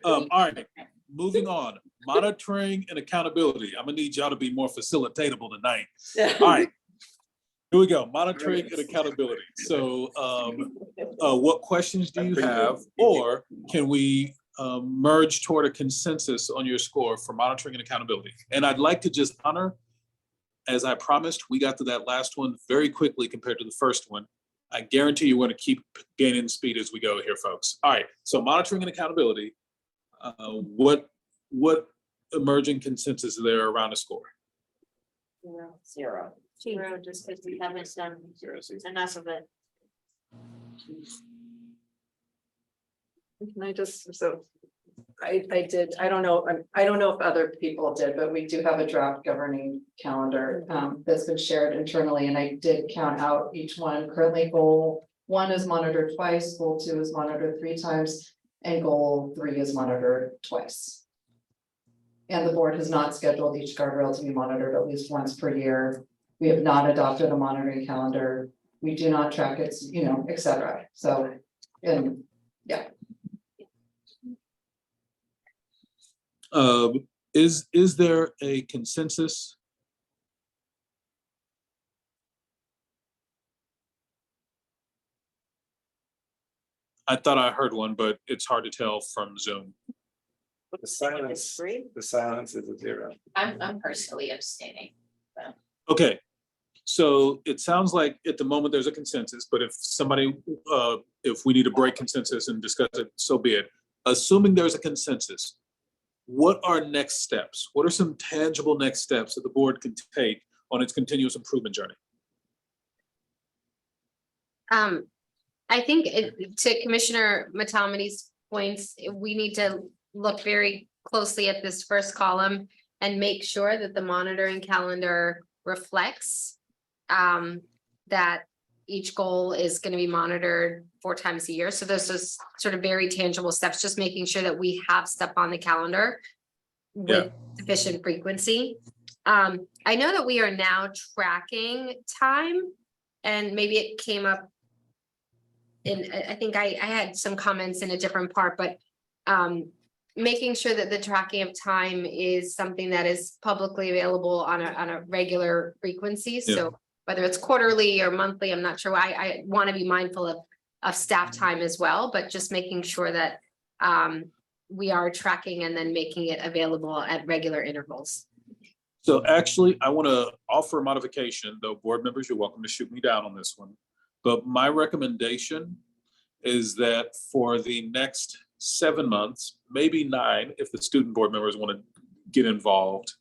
All right, moving on. Monitoring and accountability. I'm gonna need y'all to be more facilitatable tonight. All right. Here we go. Monitoring and accountability. So what questions do you have? Or can we merge toward a consensus on your score for monitoring and accountability? And I'd like to just honor, as I promised, we got to that last one very quickly compared to the first one. I guarantee you're going to keep gaining speed as we go here, folks. All right, so monitoring and accountability, what emerging consensus is there around a score? Zero, just because we haven't done enough of it. Can I just, I don't know if other people did, but we do have a draft governing calendar that's been shared internally, and I did count out each one. Currently, goal 1 is monitored twice, goal 2 is monitored 3 times, and goal 3 is monitored twice. And the board has not scheduled each guardrail to be monitored at least once per year. We have not adopted a monitoring calendar. We do not track it, et cetera. So, yeah. Is there a consensus? I thought I heard one, but it's hard to tell from Zoom. The silence is a 0. I'm personally abstaining. Okay, so it sounds like at the moment there's a consensus, but if somebody, if we need to break consensus and discuss it, so be it. Assuming there's a consensus, what are next steps? What are some tangible next steps that the board can take on its continuous improvement journey? I think to Commissioner Matalmany's points, we need to look very closely at this first column and make sure that the monitoring calendar reflects that each goal is going to be monitored 4 times a year. So those are sort of very tangible steps, just making sure that we have stuff on the calendar with sufficient frequency. I know that we are now tracking time, and maybe it came up in, I think I had some comments in a different part, but making sure that the tracking of time is something that is publicly available on a regular frequency. So whether it's quarterly or monthly, I'm not sure why. I want to be mindful of staff time as well, but just making sure that we are tracking and then making it available at regular intervals. So actually, I want to offer a modification, though board members, you're welcome to shoot me down on this one. But my recommendation is that for the next 7 months, maybe 9, if the student board members want to get involved,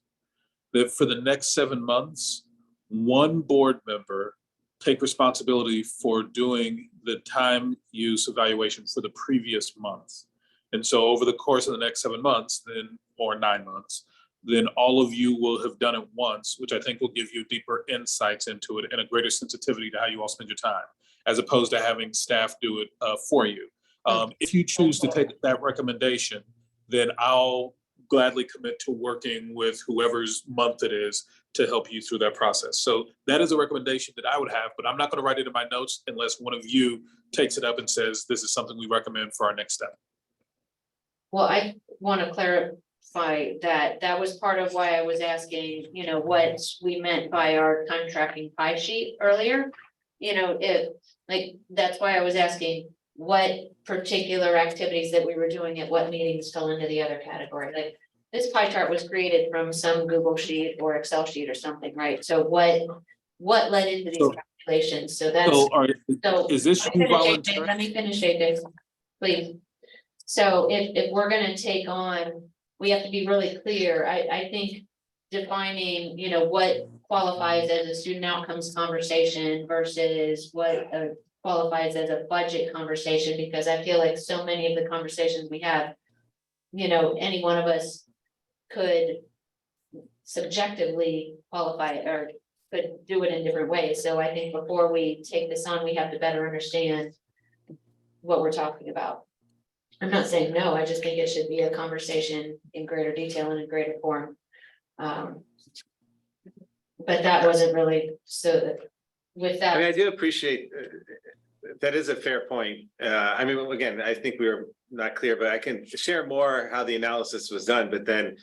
that for the next 7 months, one board member take responsibility for doing the time use evaluation for the previous month. And so over the course of the next 7 months, then, or 9 months, then all of you will have done it once, which I think will give you deeper insights into it and a greater sensitivity to how you all spend your time, as opposed to having staff do it for you. If you choose to take that recommendation, then I'll gladly commit to working with whoever's month it is to help you through that process. So that is a recommendation that I would have, but I'm not going to write it in my notes unless one of you takes it up and says, this is something we recommend for our next step. Well, I want to clarify that that was part of why I was asking, you know, what we meant by our time tracking pie sheet earlier. You know, that's why I was asking what particular activities that we were doing at what meetings fell into the other category. Like this pie chart was created from some Google sheet or Excel sheet or something, right? So what led into these calculations? So that's, is this you volunteering? let me finish, AJ, please. So if we're gonna take on, we have to be really clear. I think defining, you know, what qualifies as a student outcomes conversation versus what qualifies as a budget conversation, because I feel like so many of the conversations we have, you know, any one of us could subjectively qualify or could do it in different ways. So I think before we take this on, we have to better understand what we're talking about. I'm not saying no, I just think it should be a conversation in greater detail and in greater form. But that wasn't really, so with that. I mean, I do appreciate, that is a fair point. I mean, again, I think we were not clear, but I can share more how the analysis was done, but then,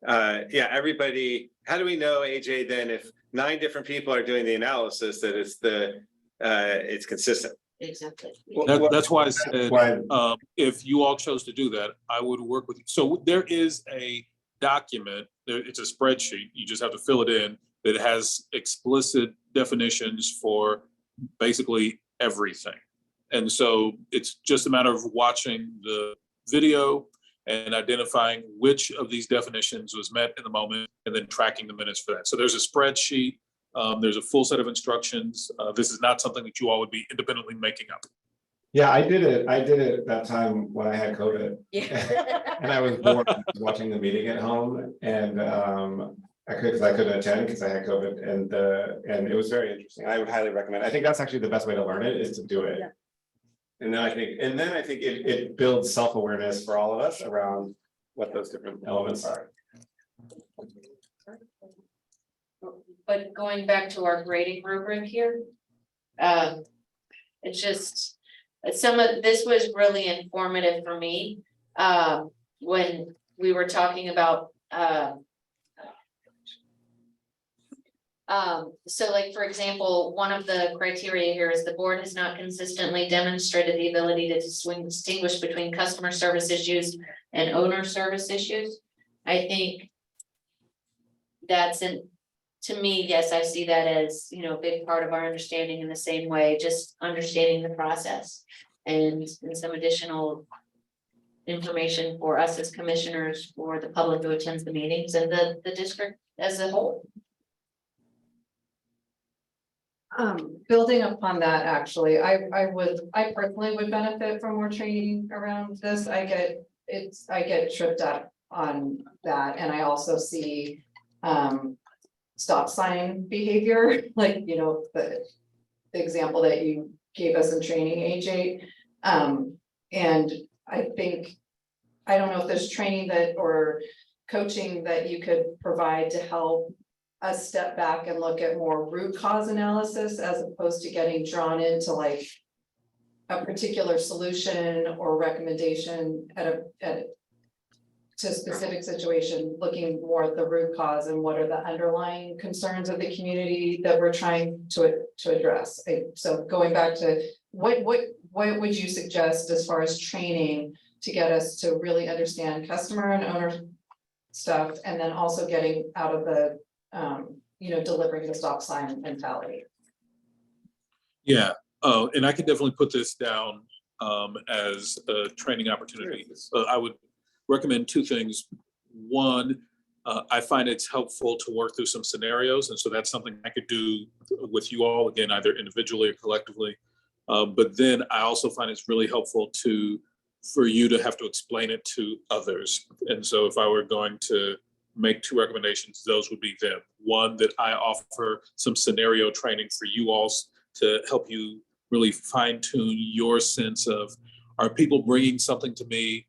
yeah, everybody, how do we know, AJ, then if 9 different people are doing the analysis, that it's consistent? Exactly. That's why I said, if you all chose to do that, I would work with you. So there is a document, it's a spreadsheet, you just have to fill it in, that has explicit definitions for basically everything. And so it's just a matter of watching the video and identifying which of these definitions was met in the moment and then tracking the minutes for that. So there's a spreadsheet. There's a full set of instructions. This is not something that you all would be independently making up. Yeah, I did it that time when I had COVID. Yeah. And I was bored watching the meeting at home, and I couldn't attend because I had COVID, and it was very interesting. I would highly recommend. I think that's actually the best way to learn it, is to do it. Yeah. And then I think it builds self-awareness for all of us around what those different elements are. But going back to our grading rubric here, it's just, some of this was really informative for me. When we were talking about, so like, for example, one of the criteria here is the board has not consistently demonstrated the ability to distinguish between customer service issues and owner service issues. I think that's to me, yes, I see that as, you know, a big part of our understanding in the same way, just understanding the process and some additional information for us as commissioners, for the public who attends the meetings, and the district as a whole. Building upon that, actually, I personally would benefit from more training around this. I get tripped up on that, and I also see stop sign behavior, like, you know, the example that you gave us in training, AJ. And I think, I don't know if there's training or coaching that you could provide to help us step back and look at more root cause analysis, as opposed to getting drawn into like a particular solution or recommendation to a specific situation, looking more at the root cause and what are the underlying concerns of the community that we're trying to address. So going back to what would you suggest as far as training to get us to really understand customer and owner stuff, and then also getting out of the you know, delivering the stop sign mentality? Yeah, and I could definitely put this down as a training opportunity. I would recommend 2 things. One, I find it's helpful to work through some scenarios, and so that's something I could do with you all, again, either individually or collectively. But then I also find it's really helpful for you to have to explain it to others. And so if I were going to make two recommendations, those would be them. One, that I offer some scenario training for you all to help you really fine tune your sense of, are people bringing something to me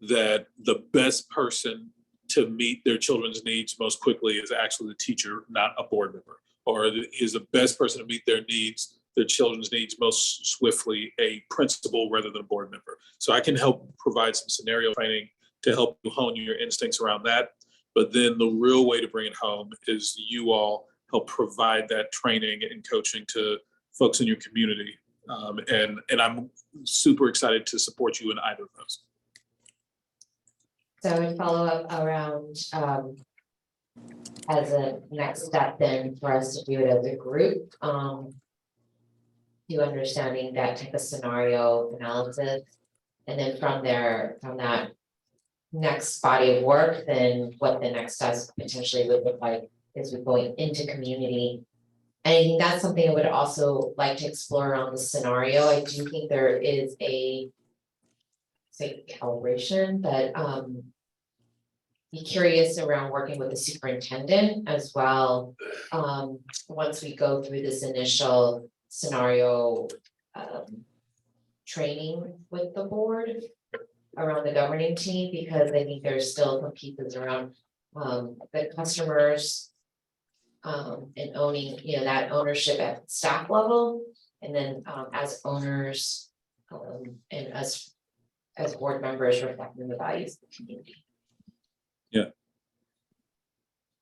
that the best person to meet their children's needs most quickly is actually the teacher, not a board member? Or is the best person to meet their needs, their children's needs most swiftly, a principal rather than a board member? So I can help provide some scenario training to help you hone your instincts around that. But then the real way to bring it home is you all help provide that training and coaching to folks in your community. And I'm super excited to support you in either of those. So I would follow up around, as a next step then for us to do it as a group, to understanding that type of scenario analysis. And then from there, from that next body of work, then what the next steps potentially would look like as we're going into community. And I think that's something I would also like to explore around the scenario. I do think there is a calibration, but be curious around working with the superintendent as well. Once we go through this initial scenario training with the board around the governing team, because I think there's still some pieces around the customers and owning, that ownership at staff level, and then as owners and us as board members reflecting the values of the community. Yeah.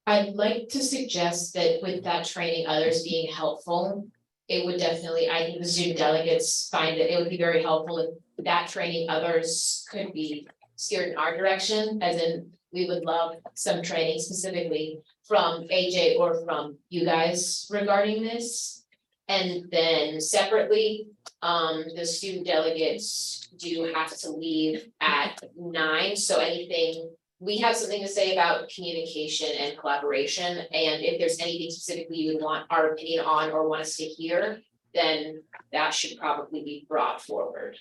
I'd like to suggest that with that training, others being helpful, it would definitely, I think the student delegates find that it would be very helpful if that training others could be steered in our direction, as in we would love some training specifically from AJ or from you guys regarding this. And then separately, the student delegates do have to leave at 9, so anything, we have something to say about communication and collaboration, and if there's anything specifically you would want our opinion on or want us to hear, then that should probably be brought forward.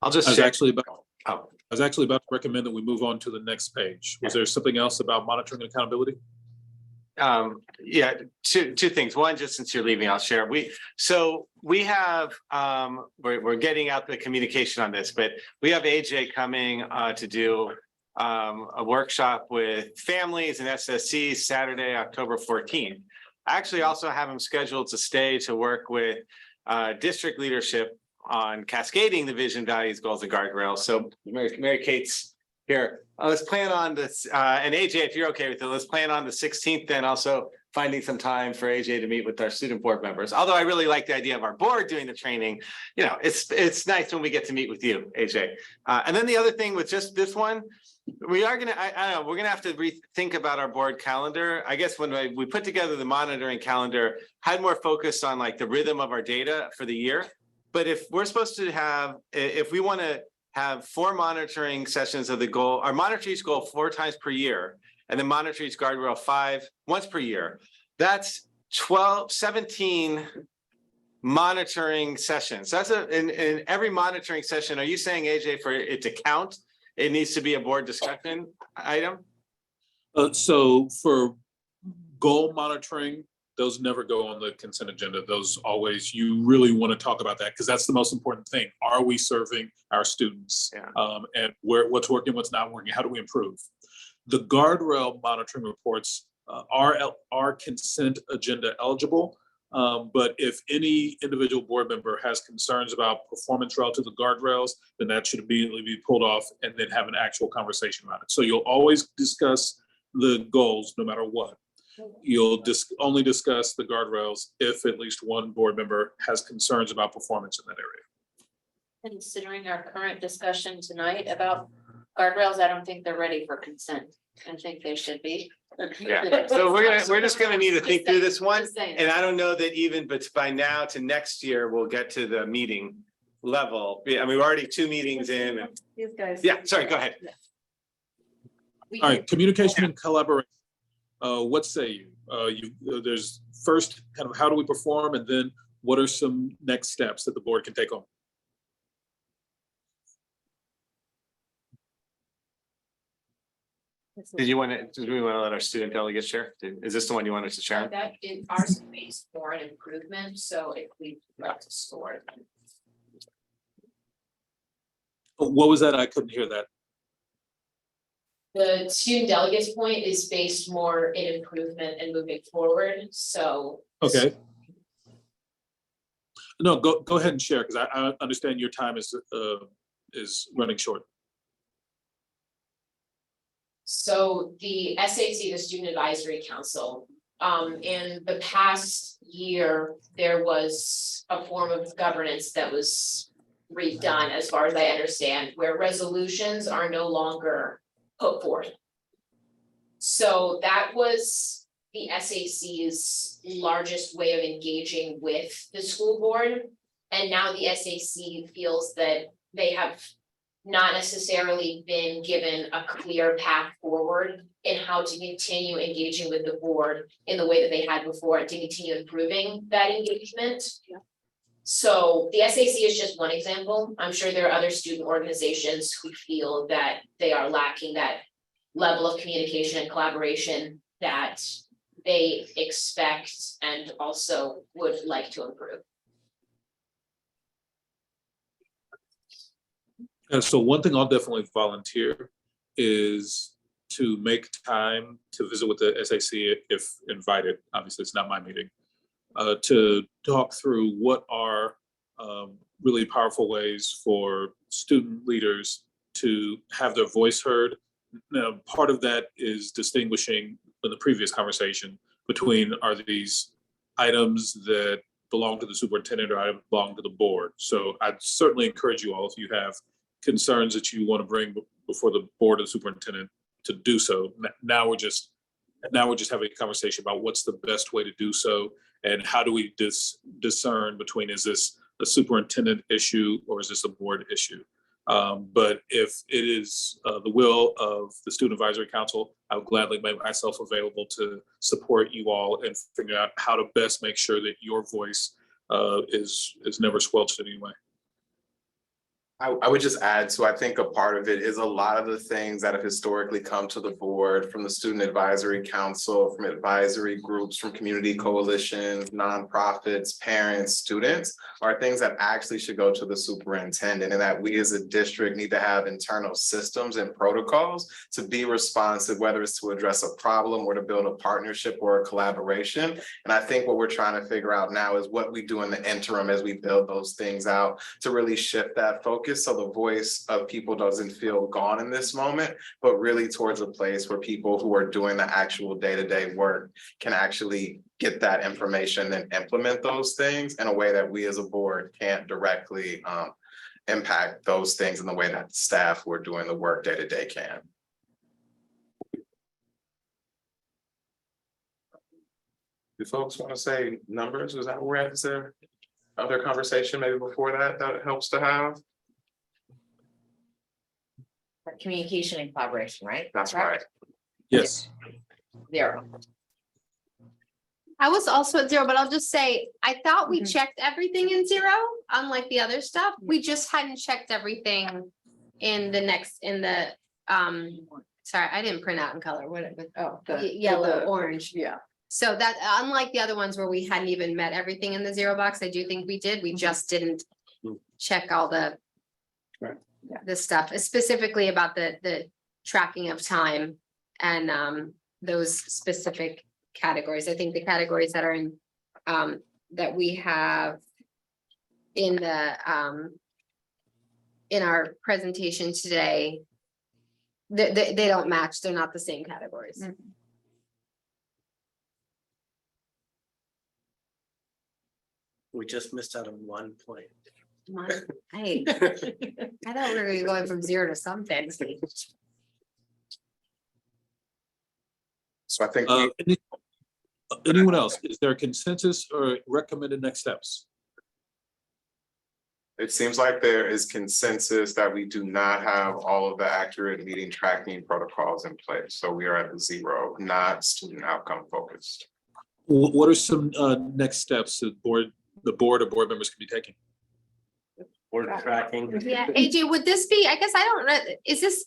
I'll just I was share. actually about to recommend that we move on to the next page. Was there something else about monitoring and accountability? Yeah, two things. One, just since you're leaving, I'll share. We have, we're getting out the communication on this, but we have AJ coming to do a workshop with families and SSCs Saturday, October 14th. I actually also have him scheduled to stay to work with district leadership on cascading the vision, values, goals, and guardrails. So Mary Kate's here. Let's plan on this, and AJ, if you're okay with it, let's plan on the 16th, then also finding some time for AJ to meet with our student board members. Although I really like the idea of our board doing the training, it's nice when we get to meet with you, AJ. And then the other thing with just this one, we are gonna, I don't know, we're gonna have to rethink about our board calendar. I guess when we put together the monitoring calendar, had more focus on like the rhythm of our data for the year. But if we're supposed to have, if we want to have 4 monitoring sessions of the goal, our monitor each goal 4 times per year, and then monitor each guardrail 5 once per year. That's 17 monitoring sessions. That's in every monitoring session. Are you saying, AJ, for it to count, it needs to be a board discussion item? So for goal monitoring, those never go on the consent agenda. Those always, you really want to talk about that because that's the most important thing. Are we serving our students? And what's working, what's not working? How do we improve? The guardrail monitoring reports are consent agenda eligible. But if any individual board member has concerns about performance relative to guardrails, then that should immediately be pulled off and then have an actual conversation about it. So you'll always discuss the goals no matter what. You'll only discuss the guardrails if at least one board member has concerns about performance in that area. Considering our current discussion tonight about guardrails, I don't think they're ready for consent. I think they should be. Yeah, so we're just gonna need to think through this one, and I don't know that even, but by now to next year, we'll get to the meeting level. I mean, we're already 2 meetings in. These guys. Yeah, sorry, go ahead. All right, communication and collaboration. What say you? There's first kind of how do we perform, and then what are some next steps that the board can take on? Did we want to let our student delegates share? Is this the one you wanted to share? That is our space for an improvement, so if we like to score it. What was that? I couldn't hear that. The student delegates point is based more in improvement and moving forward, so. Okay. No, go ahead and share, because I understand your time is running short. So the SAC, the Student Advisory Council, in the past year, there was a form of governance that was redone, as far as I understand, where resolutions are no longer put forth. So that was the SAC's largest way of engaging with the school board. And now the SAC feels that they have not necessarily been given a clear path forward in how to continue engaging with the board in the way that they had before, and to continue improving that engagement. Yeah. So the SAC is just one example. I'm sure there are other student organizations who feel that they are lacking that level of communication and collaboration that they expect and also would like to improve. And so one thing I'll definitely volunteer is to make time to visit with the SAC if invited. Obviously, it's not my meeting. To talk through what are really powerful ways for student leaders to have their voice heard. Now, part of that is distinguishing in the previous conversation between, are these items that belong to the superintendent or items belong to the board? So I'd certainly encourage you all, if you have concerns that you want to bring before the board of the superintendent, to do so. Now we're just having a conversation about what's the best way to do so, and how do we discern between, is this a superintendent issue or is this a board issue? But if it is the will of the Student Advisory Council, I would gladly make myself available to support you all and figure out how to best make sure that your voice is never squelched in any way. I would just add, so I think a part of it is a lot of the things that have historically come to the board from the Student Advisory Council, from advisory groups, from community coalitions, nonprofits, parents, students, are things that actually should go to the superintendent, and that we as a district need to have internal systems and protocols to be responsive, whether it's to address a problem or to build a partnership or a collaboration. And I think what we're trying to figure out now is what we do in the interim as we build those things out to really shift that focus, so the voice of people doesn't feel gone in this moment, but really towards a place where people who are doing the actual day-to-day work can actually get that information and implement those things in a way that we as a board can't directly impact those things in the way that staff who are doing the work day-to-day can. Do folks want to say numbers? Is that where we're at? Is there other conversation maybe before that that helps to have? Communication and collaboration, right? That's right. Yes. 0. I was also at 0, but I'll just say, I thought we checked everything in 0, unlike the other stuff. We just hadn't checked everything in the sorry, I didn't print out in color. What it was, yellow, orange. Yeah. So that, unlike the other ones where we hadn't even met everything in the 0 box, I do think we did. We just didn't check all the this stuff, specifically about the tracking of time and those specific categories. I think the categories that are in that we have in the in our presentation today, they don't match. They're not the same categories. We just missed out on 1 point. Hey, I thought we were going from 0 to something. So I think anyone else, is there a consensus or recommended next steps? It seems like there is consensus that we do not have all of the accurate meeting tracking protocols in place. So we are at the 0, not student outcome focused. What are some next steps that the board or board members can be taking? Board tracking. Yeah, AJ, would this be, I guess I don't know, is this?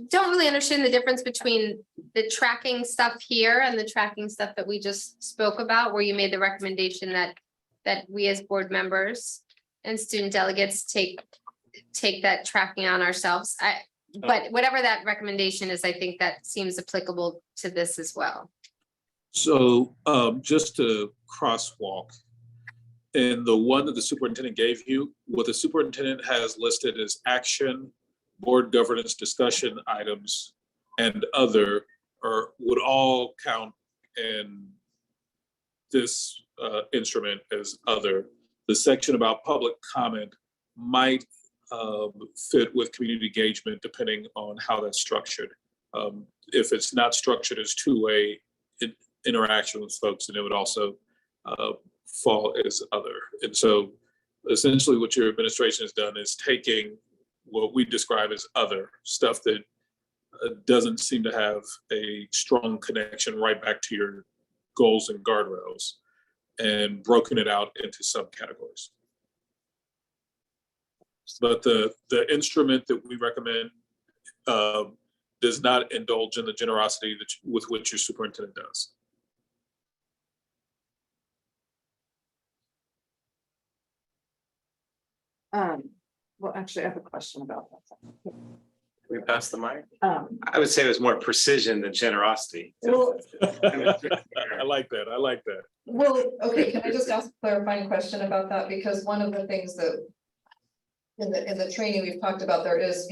Don't really understand the difference between the tracking stuff here and the tracking stuff that we just spoke about, where you made the recommendation that we as board members and student delegates take that tracking on ourselves. But whatever that recommendation is, I think that seems applicable to this as well. So just to crosswalk, in the one that the superintendent gave you, what the superintendent has listed as action, board governance discussion items, and other would all count in this instrument as other. The section about public comment might fit with community engagement depending on how that's structured. If it's not structured as two-way interaction with folks, then it would also fall as other. And so essentially what your administration has done is taking what we describe as other stuff that doesn't seem to have a strong connection right back to your goals and guardrails, and broken it out into subcategories. But the instrument that we recommend does not indulge in the generosity with which your superintendent does. Well, actually, I have a question about that. We passed the mic. I would say it was more precision than generosity. Well, I like that. I like that. well, okay, can I just ask a clarifying question about that? Because one of the things that in the training we've talked about, there is,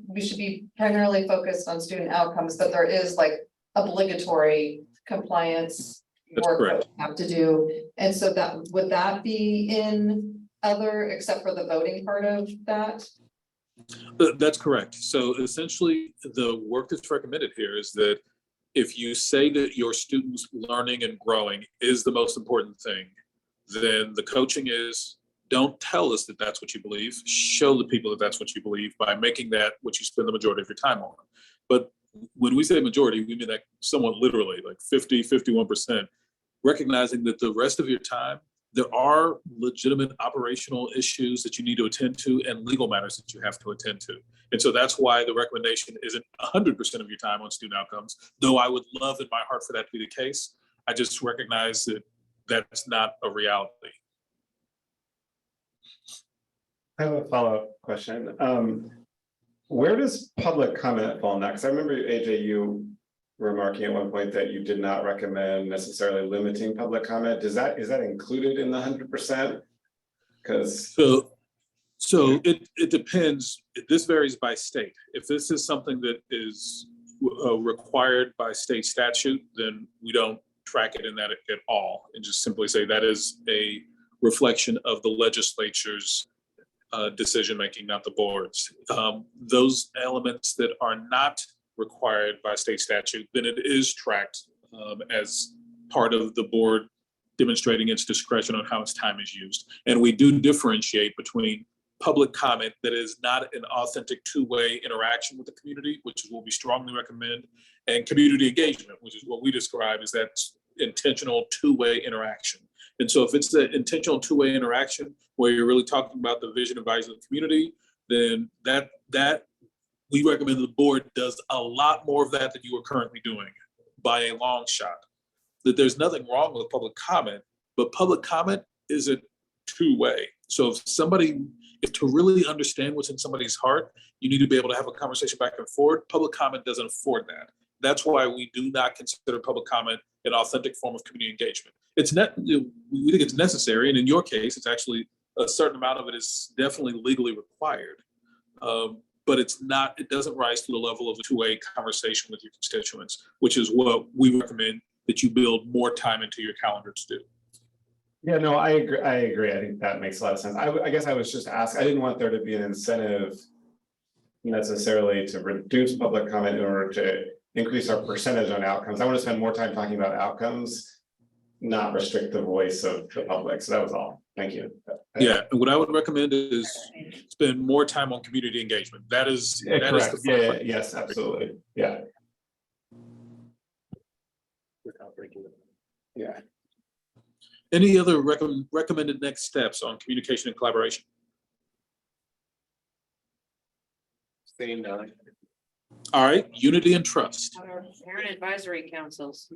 we should be primarily focused on student outcomes, but there is like obligatory compliance That's work that correct. we have to do. And so would that be in other, except for the voting part of that? That's correct. So essentially, the work that's recommended here is that if you say that your students learning and growing is the most important thing, then the coaching is, don't tell us that that's what you believe. Show the people that that's what you believe by making that what you spend the majority of your time on. But when we say majority, we mean that somewhat literally, like 50, 51%, recognizing that the rest of your time, there are legitimate operational issues that you need to attend to and legal matters that you have to attend to. And so that's why the recommendation isn't 100% of your time on student outcomes, though I would love in my heart for that to be the case. I just recognize that that's not a reality. I have a follow-up question. Where does public comment fall in that? Because I remember, AJ, you remarking at one point that you did not recommend necessarily limiting public comment. Is that included in the 100%? Because so it depends. This varies by state. If this is something that is required by state statute, then we don't track it in that at all, and just simply say that is a reflection of the legislature's decision making, not the board's. Those elements that are not required by state statute, then it is tracked as part of the board demonstrating its discretion on how its time is used. And we do differentiate between public comment that is not an authentic two-way interaction with the community, which is what we strongly recommend, and community engagement, which is what we describe as that intentional two-way interaction. And so if it's the intentional two-way interaction where you're really talking about the vision and values of the community, then that we recommend the board does a lot more of that than you are currently doing by a long shot. That there's nothing wrong with public comment, but public comment isn't two-way. So if to really understand what's in somebody's heart, you need to be able to have a conversation back and forth. Public comment doesn't afford that. That's why we do not consider public comment an authentic form of community engagement. We think it's necessary, and in your case, it's actually a certain amount of it is definitely legally required. But it doesn't rise to the level of a two-way conversation with your constituents, which is what we recommend that you build more time into your calendar to do. yeah, no, I agree. I think that makes a lot of sense. I guess I was just asking, I didn't want there to be an incentive necessarily to reduce public comment in order to increase our percentage on outcomes. I want to spend more time talking about outcomes, not restrict the voice of the public. So that was all. Thank you. Yeah, and what I would recommend is spend more time on community engagement. That is. Yeah, that is correct. the- Yeah, yes, absolutely. Yeah. Without breaking it. Yeah. Any other recommended next steps on communication and collaboration? Seeing none. All right, unity and trust. Parent advisory councils.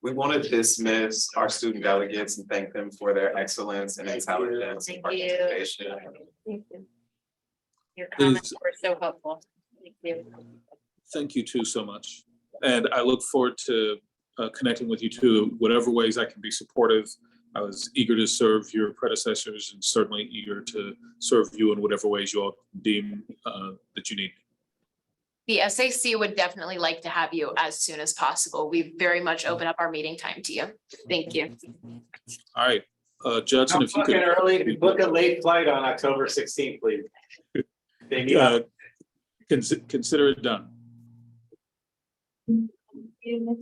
We want to dismiss our student delegates and thank them for their excellence and intelligence and Thank you. participation. Your comments were so helpful. Thank you. Thank you too so much. And I look forward to connecting with you too, whatever ways I can be supportive. I was eager to serve your predecessors and certainly eager to serve you in whatever ways you all deem that you need. The SAC would definitely like to have you as soon as possible. We very much open up our meeting time to you. Thank you. All right, Judson, if you Book an could. early, book a late flight on October 16th, please. Thank you. Consider it done. Thank you.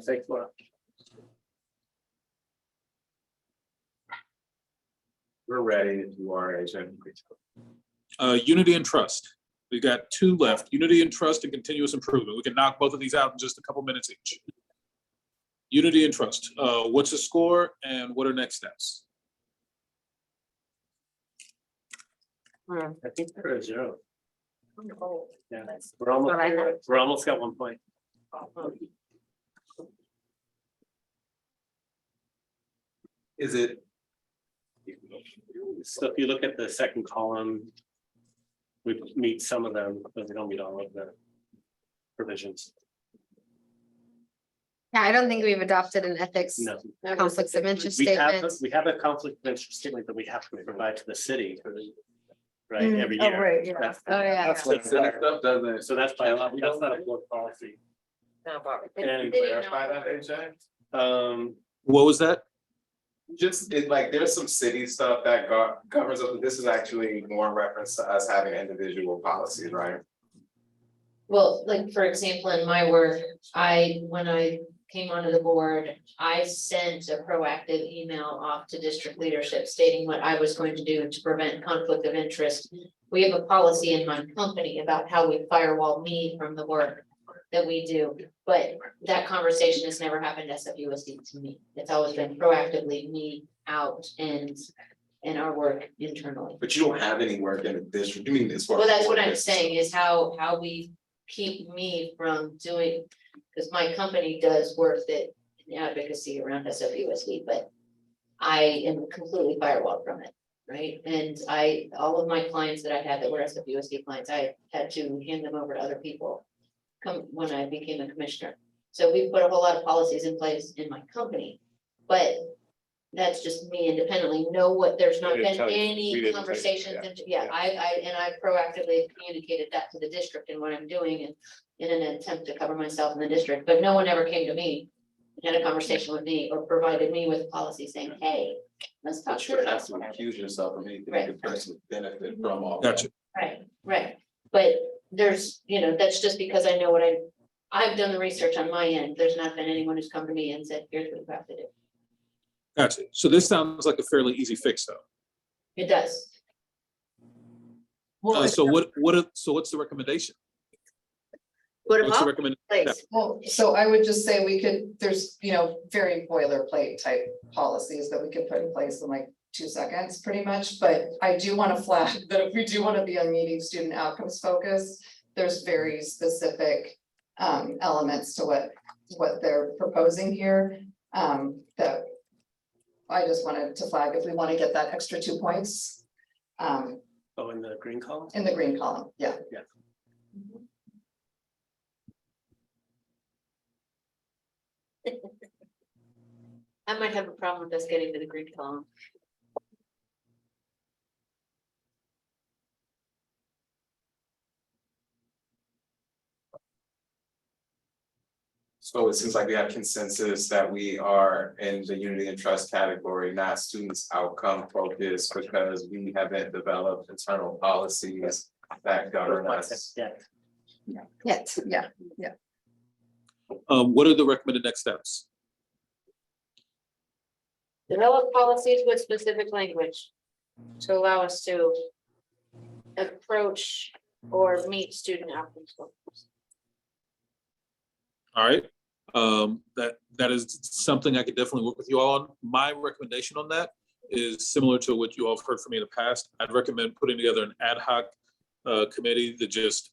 Thanks, Laura. We're ready if you are, AJ. Unity and trust. We got two left, unity and trust and continuous improvement. We can knock both of these out in just a couple minutes each. Unity and trust. What's the score and what are next steps? I think we're at 0. Yeah, What I have. we're almost got 1 point. Is it? So if you look at the second column, we meet some of them, but we don't meet all of the provisions. Yeah, I don't think we've adopted an ethics No. conflicts of interest We have, statement. we have a conflict of interest statement that we have to provide to the city, right, Mm. every Oh, year. right, yeah. That's- Oh, yeah. that's That stuff doesn't. So that's by law, that's not a board policy. And Clarify that, AJ? What was that? Just, it like, there's some city stuff that governs us, but this is actually more in reference to us having individual policies, right? Well, like, for example, in my work, when I came onto the board, I sent a proactive email off to district leadership stating what I was going to do to prevent conflict of interest. We have a policy in my company about how we firewall me from the work that we do, but that conversation has never happened SFUSD to me. It's always been proactively me out and our work internally. But you don't have any work in the district, you mean as far. Well, as that's what I'm board saying is how we keep me from doing, because my company does work that in advocacy around SFUSD, but I am completely firewalled from it, right? And all of my clients that I had that were SFUSD clients, I had to hand them over to other people when I became a commissioner. So we put a whole lot of policies in place in my company, but that's just me independently. There's not We didn't been tell you. We any didn't tell you. conversations. Yeah. I proactively communicated that to the district and what I'm doing and in an attempt to cover myself in the district, but no one ever came to me and had a conversation with me or provided me with a policy saying, hey, let's talk But you through have this. to accuse yourself of anything Right. that could personally benefit from all. Gotcha. Right. But there's, that's just because I know what I've done the research on my end. There's not been anyone who's come to me and said, here's what you have to do. Gotcha. So this sounds like a fairly easy fix though. It does. So what's the recommendation? What's the recommendation? Well, so I would just say there's, very boilerplate type policies that we could put in place in like 2 seconds, pretty much, but I do want to flag that if we do want to be on meeting student outcomes focused, there's very specific elements to what they're proposing here, that I just wanted to flag if we want to get that extra 2 points. Oh, in the green column? In the green column, yeah. Yeah. I might have a problem with us getting to the green column. So it seems like we have consensus that we are in the unity and trust category, not students outcome focused, because we haven't developed internal policies that govern us. Yeah, yeah. What are the recommended next steps? Develop policies with specific language to allow us to approach or meet student outcomes. All right, that is something I could definitely work with you all on. My recommendation on that is similar to what you all have heard from me in the past. I'd recommend putting together an ad hoc committee that just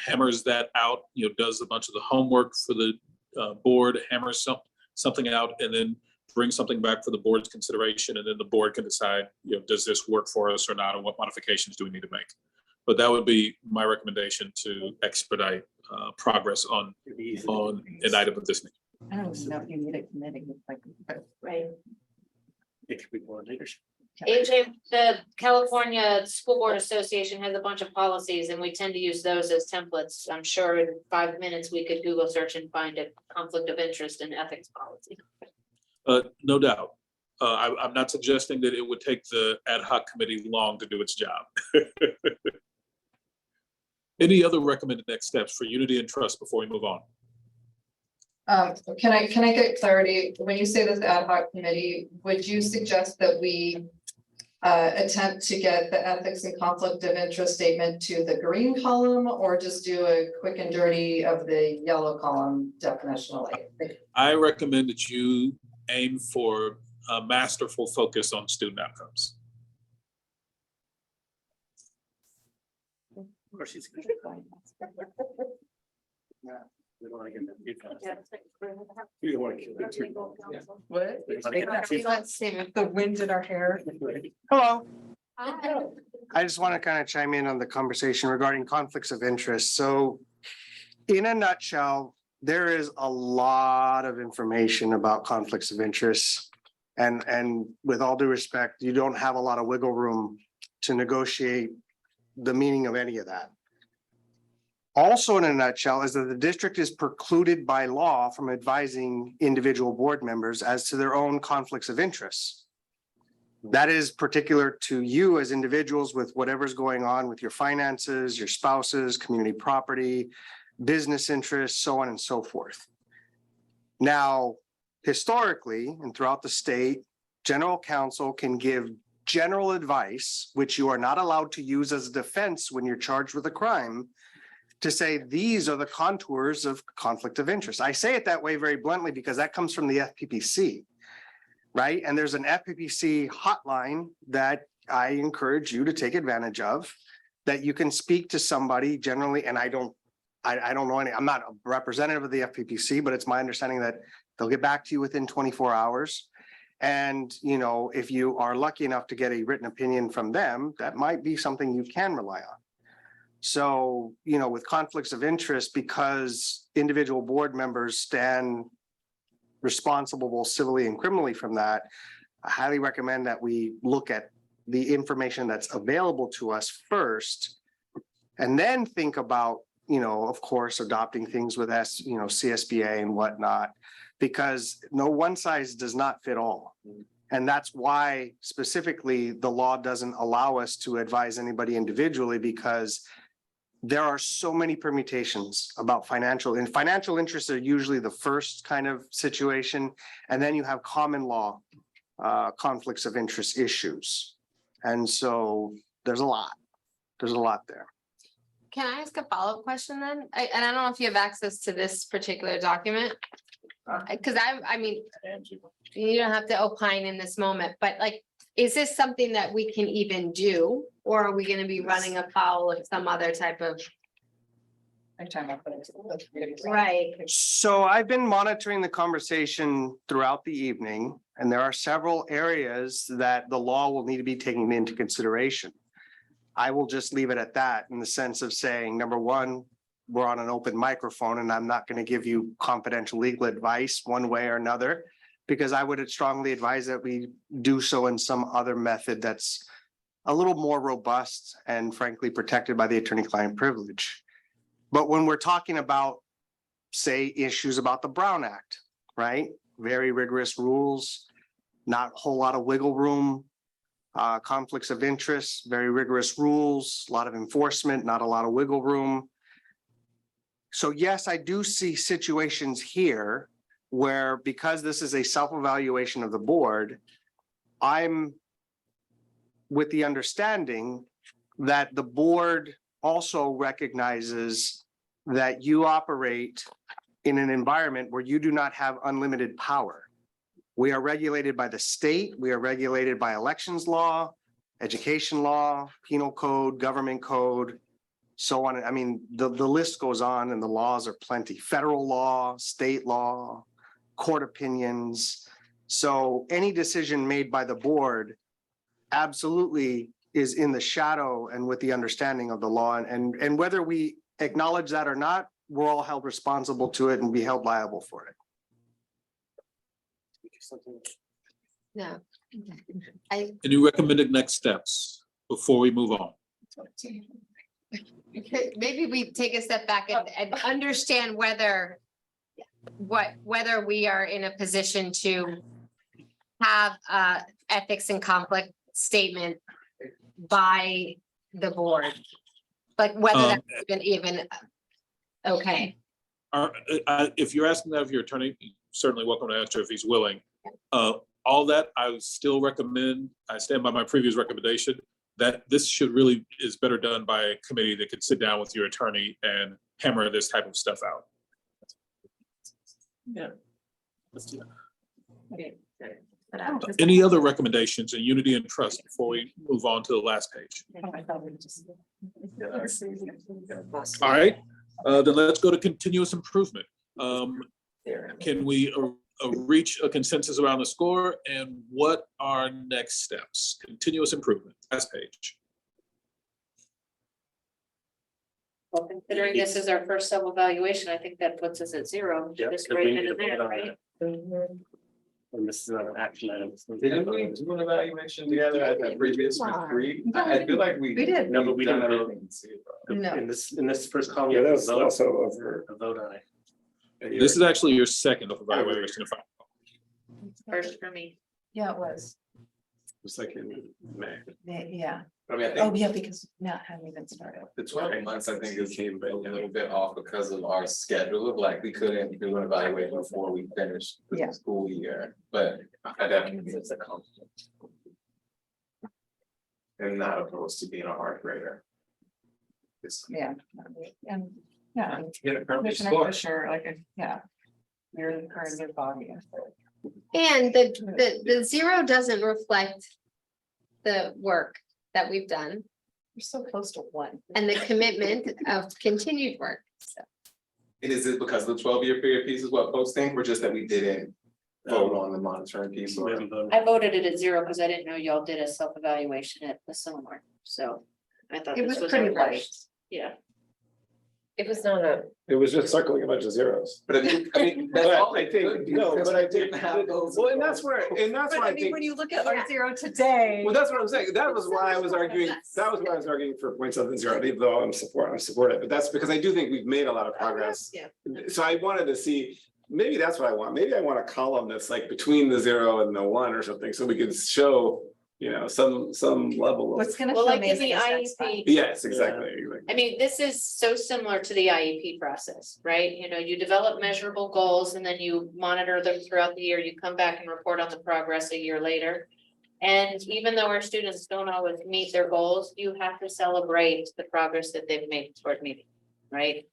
hammers that out, does a bunch of the homework for the board, hammers something out, and then bring something back for the board's consideration, and then the board can decide, does this work for us or not, or what modifications do we need to make? But that would be my recommendation to expedite progress on an item of this nature. I don't know if you need a committee, Right. It could be more leadership. AJ, the California School Board Association has a bunch of policies and we tend to use those as templates. I'm sure in 5 minutes we could Google search and find a conflict of interest in ethics policy. No doubt. I'm not suggesting that it would take the ad hoc committee long to do its job. Any other recommended next steps for unity and trust before we move on? Can I get clarity? When you say this ad hoc committee, would you suggest that we attempt to get the ethics and conflict of interest statement to the green column, or just do a quick and dirty of the yellow column definitionally? I recommend that you aim for a masterful focus on student outcomes. Or she's gonna we don't want to get that feedback. You don't want to kill it too. What? We don't wanna get that feedback. The wind in our hair. Hello. I just want to kind of chime in on the conversation regarding conflicts of interest. So in a nutshell, there is a lot of information about conflicts of interest. And with all due respect, you don't have a lot of wiggle room to negotiate the meaning of any of that. Also, in a nutshell, is that the district is precluded by law from advising individual board members as to their own conflicts of interest. That is particular to you as individuals with whatever's going on with your finances, your spouses, community property, business interests, so on and so forth. Now, historically and throughout the state, general counsel can give general advice, which you are not allowed to use as a defense when you're charged with a crime, to say these are the contours of conflict of interest. I say it that way very bluntly because that comes from the FPPC, right? And there's an FPPC hotline that I encourage you to take advantage of, that you can speak to somebody generally, and I don't know any, I'm not a representative of the FPPC, but it's my understanding that they'll get back to you within 24 hours. And, if you are lucky enough to get a written opinion from them, that might be something you can rely on. So, with conflicts of interest, because individual board members stand responsible both civilly and criminally from that, I highly recommend that we look at the information that's available to us first, and then think about, of course, adopting things with CSBA and whatnot, because no one size does not fit all. And that's why specifically the law doesn't allow us to advise anybody individually, because there are so many permutations about financial interests are usually the first kind of situation. And then you have common law conflicts of interest issues. And so there's a lot there. Can I ask a follow-up question then? And I don't know if you have access to this particular document. Because I mean, you don't have to opine in this moment, but is this something that we can even do? Or are we gonna be running afoul of some other type of? Right. So I've been monitoring the conversation throughout the evening, and there are several areas that the law will need to be taken into consideration. I will just leave it at that, in the sense of saying, number one, we're on an open microphone and I'm not going to give you confidential legal advice one way or another, because I would strongly advise that we do so in some other method that's a little more robust and frankly protected by the attorney-client privilege. But when we're talking about, say, issues about the Brown Act, right? Very rigorous rules, not a whole lot of wiggle room, conflicts of interest, very rigorous rules, a lot of enforcement, not a lot of wiggle room. So yes, I do see situations here where, because this is a self-evaluation of the board, I'm with the understanding that the board also recognizes that you operate in an environment where you do not have unlimited power. We are regulated by the state, we are regulated by elections law, education law, penal code, government code, so on. I mean, the list goes on and the laws are plenty. Federal law, state law, court opinions. So any decision made by the board absolutely is in the shadow and with the understanding of the law. And whether we acknowledge that or not, we're all held responsible to it and be held liable for it. No. I, Any recommended next steps before we move on? maybe we take a step back and understand whether whether we are in a position to have a ethics and conflict statement by the board. Like whether that's even okay. If you're asking that of your attorney, certainly welcome to answer if he's willing. All that, I would still recommend, I stand by my previous recommendation, that this should really is better done by a committee that could sit down with your attorney and hammer this type of stuff out. Yeah. Let's do that. Okay. Any other recommendations in unity and trust before we move on to the last page? All right, then let's go to continuous improvement. Can we reach a consensus around the score, and what are next steps? Continuous improvement, last page. Well, considering this is our first self-evaluation, I think that puts us at 0. Yep, Just 'cause right we need in to there, vote on right? it. And this is not an action item. Didn't we do an evaluation together at the previous retreat? I feel like we. We did. No, but we didn't vote. No. In this first column. Yeah, you have that's to vote. also over. A vote on it. This is actually your second evaluation. If I First for me. Yeah, it was. It's like in May. Yeah. I mean, I Oh, think yeah, because not having even started. the 12 months, I think it came a little bit off because of our schedule of like, we couldn't do an evaluation before we finished Yeah. the school year, but I definitely think it's a compliment. And not opposed to being a hard grader. It's. Yeah. And, yeah. Get a perfect Commissioner score. Fisher, like, yeah. You're the current body. And the 0 doesn't reflect the work that we've done You're so close to 1. and the commitment of continued work. So And is it because the 12-year period piece is what folks think, or just that we didn't vote on the monitoring piece? We Or haven't voted. I voted it at 0 because I didn't know y'all did a self-evaluation at the seminar, so I thought It this was was our pretty light. first. Yeah. It was not a, It was just circling a bunch of zeros. But I mean, that's But all I it think, could be, no, because but I we think, didn't have those well, and that's where, and that's But why I I mean, think. when you look at our 0 today. Well, that's what I'm saying. That was why I was arguing, that was why I was arguing for 0.70, even though I'm supportive, but that's because I do think we've made a lot of progress. Yeah. So I wanted to see, maybe that's what I want. Maybe I want a column that's like between the 0 and the 1 or something, so we can show, some level of. What's gonna Well, show like me in is the this next slide. IEP. Yes, exactly. I mean, this is so similar to the IEP process, right? You develop measurable goals and then you monitor them throughout the year. You come back and report on the progress a year later. And even though our students don't always meet their goals, you have to celebrate the progress that they've made toward meeting, right?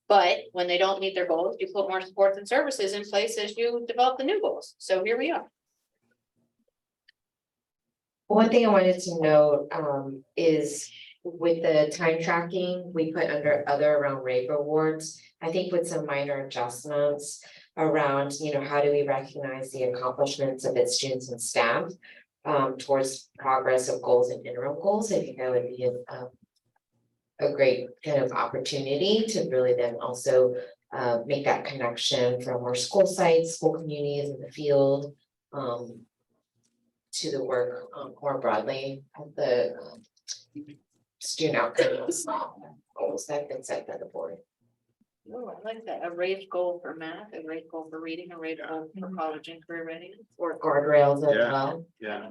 But when they don't meet their goals, you put more supports and services in place as you develop the new goals. So here we are. one thing I wanted to note, is with the time tracking, we put under other around rate rewards. I think with some minor adjustments around, how do we recognize the accomplishments of its students and staff towards progress of goals and interim goals. I think that would be a great kind of opportunity to really then also make that connection from our school sites, school communities in the field, to the work more broadly of the student outcomes goals that have been set by the board. Oh, I like that. A raised goal for math, a raised goal for reading, a raised goal for college and career readiness. Or guardrails as well. Yeah.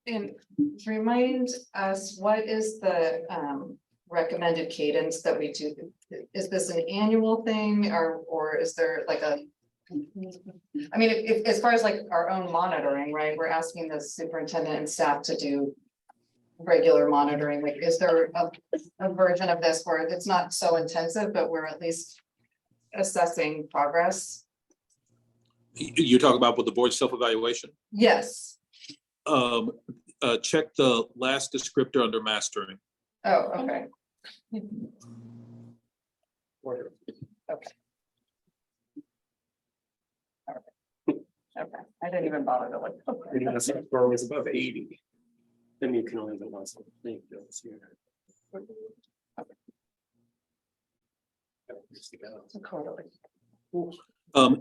And remind us, what is the recommended cadence that we do? Is this an annual thing or is there like a? I mean, if as far as like our own monitoring, right, we're asking the superintendent and staff to do regular monitoring. Like, is there a version of this where it's not so intensive, but we're at least assessing progress? You talk about with the board self-evaluation? Yes. Check the last descriptor under mastering. Oh, okay. Okay. Okay, I didn't even bother to look. Score was above 80. Then you can only have one thing.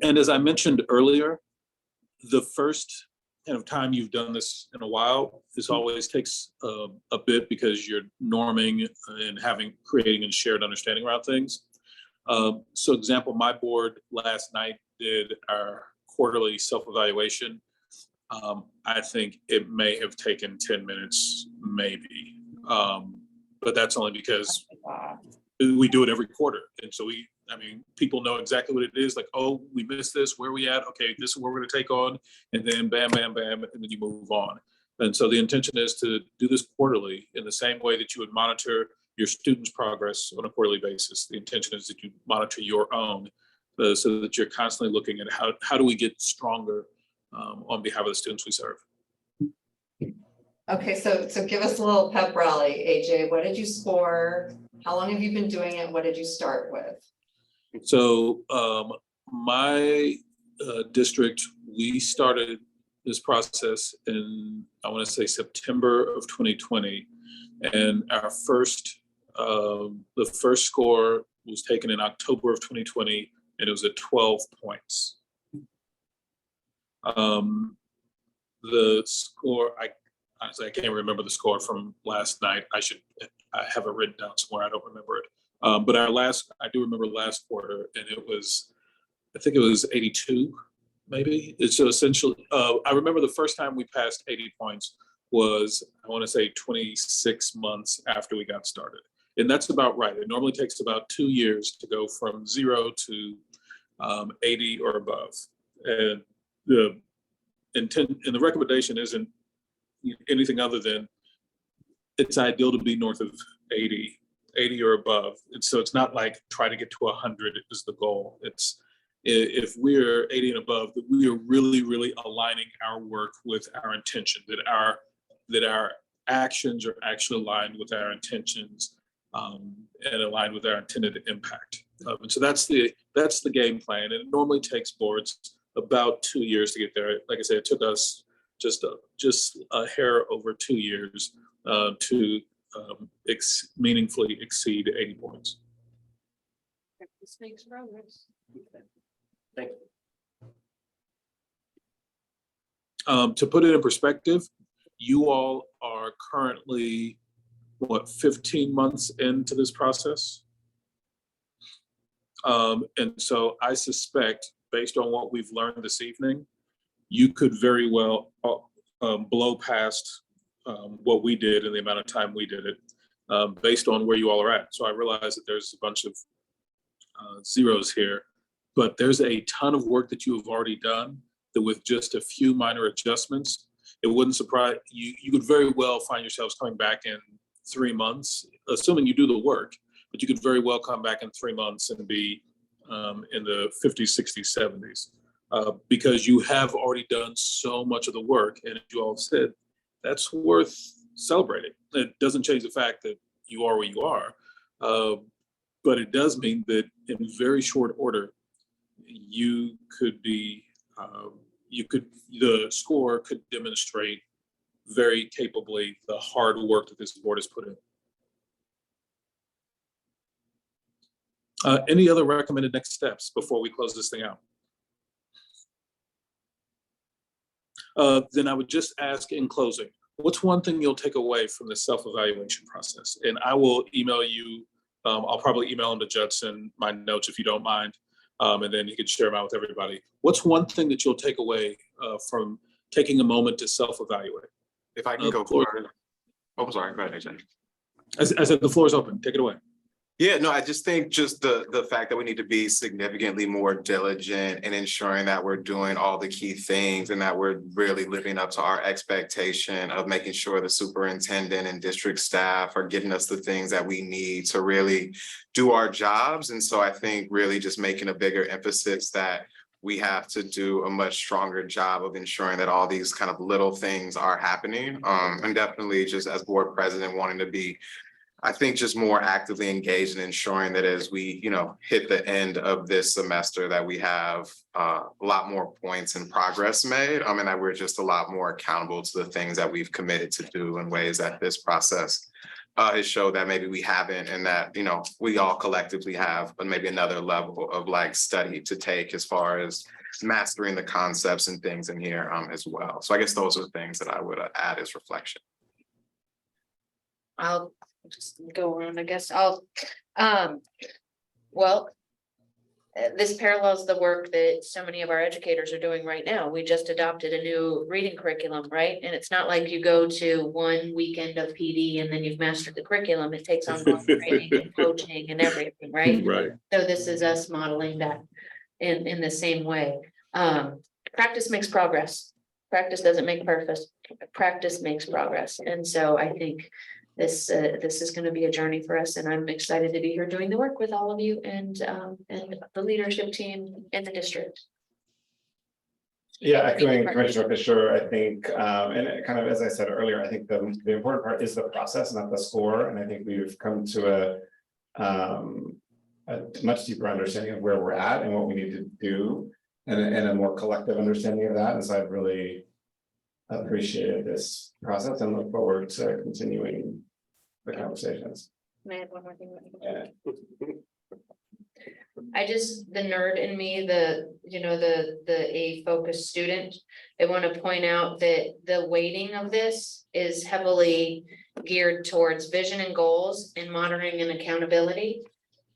And as I mentioned earlier, the first kind of time you've done this in a while, this always takes a bit because you're norming and creating and shared understanding around things. So example, my board last night did our quarterly self-evaluation. I think it may have taken 10 minutes, maybe. But that's only because we do it every quarter. And so people know exactly what it is, like, oh, we missed this, where are we at? Okay, this is what we're gonna take on. And then bam, bam, bam, and then you move on. And so the intention is to do this quarterly in the same way that you would monitor your students' progress on a quarterly basis. The intention is that you monitor your own so that you're constantly looking at how do we get stronger on behalf of the students we serve. Okay, so give us a little pep rally, AJ. What did you score? How long have you been doing it? What did you start with? So my district, we started this process in, I want to say September of 2020. And our the first score was taken in October of 2020, and it was at 12 points. The score, honestly, I can't remember the score from last night. I have it written down somewhere. I don't remember it. But I do remember last quarter, and I think it was 82, maybe. So essentially, I remember the first time we passed 80 points was, I want to say 26 months after we got started. And that's about right. It normally takes about 2 years to go from 0 to 80 or above. And the intent and the recommendation isn't anything other than it's ideal to be north of 80 or above. And so it's not like try to get to 100 is the goal. It's if we're 80 and above, that we are really, really aligning our work with our intention, that our actions are actually aligned with our intentions and aligned with our intended impact. And so that's the game plan. And it normally takes boards about 2 years to get there. Like I said, it took us just a hair over 2 years to meaningfully exceed 80 points. This makes progress. Thank you. To put it in perspective, you all are currently, 15 months into this process? And so I suspect, based on what we've learned this evening, you could very well blow past what we did in the amount of time we did it, based on where you all are at. So I realize that there's a bunch of zeros here, but there's a ton of work that you have already done that with just a few minor adjustments, it wouldn't surprise you. You could very well find yourselves coming back in 3 months, assuming you do the work, but you could very well come back in 3 months and be in the 50s, 60s, 70s, because you have already done so much of the work. And as you all said, that's worth celebrating. It doesn't change the fact that you are where you are, but it does mean that in very short order, you could be, the score could demonstrate very capably the hard work that this board has put in. Any other recommended next steps before we close this thing out? Then I would just ask in closing, what's one thing you'll take away from the self-evaluation process? And I will email you, I'll probably email them to Judson, my notes if you don't mind, and then you can share them out with everybody. What's one thing that you'll take away from taking a moment to self-evaluate? If I can go floor- forward. Oh, I'm sorry, go ahead, AJ. I said, the floor is open. Take it away. Yeah, no, I just think just the fact that we need to be significantly more diligent in ensuring that we're doing all the key things and that we're really living up to our expectation of making sure the superintendent and district staff are getting us the things that we need to really do our jobs. And so I think really just making a bigger emphasis that we have to do a much stronger job of ensuring that all these kind of little things are happening. And definitely just as board president wanting to be, I think, just more actively engaged in ensuring that as we, hit the end of this semester, that we have a lot more points and progress made. And that we're just a lot more accountable to the things that we've committed to do in ways that this process has showed that maybe we haven't, and that, we all collectively have, but maybe another level of like study to take as far as mastering the concepts and things in here as well. So I guess those are things that I would add as reflection. I'll just go around, I guess. Well, this parallels the work that so many of our educators are doing right now. We just adopted a new reading curriculum, right? And it's not like you go to one weekend of PD and then you've mastered the curriculum. It takes ongoing training and coaching and everything, right? Right. So this is us modeling that in the same way. Practice makes progress. Practice doesn't make perfect. Practice makes progress. And so I think this is going to be a journey for us, and I'm excited to be here doing the work with all of you and the leadership team in the district. Yeah, echoing Commissioner Fisher, I think, and kind of as I said earlier, I think the important part is the process, not the score. And I think we've come to a much deeper understanding of where we're at and what we need to do, and a more collective understanding of that. And so I've really appreciated this process and look forward to continuing the conversations. May I add one more thing? The nerd in me, the A focused student, I want to point out that the weighting of this is heavily geared towards vision and goals and monitoring and accountability.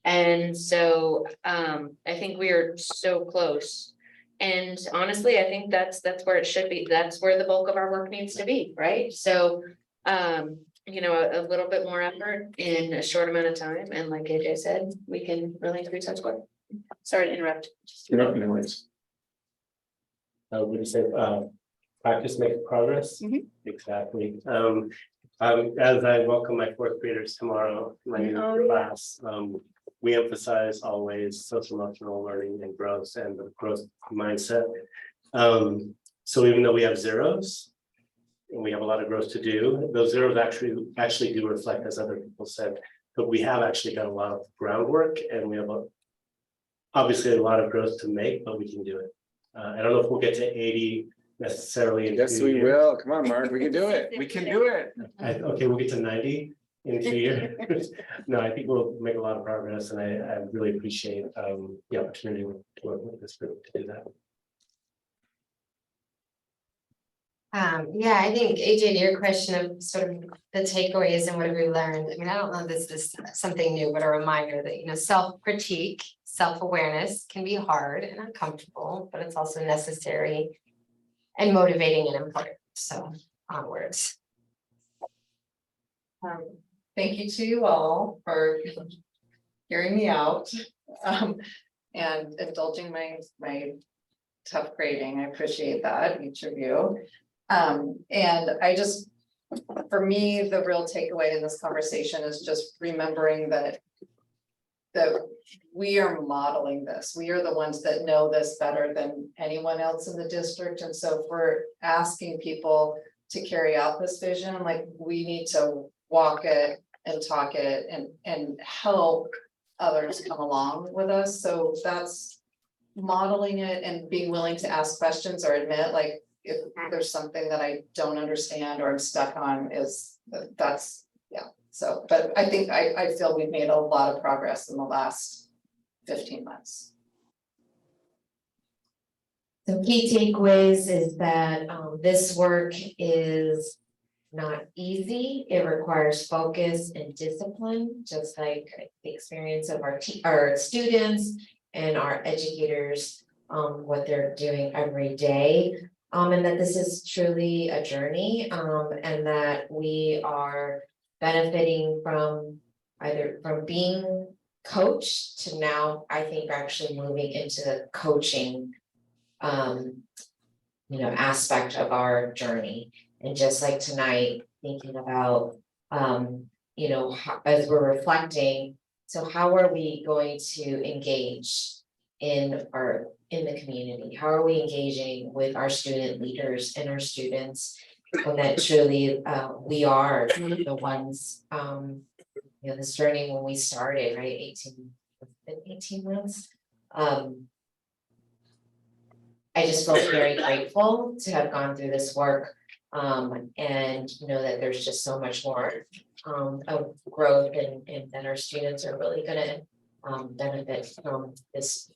And so I think we are so close. And honestly, I think that's where it should be. That's where the bulk of our work needs to be, right? So a little bit more effort in a short amount of time. And like AJ said, we can really increase our score. Sorry to interrupt. No worries. Would you say, practice makes progress? Exactly. As I welcome my fourth graders tomorrow, my new class, we emphasize always social emotional learning and growth and the growth mindset. So even though we have zeros, and we have a lot of growth to do, those zeros actually do reflect, as other people said, but we have actually got a lot of groundwork, and we have obviously a lot of growth to make, but we can do it. I don't know if we'll get to 80 necessarily in Yes, 2 we years. will. Come on, Mark, we can do it. We can do it. Okay, we'll get to 90 in 2 years. No, I think we'll make a lot of progress, and I really appreciate the opportunity to work with this group to do that. Yeah, I think AJ, to your question of sort of the takeaways and what have we learned? I mean, I don't know if this is something new, but a reminder that, self-critique, self-awareness can be hard and uncomfortable, but it's also necessary and motivating and important. So onwards. Thank you to you all for hearing me out and indulging my tough grading. I appreciate that, each of you. And for me, the real takeaway in this conversation is just remembering that we are modeling this. We are the ones that know this better than anyone else in the district. And so if we're asking people to carry out this vision, like, we need to walk it and talk it and help others come along with us. So that's modeling it and being willing to ask questions or admit, like, if there's something that I don't understand or I'm stuck on, so, but I think I feel we've made a lot of progress in the last 15 months. So key takeaways is that this work is not easy. It requires focus and discipline, just like the experience of our students and our educators, what they're doing every day. And that this is truly a journey, and that we are benefiting from either from being coached to now, I think, actually moving into the coaching aspect of our journey. And just like tonight, thinking about as we're reflecting, so how are we going to engage in the community? How are we engaging with our student leaders and our students? And that truly we are the ones, this journey when we started, right? 18 months. I just feel very grateful to have gone through this work, and know that there's just so much more of growth, and that our students are really gonna benefit from this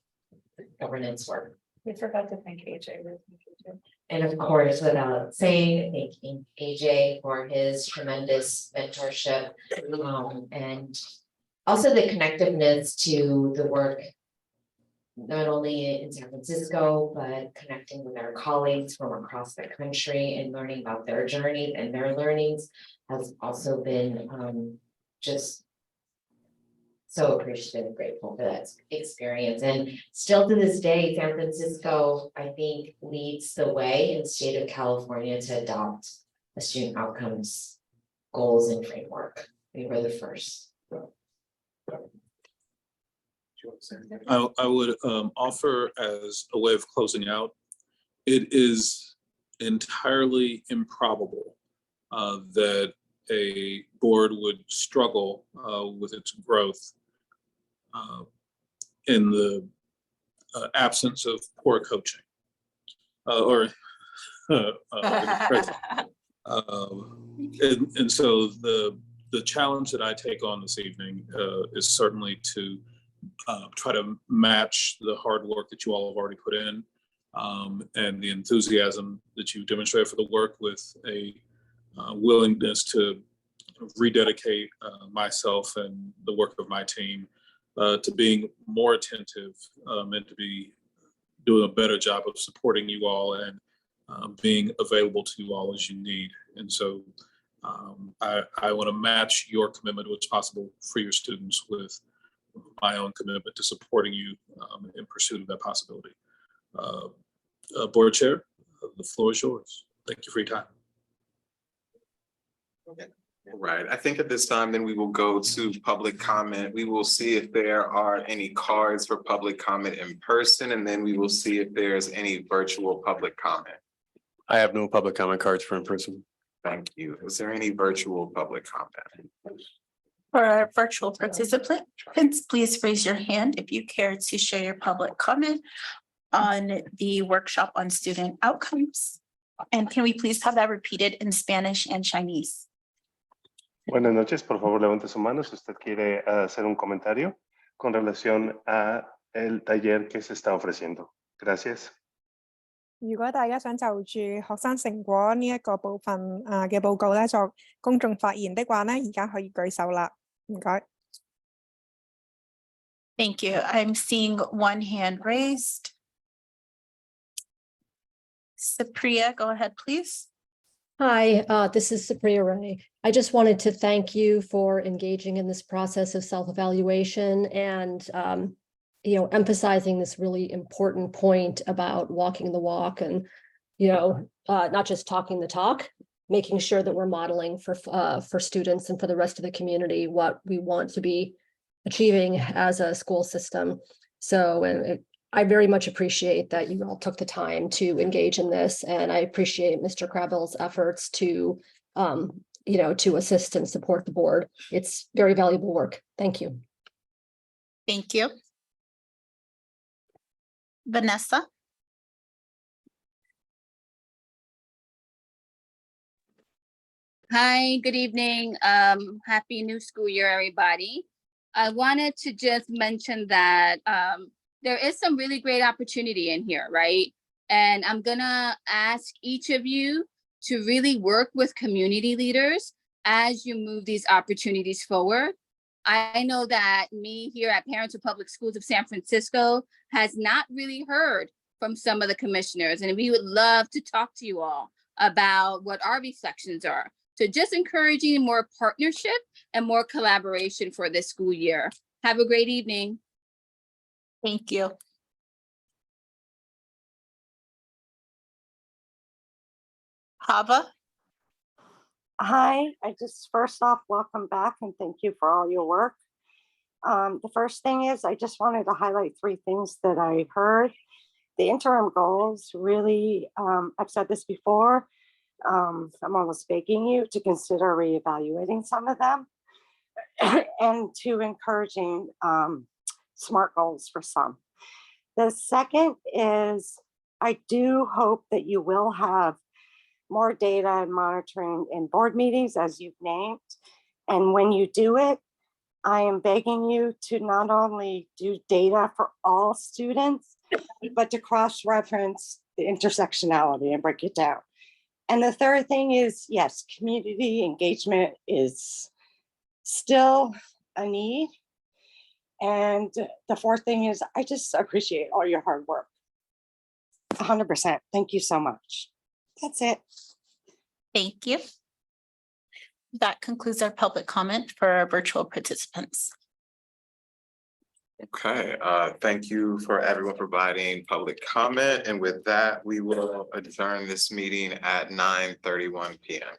governance work. We forgot to thank AJ. And of course, without saying, thanking AJ for his tremendous mentorship, and also the connectiveness to the work, not only in San Francisco, but connecting with our colleagues from across the country and learning about their journey and their learnings has also been just so appreciative and grateful for that experience. And still to this day, San Francisco, I think, leads the way in the state of California to adopt a student outcomes goals and framework. We were the first. I would offer as a way of closing out, it is entirely improbable that a board would struggle with its growth in the absence of poor coaching or and so the challenge that I take on this evening is certainly to try to match the hard work that you all have already put in and the enthusiasm that you demonstrated for the work with a willingness to rededicate myself and the work of my team to being more attentive and to be doing a better job of supporting you all and being available to you all as you need. And so I want to match your commitment to what's possible for your students with my own commitment to supporting you in pursuit of that possibility. Board Chair, the floor is yours. Thank you for your time. Okay. Right. I think at this time, then we will go to public comment. We will see if there are any cards for public comment in person, and then we will see if there's any virtual public comment. I have no public comment cards for in person. Thank you. Is there any virtual public comment? For our virtual participants, please raise your hand if you care to share your public comment on the workshop on student outcomes. And can we please have that repeated in Spanish and Chinese? Buenas noches, por favor levante su mano si usted quiere hacer un comentario con relación a el taller que se está ofreciendo. Gracias. 如果大家想就住學生成果呢一個部分嘅報告咧作公眾發言的話咧，而家可以舉手啦。唔該。Thank you. I'm seeing one hand raised. Supriya, go ahead, please. Hi, this is Supriya Ray. I just wanted to thank you for engaging in this process of self-evaluation and emphasizing this really important point about walking the walk and not just talking the talk, making sure that we're modeling for students and for the rest of the community what we want to be achieving as a school system. So I very much appreciate that you all took the time to engage in this, and I appreciate Mr. Crabell's efforts to to assist and support the board. It's very valuable work. Thank you. Thank you. Vanessa. Hi, good evening. Happy new school year, everybody. I wanted to just mention that there is some really great opportunity in here, right? And I'm gonna ask each of you to really work with community leaders as you move these opportunities forward. I know that me here at Parents of Public Schools of San Francisco has not really heard from some of the commissioners, and we would love to talk to you all about what our reflections are. So just encouraging more partnership and more collaboration for this school year. Have a great evening. Thank you. Hava? Hi, I just first off, welcome back and thank you for all your work. The first thing is I just wanted to highlight 3 things that I heard. The interim goals really, I've said this before, I'm almost begging you to consider reevaluating some of them and to encouraging SMART goals for some. The second is I do hope that you will have more data and monitoring in board meetings as you've named. And when you do it, I am begging you to not only do data for all students, but to cross-reference the intersectionality and break it down. And the third thing is, yes, community engagement is still a need. And the fourth thing is, I just appreciate all your hard work. 100%. Thank you so much. That's it. Thank you. That concludes our public comment for our virtual participants. Okay, thank you for everyone providing public comment. And with that, we will adjourn this meeting at 9:31 p.m.